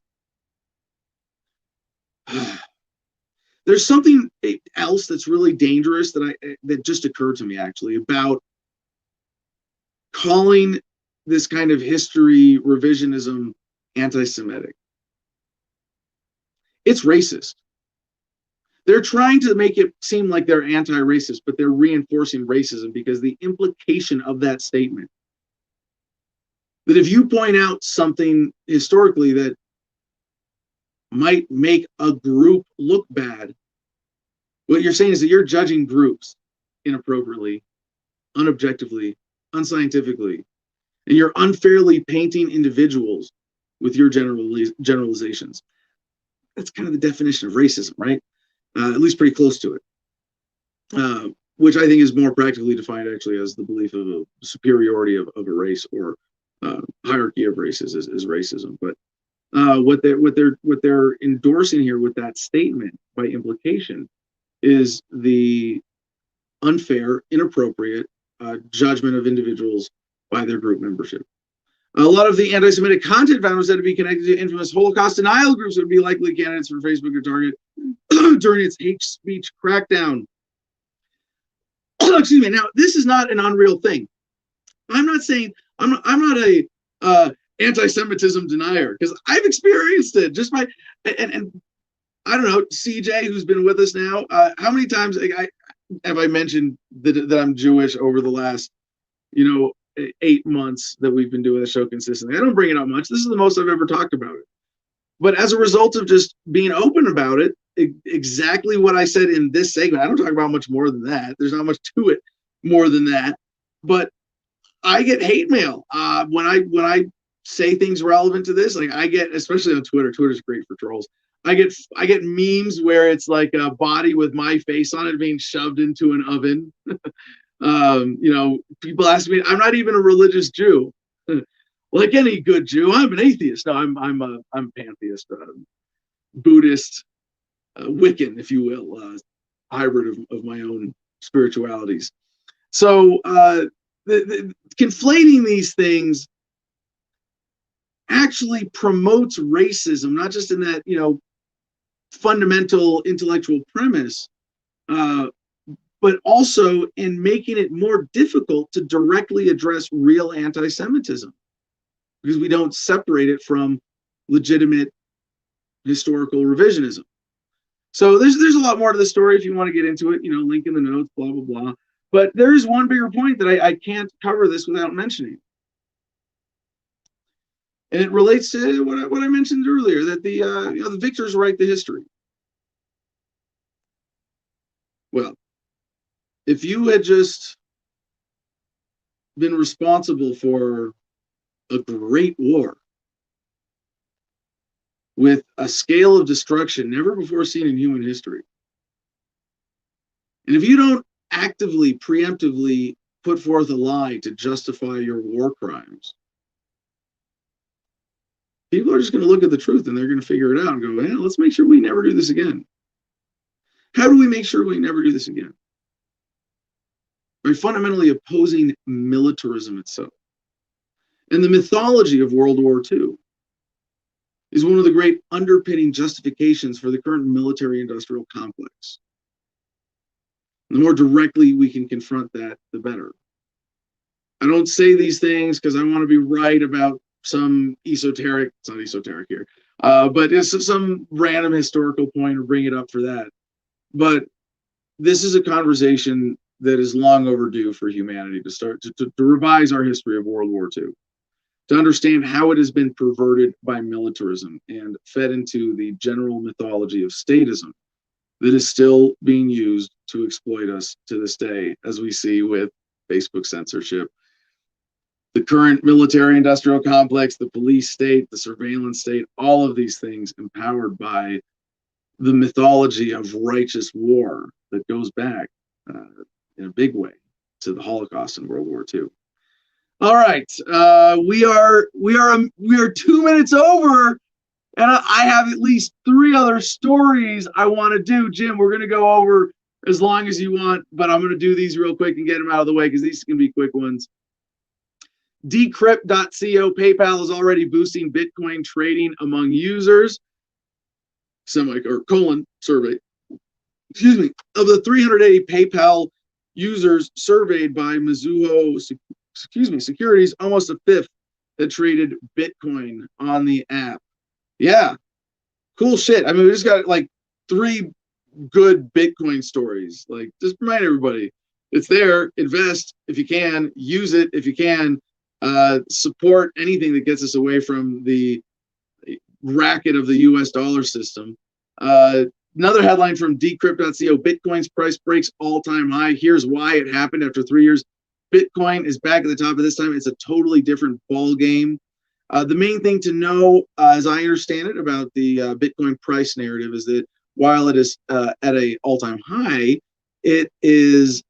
There's something else that's really dangerous that just occurred to me actually about calling this kind of history revisionism anti-Semitic. It's racist. They're trying to make it seem like they're anti-racist, but they're reinforcing racism because the implication of that statement, that if you point out something historically that might make a group look bad, what you're saying is that you're judging groups inappropriately, unobjectively, unscientifically, and you're unfairly painting individuals with your generalizations. That's kind of the definition of racism, right? At least pretty close to it, which I think is more practically defined actually as the belief of a superiority of a race or hierarchy of races is racism. But what they're endorsing here with that statement by implication is the unfair, inappropriate judgment of individuals by their group membership. A lot of the anti-Semitic content found was said to be connected to infamous Holocaust denial groups that would be likely candidates for Facebook or Target during its hate speech crackdown. Excuse me. Now, this is not an unreal thing. I'm not saying I'm not a anti-Semitism denier because I've experienced it just by and I don't know, CJ, who's been with us now, how many times have I mentioned that I'm Jewish over the last 8 months that we've been doing the show consistently? I don't bring it up much. This is the most I've ever talked about it. But as a result of just being open about it, exactly what I said in this segment, I don't talk about much more than that. There's not much to it more than that. But I get hate mail when I say things relevant to this. Like I get, especially on Twitter. Twitter's great for trolls. I get memes where it's like a body with my face on it being shoved into an oven. People ask me, I'm not even a religious Jew. Like any good Jew, I'm an atheist. No, I'm a pantheist, Buddhist, Wiccan, if you will, hybrid of my own spiritualities. So the conflating these things actually promotes racism, not just in that, fundamental intellectual premise, but also in making it more difficult to directly address real anti-Semitism, because we don't separate it from legitimate historical revisionism. So there's a lot more to the story if you want to get into it, link in the notes, blah, blah, blah. But there is one bigger point that I can't cover this without mentioning. And it relates to what I mentioned earlier, that the victors write the history. Well, if you had just been responsible for a great war with a scale of destruction never before seen in human history, and if you don't actively, preemptively put forth a lie to justify your war crimes, people are just going to look at the truth and they're going to figure it out and go, let's make sure we never do this again. How do we make sure we never do this again? By fundamentally opposing militarism itself. And the mythology of World War II is one of the great underpinning justifications for the current military-industrial complex. The more directly we can confront that, the better. I don't say these things because I want to be right about some esoteric, it's not esoteric here, but it's some random historical point or bring it up for that. But this is a conversation that is long overdue for humanity to start to revise our history of World War II, to understand how it has been perverted by militarism and fed into the general mythology of statism that is still being used to exploit us to this day, as we see with Facebook censorship, the current military-industrial complex, the police state, the surveillance state, all of these things empowered by the mythology of righteous war that goes back in a big way to the Holocaust and World War II. All right, we are 2 minutes over, and I have at least 3 other stories I want to do. Jim, we're going to go over as long as you want, but I'm going to do these real quick and get them out of the way because these can be quick ones. Decrypt.co, PayPal is already boosting Bitcoin trading among users. Survey. Excuse me. Of the 380 PayPal users surveyed by Mizuho, Securities, almost a fifth had traded Bitcoin on the app. Yeah, cool shit. I mean, we just got like 3 good Bitcoin stories. Like, just remind everybody, it's there. Invest if you can. Use it if you can. Support anything that gets us away from the racket of the US dollar system. Another headline from Decrypt.co, Bitcoin's price breaks all-time high. Here's why it happened after 3 years. Bitcoin is back at the top of this time. It's a totally different ball game. The main thing to know, as I understand it, about the Bitcoin price narrative is that while it is at an all-time high, it is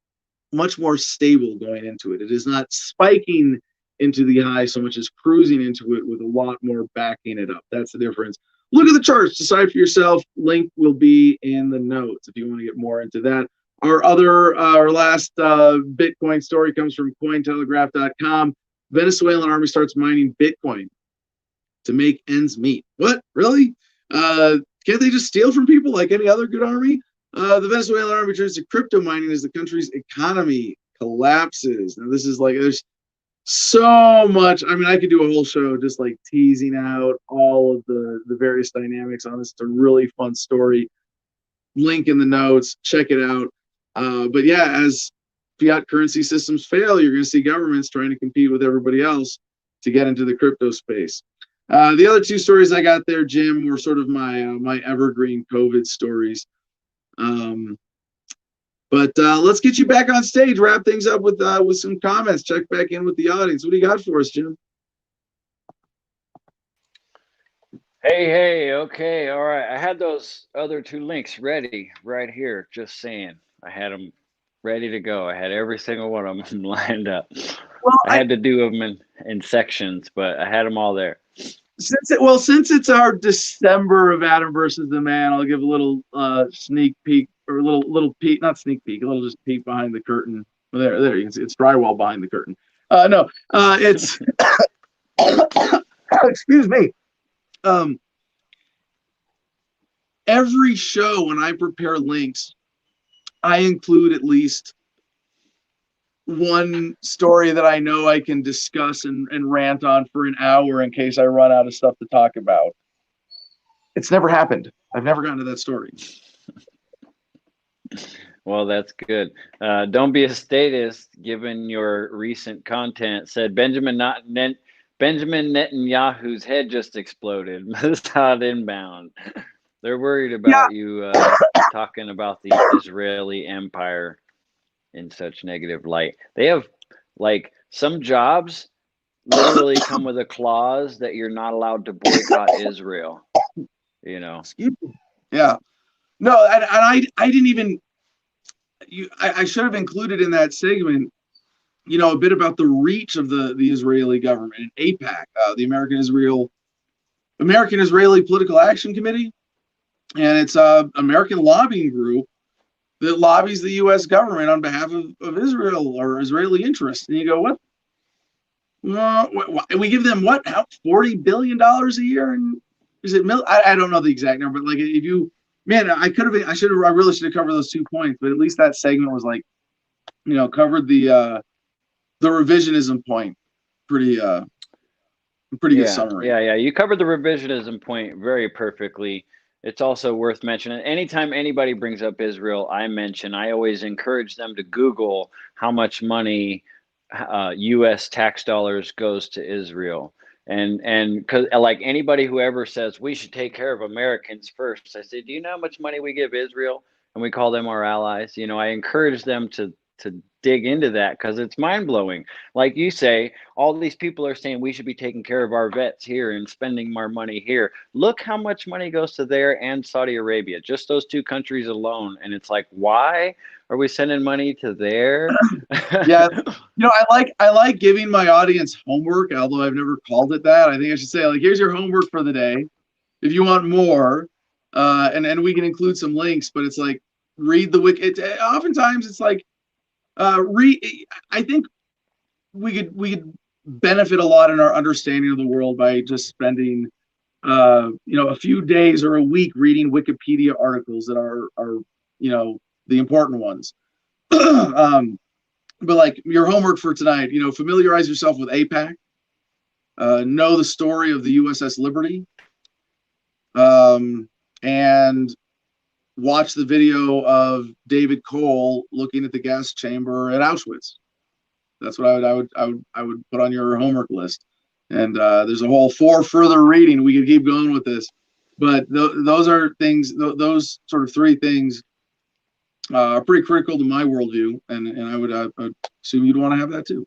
much more stable going into it. It is not spiking into the high so much as cruising into it with a lot more backing it up. That's the difference. Look at the charts, decide for yourself. Link will be in the notes if you want to get more into that. Our last Bitcoin story comes from Cointelegraph.com. Venezuelan army starts mining Bitcoin to make ends meet. What? Really? Can't they just steal from people like any other good army? The Venezuelan army turns to crypto mining as the country's economy collapses. Now, this is like, there's so much. I mean, I could do a whole show just like teasing out all of the various dynamics on this. It's a really fun story. Link in the notes. Check it out. But yeah, as fiat currency systems fail, you're going to see governments trying to compete with everybody else to get into the crypto space. The other 2 stories I got there, Jim, were sort of my evergreen COVID stories. But let's get you back on stage, wrap things up with some comments, check back in with the audience. What do you got for us, Jim? Hey, okay, all right. I had those other 2 links ready right here, just saying. I had them ready to go. I had every single one of them lined up. Well, I had to do them in sections, but I had them all there. Since it's our December of Adam versus the Man, I'll give a little sneak peek, or a little peek, not sneak peek, a little just peek behind the curtain. Well, there you can see it's drywall behind the curtain. It's excuse me. Every show when I prepare links, I include at least one story that I know I can discuss and rant on for an hour in case I run out of stuff to talk about. It's never happened. I've never gotten to that story. Well, that's good. Don't be a statist, given your recent content. Said Benjamin Netanyahu's head just exploded. Mossad inbound. They're worried about you talking about the Israeli empire in such negative light. They have, like, some jobs literally come with a clause that you're not allowed to boycott Israel. You know. Excuse me. Yeah. No, and I didn't even. I should have included in that segment, a bit about the reach of the Israeli government and AIPAC, the American Israeli Political Action Committee, and it's a American lobbying group that lobbies the U.S. government on behalf of Israel or Israeli interests. And you go, what? We give them what? $40 billion a year? And is it I don't know the exact number, but like if you. Man, I really should have covered those 2 points, but at least that segment was like, covered the revisionism point pretty good summary. Yeah. You covered the revisionism point very perfectly. It's also worth mentioning. Anytime anybody brings up Israel, I always encourage them to Google how much money U.S. tax dollars goes to Israel. And because, like, anybody who ever says we should take care of Americans first, I say, do you know how much money we give Israel? And we call them our allies. I encourage them to dig into that because it's mind blowing. Like you say, all these people are saying we should be taking care of our vets here and spending our money here. Look how much money goes to there and Saudi Arabia, just those 2 countries alone. And it's like, why are we sending money to there? Yeah. I like giving my audience homework, although I've never called it that. I think I should say, like, here's your homework for the day. If you want more, and we can include some links, but it's like, read the wiki. Oftentimes it's like, I think we could benefit a lot in our understanding of the world by just spending a few days or a week reading Wikipedia articles that are the important ones. But like your homework for tonight, familiarize yourself with AIPAC, know the story of the USS Liberty, and watch the video of David Cole looking at the gas chamber at Auschwitz. That's what I would put on your homework list. And there's a whole 4 further reading. We could keep going with this, but those are things. Those sort of 3 things are pretty critical to my worldview, and I would assume you'd want to have that too.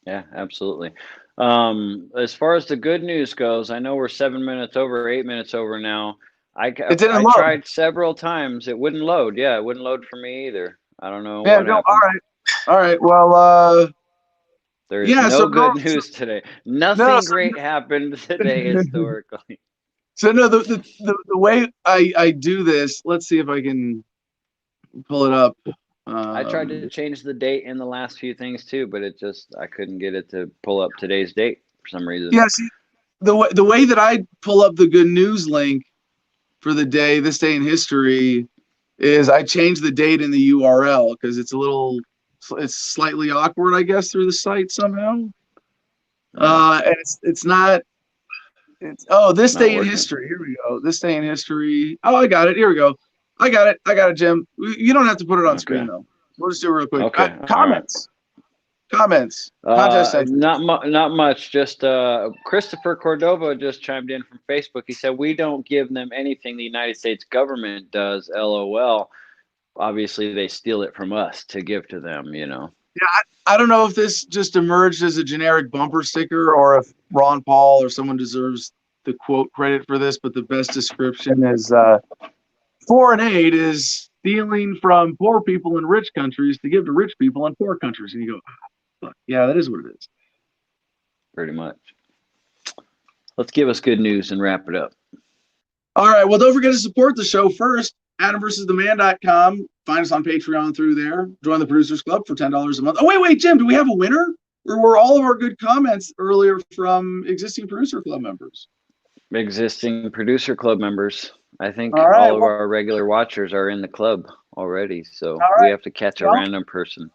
Yeah, absolutely. As far as the good news goes, I know we're 7 minutes over, 8 minutes over now. I tried several times. It wouldn't load. Yeah, it wouldn't load for me either. I don't know. Yeah, no, all right. Well, there's no good news today. Nothing great happened today historically. So no, the way I do this, let's see if I can pull it up. I tried to change the date in the last few things too, but I couldn't get it to pull up today's date for some reason. Yeah, see, the way that I pull up the good news link for the day, this day in history, is I change the date in the URL because it's slightly awkward, I guess, through the site somehow. And it's not. This day in history. Here we go. This day in history. Oh, I got it. Here we go. I got it, Jim. You don't have to put it on screen though. We'll just do it real quick. Okay. Comments. Contest. Not much. Just Christopher Cordova just chimed in from Facebook. He said we don't give them anything the United States government does. LOL. Obviously, they steal it from us to give to them. Yeah, I don't know if this just emerged as a generic bumper sticker or if Ron Paul or someone deserves the quote credit for this, but the best description is foreign aid is stealing from poor people in rich countries to give to rich people in poor countries. And you go, fuck, yeah, that is what it is. Pretty much. Let's give us good news and wrap it up. All right. Well, don't forget to support the show first. AdamVersusTheMan.com. Find us on Patreon through there. Join the Producers Club for $10 a month. Oh, wait, Jim, do we have a winner? Or were all of our good comments earlier from existing producer club members? Existing producer club members. I think All right, all of well- our regular watchers are in the club already, so All we right. have to catch a Well- random person.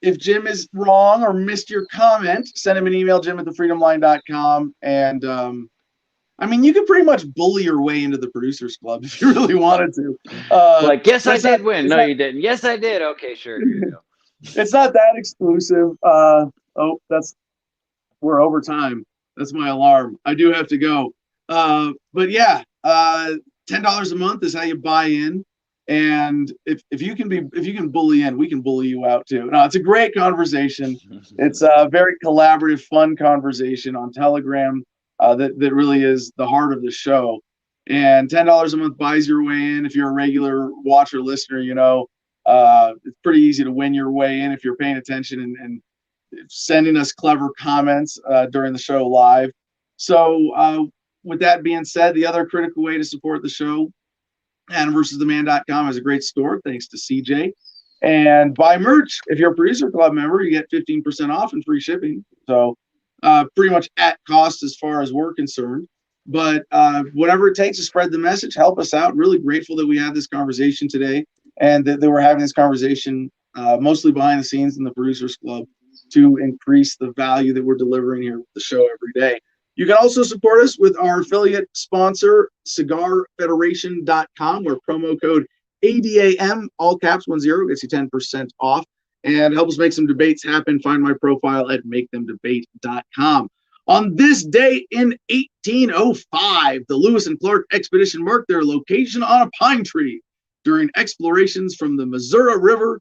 If Jim is wrong or missed your comment, send him an email, jim@thefreedomline.com. And I mean, you could pretty much bully your way into the producers club if you really wanted to. Like, yes, I that's did not- win. it's No, not- you didn't. Yes, I did. Okay, sure. Here you go. It's not that exclusive. We're over time. That's my alarm. I do have to go. But yeah, $10 a month is how you buy in. And if you can bully in, we can bully you out too. No, it's a great conversation. It's a very collaborative, fun conversation on Telegram that really is the heart of the show. And $10 a month buys your way in. If you're a regular watcher, listener, you know, it's pretty easy to win your way in if you're paying attention and sending us clever comments during the show live. So with that being said, the other critical way to support the show, AdamVersusTheMan.com has a great store, thanks to CJ. And buy merch. If you're a producer club member, you get 15% off and free shipping. So pretty much at cost as far as we're concerned. But whatever it takes to spread the message, help us out. Really grateful that we had this conversation today and that we're having this conversation mostly behind the scenes in the Producers Club to increase the value that we're delivering here with the show every day. You can also support us with our affiliate sponsor, CigarFederation.com, where promo code ADAM, all caps 10, gets you 10% off. And help us make some debates happen. Find my profile at MakeThemDebate.com. On this day in 1805, the Lewis and Clark expedition marked their location on a pine tree during explorations from the Missouri River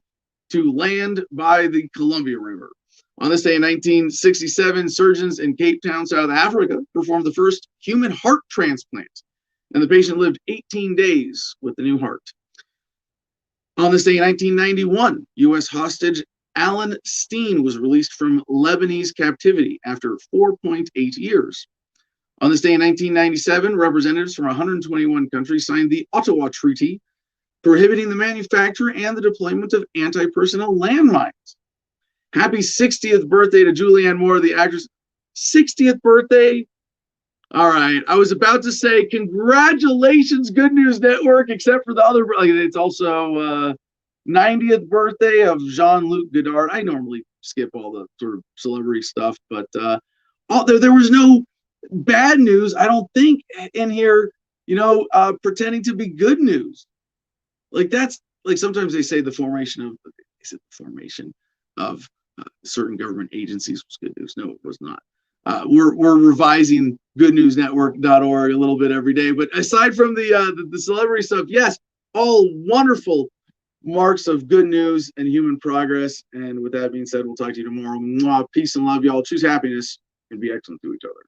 to land by the Columbia River. On this day in 1967, surgeons in Cape Town, South Africa, performed the first human heart transplant, and the patient lived 18 days with the new heart. On this day in 1991, U.S. hostage Alan Steen was released from Lebanese captivity after 4.8 years. On this day in 1997, representatives from 121 countries signed the Ottawa Treaty, prohibiting the manufacture and the deployment of anti-personnel landmines. Happy 60th birthday to Julianne Moore, the actress. 60th birthday? All right. I was about to say congratulations, Good News Network, except for the other. Like, it's also 90th birthday of Jean-Luc Godard. I normally skip all the sort of celebrity stuff, but there was no bad news, I don't think, in here, you know, pretending to be good news. Like, that's like sometimes they say the formation of certain government agencies was good news. No, it was not. We're revising goodnewsnetwork.org a little bit every day. But aside from the celebrity stuff, yes, all wonderful marks of good news and human progress. And with that being said, we'll talk to you tomorrow. Mwah, peace and love, y'all. Choose happiness and be excellent to each other.